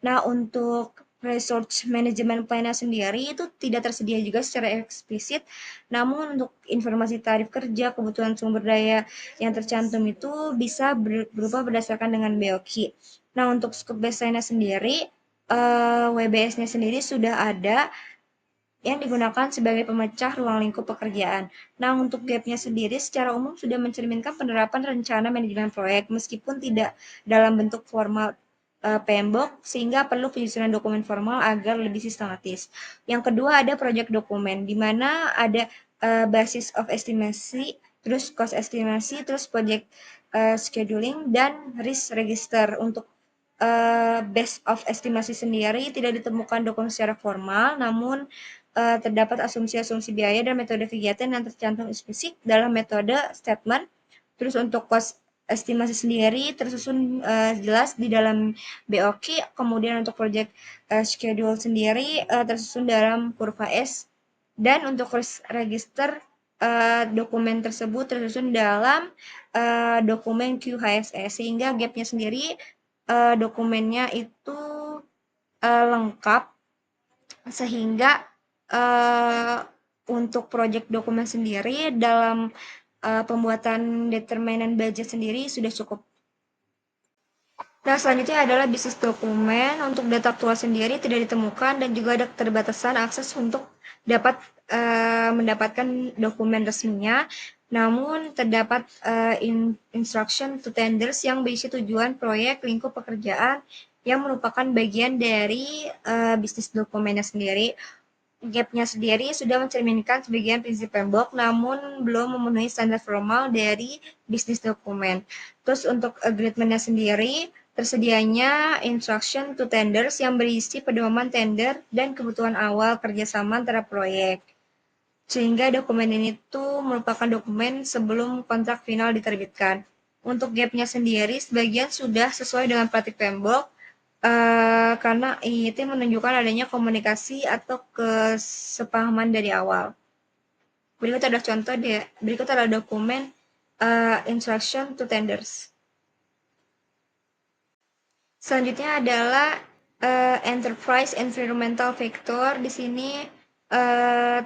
Nah, untuk resource management plan-nya sendiri itu tidak tersedia juga secara eksplisit, namun untuk informasi tarif kerja, kebutuhan sumber daya yang tercantum itu bisa berupa berdasarkan dengan BOKI. Nah, untuk scope baseline-nya sendiri, WBS-nya sendiri sudah ada yang digunakan sebagai pemecah ruang lingkup pekerjaan. Nah, untuk gap-nya sendiri secara umum sudah mencerminkan penerapan rencana manajemen proyek meskipun tidak dalam bentuk formal PMBOK, sehingga perlu penyusunan dokumen formal agar lebih sistematis. Yang kedua ada project dokumen, di mana ada basis of estimasi, terus cost estimasi, terus project scheduling, dan risk register. Untuk base of estimasi sendiri tidak ditemukan dokumen secara formal, namun terdapat asumsi-asumsi biaya dan metode kegiatan yang tercantum eksplisit dalam metode statement. Terus untuk cost estimasi sendiri tersusun jelas di dalam BOKI, kemudian untuk project schedule sendiri tersusun dalam kurva S, dan untuk risk register dokumen tersebut tersusun dalam dokumen QHSE, sehingga gapnya sendiri dokumennya itu lengkap sehingga untuk project dokumen sendiri dalam pembuatan determinan budget sendiri sudah cukup. Nah, selanjutnya adalah bisnis dokumen. Untuk data aktual sendiri tidak ditemukan dan juga ada keterbatasan akses untuk dapat mendapatkan dokumen resminya. Namun terdapat instruction to tenders yang berisi tujuan proyek, lingkup pekerjaan yang merupakan bagian dari bisnis dokumennya sendiri. Gap-nya sendiri sudah mencerminkan sebagian prinsip PMBOK, namun belum memenuhi standar formal dari bisnis dokumen. Terus untuk agreement-nya sendiri, tersedianya instruction to tenders yang berisi pedoman tender dan kebutuhan awal kerjasama antara proyek. Sehingga dokumen ini tuh merupakan dokumen sebelum kontrak final diterbitkan. Untuk gap-nya sendiri, sebagian sudah sesuai dengan praktik PMBOK, karena itu menunjukkan adanya komunikasi atau kesepahaman dari awal. Berikut adalah dokumen instruction to tenders. Selanjutnya adalah enterprise environmental factor. Di sini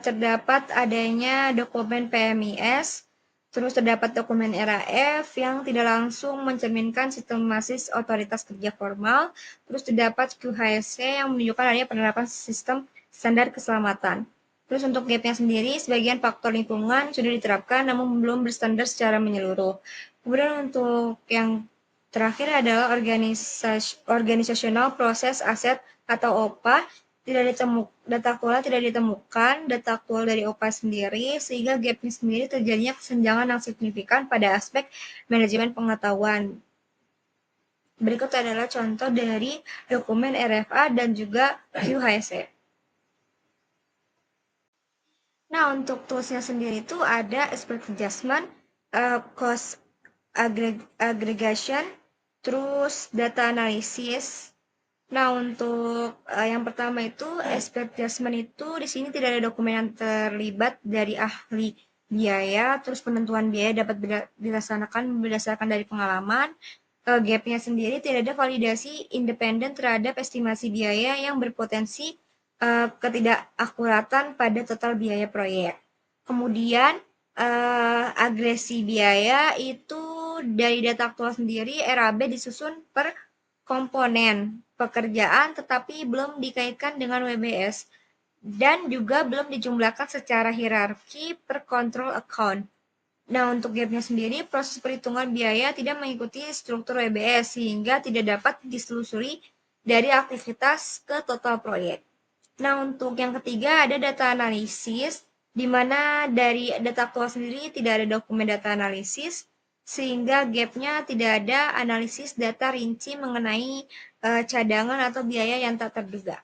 terdapat adanya dokumen PMIS, terus terdapat dokumen RAF yang tidak langsung mencerminkan sistematis otoritas kerja formal, terus terdapat QHSE yang menunjukkan adanya penerapan sistem standar keselamatan. Terus untuk gap-nya sendiri, sebagian faktor lingkungan sudah diterapkan namun belum berstandar secara menyeluruh. Kemudian untuk yang terakhir adalah organisasional proses aset atau OPA. Data aktualnya tidak ditemukan, data aktual dari OPA sendiri, sehingga gap-nya sendiri terjadinya kesenjangan yang signifikan pada aspek manajemen pengetahuan. Berikut adalah contoh dari dokumen RFA dan juga QHSE. Nah, untuk tools-nya sendiri itu ada expert adjustment, cost aggregation, terus data analysis. Nah, untuk yang pertama itu expert adjustment itu di sini tidak ada dokumen yang terlibat dari ahli biaya, terus penentuan biaya dapat dilaksanakan berdasarkan dari pengalaman. Gap-nya sendiri tidak ada validasi independen terhadap estimasi biaya yang berpotensi ketidakakuratan pada total biaya proyek. Kemudian agresi biaya itu dari data aktual sendiri RAB disusun per komponen pekerjaan tetapi belum dikaitkan dengan WBS dan juga belum dijumlahkan secara hierarki per control account. Nah, untuk gap-nya sendiri, proses perhitungan biaya tidak mengikuti struktur WBS sehingga tidak dapat diselusuri dari aktivitas ke total proyek. Nah, untuk yang ketiga ada data analisis, di mana dari data aktual sendiri tidak ada dokumen data analisis, sehingga gap-nya tidak ada analisis data rinci mengenai cadangan atau biaya yang tak terduga.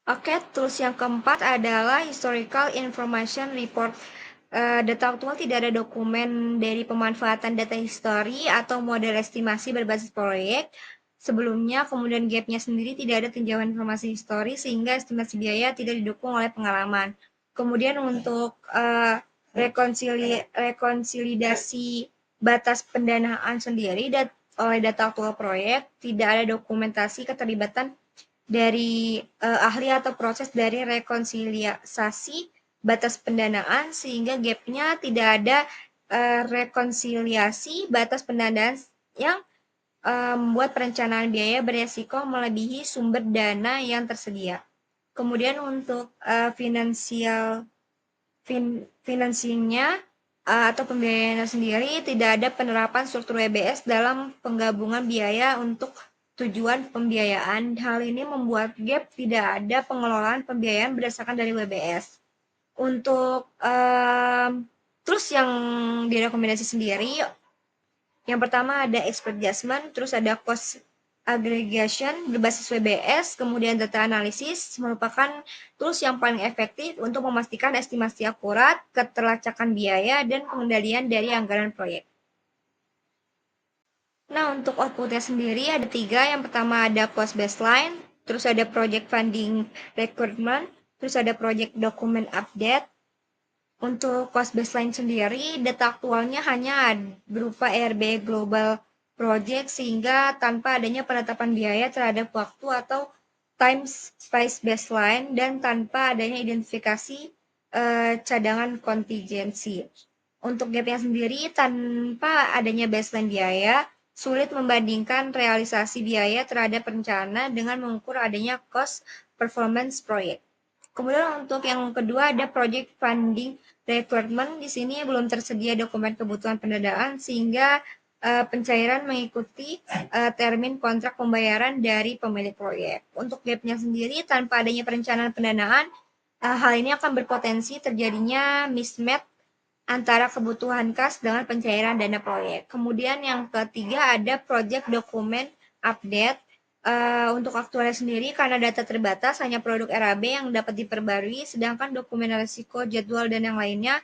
Oke, tools yang keempat adalah Historical Information Report. Data aktual tidak ada dokumen dari pemanfaatan data histori atau model estimasi berbasis proyek. Sebelumnya, kemudian gap-nya sendiri tidak ada tinjauan informasi histori sehingga estimasi biaya tidak didukung oleh pengalaman. Kemudian untuk rekonsilidasi batas pendanaan sendiri oleh data aktual proyek, tidak ada dokumentasi keterlibatan dari ahli atau proses dari rekonsiliasi batas pendanaan sehingga gap-nya tidak ada rekonsiliasi batas pendanaan yang membuat perencanaan biaya beresiko melebihi sumber dana yang tersedia. Kemudian untuk financingnya atau pembiayaannya sendiri tidak ada penerapan struktur WBS dalam penggabungan biaya untuk tujuan pembiayaan. Hal ini membuat gap tidak ada pengelolaan pembiayaan berdasarkan dari WBS. Untuk terus yang direkomendasi sendiri, yang pertama ada expert adjustment, terus ada cost aggregation berbasis WBS, kemudian data analysis merupakan tools yang paling efektif untuk memastikan estimasi akurat, keterlacakan biaya, dan pengendalian dari anggaran proyek. Nah, untuk outputnya sendiri ada 3. Yang pertama ada cost baseline, terus ada project funding requirement, terus ada project document update. Untuk cost baseline sendiri, data aktualnya hanya berupa ERB Global Project sehingga tanpa adanya penetapan biaya terhadap waktu atau time space baseline dan tanpa adanya identifikasi cadangan kontingensi. Untuk gapnya sendiri, tanpa adanya baseline biaya, sulit membandingkan realisasi biaya terhadap rencana dengan mengukur adanya cost performance proyek. Kemudian untuk yang kedua ada project funding requirement. Di sini belum tersedia dokumen kebutuhan pendanaan sehingga pencairan mengikuti termin kontrak pembayaran dari pemilik proyek. Untuk gapnya sendiri, tanpa adanya perencanaan pendanaan, hal ini akan berpotensi terjadinya mismatch antara kebutuhan kas dengan pencairan dana proyek. Kemudian yang ketiga ada project dokumen update. Untuk aktualnya sendiri, karena data terbatas, hanya produk RAB yang dapat diperbarui, sedangkan dokumen risiko, jadwal, dan yang lainnya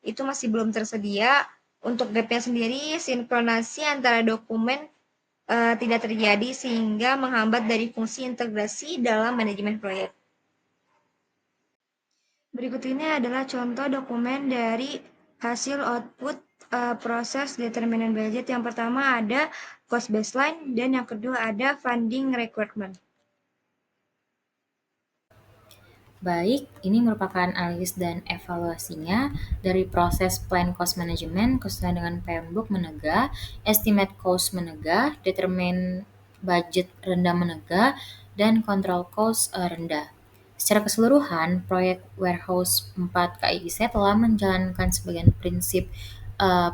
itu masih belum tersedia. Untuk gapnya sendiri, sinkronasi antara dokumen tidak terjadi sehingga menghambat dari fungsi integrasi dalam manajemen proyek. Berikut ini adalah contoh dokumen dari hasil output proses determinan budget. Yang pertama ada cost baseline dan yang kedua ada funding requirement. Baik, ini merupakan analisis dan evaluasinya dari proses plan cost management khususnya dengan PMBOK menegah, estimate cost menegah, determine budget rendah menegah, dan control cost rendah. Secara keseluruhan, proyek Warehouse 4 KIIC telah menjalankan sebagian prinsip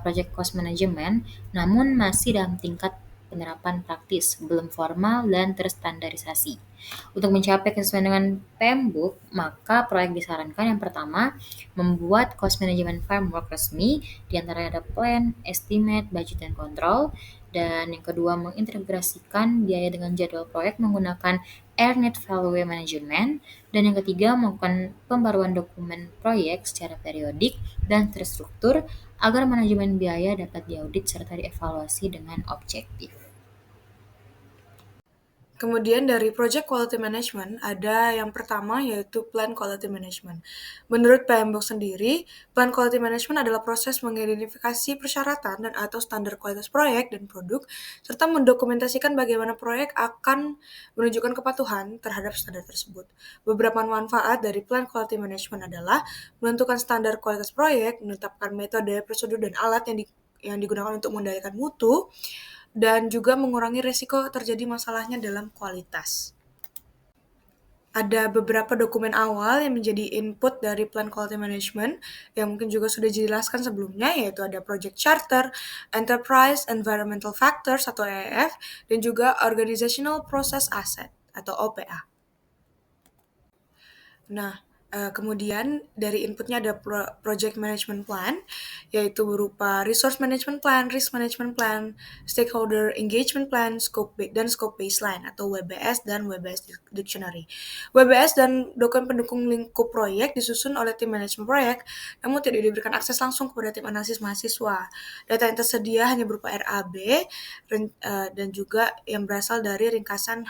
project cost management, namun masih dalam tingkat penerapan praktis, belum formal dan terstandarisasi. Untuk mencapai kesesuaian dengan PMBOK, maka proyek disarankan yang pertama, membuat cost management framework resmi, diantaranya ada plan, estimate, budget, dan control. Dan yang kedua, mengintegrasikan biaya dengan jadwal proyek menggunakan Earned Value Management. Dan yang ketiga, melakukan pembaruan dokumen proyek secara periodik dan terstruktur agar manajemen biaya dapat diaudit serta dievaluasi dengan objektif. Kemudian dari Project Quality Management ada yang pertama yaitu Plan Quality Management. Menurut PMBOK sendiri, Plan Quality Management adalah proses mengidentifikasi persyaratan dan atau standar kualitas proyek dan produk, serta mendokumentasikan bagaimana proyek akan menunjukkan kepatuhan terhadap standar tersebut. Beberapa manfaat dari Plan Quality Management adalah menentukan standar kualitas proyek, menetapkan metode, prosedur, dan alat yang digunakan untuk mengendalikan mutu, dan juga mengurangi risiko terjadi masalahnya dalam kualitas. Ada beberapa dokumen awal yang menjadi input dari Plan Quality Management yang mungkin juga sudah dijelaskan sebelumnya, yaitu ada Project Charter, Enterprise Environmental Factors atau EEF, dan juga Organizational Process Asset atau OPA. Nah, kemudian dari inputnya ada Project Management Plan, yaitu berupa Resource Management Plan, Risk Management Plan, Stakeholder Engagement Plan, Scope Baseline atau WBS dan WBS Dictionary. WBS dan dokumen pendukung lingkup proyek disusun oleh tim manajemen proyek, namun tidak diberikan akses langsung kepada tim analisis mahasiswa. Data yang tersedia hanya berupa RAB dan juga yang berasal dari ringkasan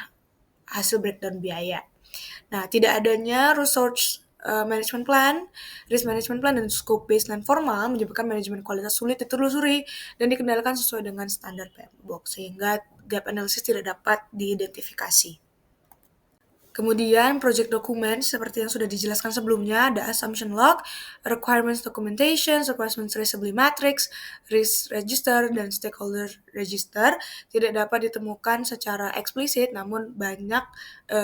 hasil breakdown biaya. Nah, tidak adanya resource management plan, risk management plan, dan scope baseline formal menyebabkan manajemen kualitas sulit ditelusuri dan dikendalikan sesuai dengan standar PMBOK, sehingga gap analysis tidak dapat diidentifikasi. Kemudian project document seperti yang sudah dijelaskan sebelumnya ada assumption log, requirements documentation, requirements traceability matrix, risk register, dan stakeholder register tidak dapat ditemukan secara eksplisit, namun banyak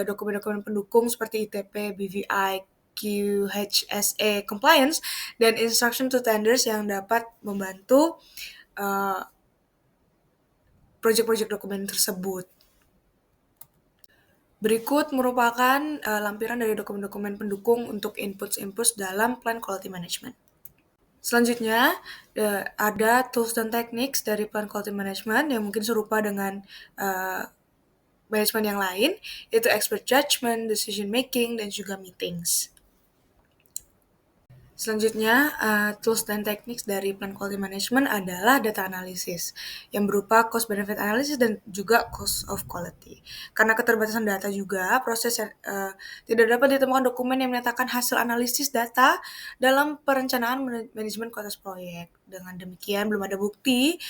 dokumen-dokumen pendukung seperti ITP, BVI, QHSA compliance, dan instruction to tenders yang dapat membantu project-project dokumen tersebut. Berikut merupakan lampiran dari dokumen-dokumen pendukung untuk inputs dalam Plan Quality Management. Selanjutnya, ada tools dan techniques dari Plan Quality Management yang mungkin serupa dengan manajemen yang lain, yaitu expert judgment, decision making, dan juga meetings. Selanjutnya, tools dan teknik dari Plan Quality Management adalah data analysis yang berupa cost benefit analysis dan juga cost of quality. Karena keterbatasan data juga, proses tidak dapat ditemukan dokumen yang menyatakan hasil analisis data dalam perencanaan manajemen kualitas proyek. Dengan demikian, belum ada bukti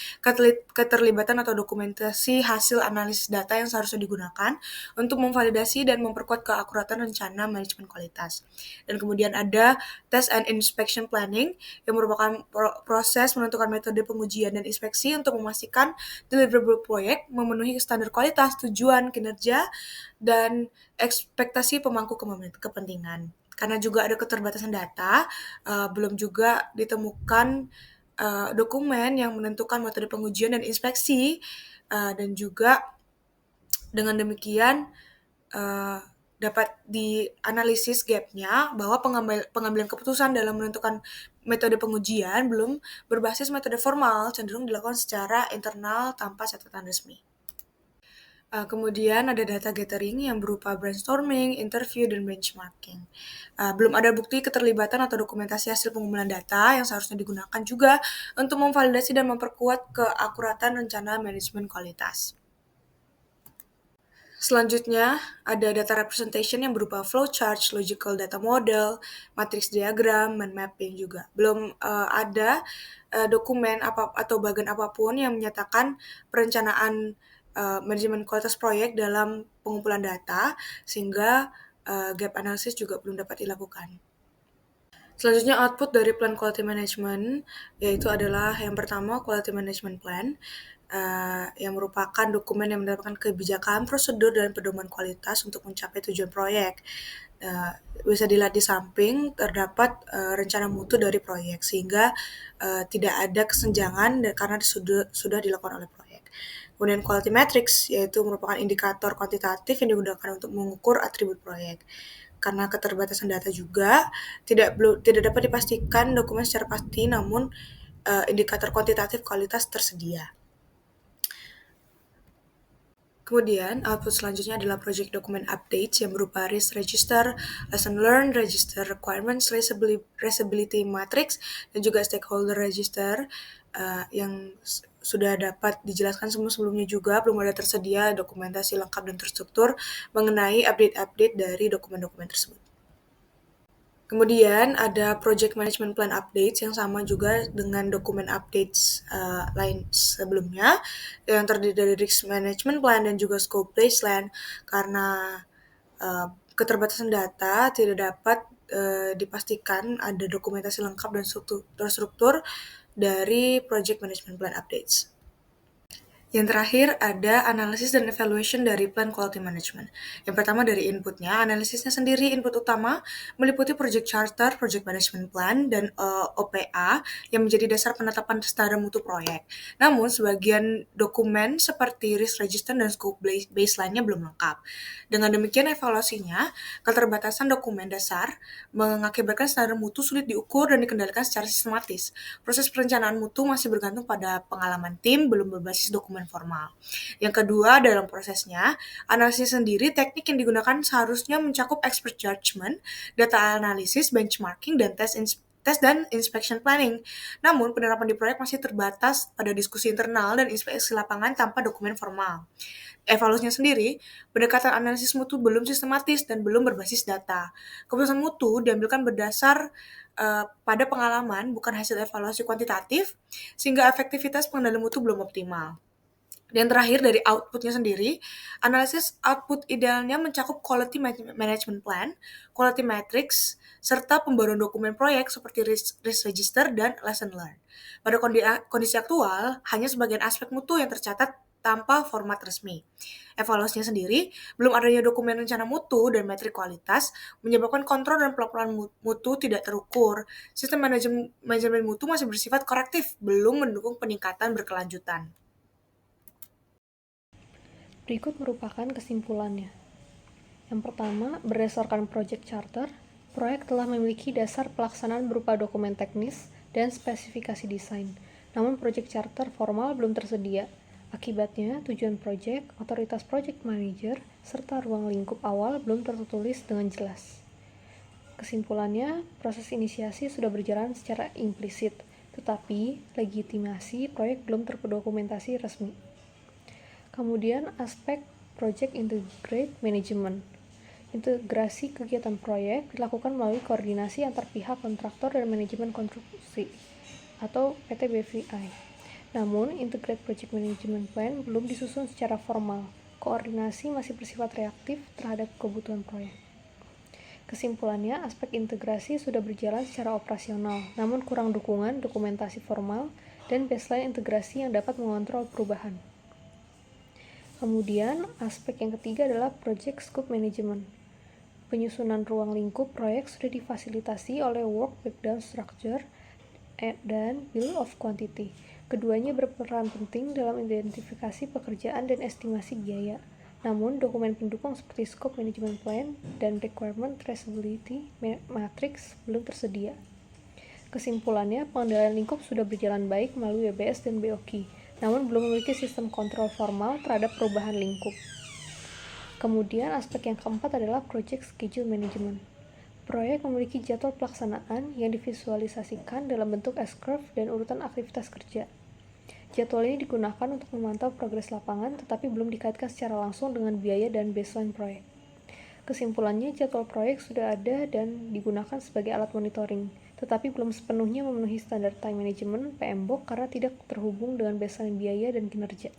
keterlibatan atau dokumentasi hasil analisis data yang seharusnya digunakan untuk memvalidasi dan memperkuat keakuratan rencana manajemen kualitas. Dan kemudian ada test and inspection planning yang merupakan proses menentukan metode pengujian dan inspeksi untuk memastikan deliverable proyek memenuhi standar kualitas, tujuan, kinerja, dan ekspektasi pemangku kepentingan. Karena juga ada keterbatasan data, belum juga ditemukan dokumen yang menentukan metode pengujian dan inspeksi, dan juga dengan demikian dapat dianalisis gap-nya bahwa pengambilan keputusan dalam menentukan metode pengujian belum berbasis metode formal, cenderung dilakukan secara internal tanpa catatan resmi. Kemudian ada data gathering yang berupa brainstorming, interview, dan benchmarking. Belum ada bukti keterlibatan atau dokumentasi hasil pengumpulan data yang seharusnya digunakan juga untuk memvalidasi dan memperkuat keakuratan rencana manajemen kualitas. Selanjutnya, ada data representation yang berupa flowchart, logical data model, matrix diagram, mind mapping juga. Belum ada dokumen atau bagian apapun yang menyatakan perencanaan manajemen kualitas proyek dalam pengumpulan data, sehingga gap analysis juga belum dapat dilakukan. Selanjutnya output dari plan quality management, yaitu adalah yang pertama quality management plan, yang merupakan dokumen yang mendapatkan kebijakan, prosedur, dan pedoman kualitas untuk mencapai tujuan proyek. Bisa dilihat di samping terdapat rencana mutu dari proyek, sehingga tidak ada kesenjangan karena sudah dilakukan oleh proyek. Kemudian quality metrics, yaitu merupakan indikator kuantitatif yang digunakan untuk mengukur atribut proyek. Karena keterbatasan data juga, tidak dapat dipastikan dokumen secara pasti, namun indikator kuantitatif kualitas tersedia. Kemudian, output selanjutnya adalah project document updates yang berupa risk register, lesson learned, register requirements, traceability matrix, dan juga stakeholder register yang sudah dapat dijelaskan sebelumnya juga, belum ada tersedia dokumentasi lengkap dan terstruktur mengenai update-update dari dokumen-dokumen tersebut. Kemudian ada project management plan updates yang sama juga dengan dokumen updates lain sebelumnya yang terdiri dari risk management plan dan juga scope baseline. Karena keterbatasan data tidak dapat dipastikan ada dokumentasi lengkap dan terstruktur dari project management plan updates. Yang terakhir ada analisis dan evaluation dari plan quality management. Yang pertama dari inputnya, analisisnya sendiri input utama meliputi project charter, project management plan, dan OPA yang menjadi dasar penetapan standar mutu proyek. Namun sebagian dokumen seperti risk register dan scope baseline-nya belum lengkap. Dengan demikian evaluasinya, keterbatasan dokumen dasar mengakibatkan standar mutu sulit diukur dan dikendalikan secara sistematis. Proses perencanaan mutu masih bergantung pada pengalaman tim, belum berbasis dokumen formal. Yang kedua, dalam prosesnya, analisis sendiri teknik yang digunakan seharusnya mencakup expert judgment, data analisis, benchmarking, dan tes dan inspection planning. Namun, penerapan di proyek masih terbatas pada diskusi internal dan inspeksi lapangan tanpa dokumen formal. Evaluasinya sendiri, pendekatan analisis mutu belum sistematis dan belum berbasis data. Keputusan mutu diambilkan berdasar pada pengalaman, bukan hasil evaluasi kuantitatif, sehingga efektivitas pengendalian mutu belum optimal. Dan terakhir dari outputnya sendiri, analisis output idealnya mencakup quality management plan, quality matrix, serta pembaruan dokumen proyek seperti risk register dan lesson learned. Pada kondisi aktual, hanya sebagian aspek mutu yang tercatat tanpa format resmi. Evaluasinya sendiri, belum adanya dokumen rencana mutu dan metrik kualitas menyebabkan kontrol dan pelaporan mutu tidak terukur. Sistem manajemen mutu masih bersifat korektif, belum mendukung peningkatan berkelanjutan. Berikut merupakan kesimpulannya. Yang pertama, berdasarkan project charter, proyek telah memiliki dasar pelaksanaan berupa dokumen teknis dan spesifikasi desain. Namun project charter formal belum tersedia. Akibatnya, tujuan proyek, otoritas project manager, serta ruang lingkup awal belum tertulis dengan jelas. Kesimpulannya, proses inisiasi sudah berjalan secara implisit, tetapi legitimasi proyek belum terdokumentasi resmi. Kemudian aspek Project Integrate Management. Integrasi kegiatan proyek dilakukan melalui koordinasi antar pihak kontraktor dan manajemen konstruksi. atau PT BVI. Namun, Integrated Project Management Plan belum disusun secara formal. Koordinasi masih bersifat reaktif terhadap kebutuhan proyek. Kesimpulannya, aspek integrasi sudah berjalan secara operasional, namun kurang dukungan dokumentasi formal dan baseline integrasi yang dapat mengontrol perubahan. Kemudian, aspek yang ketiga adalah Project Scope Management. Penyusunan ruang lingkup proyek sudah difasilitasi oleh Work Breakdown Structure dan Bill of Quantity. Keduanya berperan penting dalam identifikasi pekerjaan dan estimasi biaya. Namun, dokumen pendukung seperti Scope Management Plan dan Requirement Traceability Matrix belum tersedia. Kesimpulannya, pengendalian lingkup sudah berjalan baik melalui WBS dan BOQ, namun belum memiliki sistem kontrol formal terhadap perubahan lingkup. Kemudian, aspek yang keempat adalah Project Schedule Management. Proyek memiliki jadwal pelaksanaan yang divisualisasikan dalam bentuk S-curve dan urutan aktivitas kerja. Jadwal ini digunakan untuk memantau progres lapangan, tetapi belum dikaitkan secara langsung dengan biaya dan baseline proyek. Kesimpulannya, jadwal proyek sudah ada dan digunakan sebagai alat monitoring, tetapi belum sepenuhnya memenuhi standar time management PMBOK karena tidak terhubung dengan baseline biaya dan kinerja.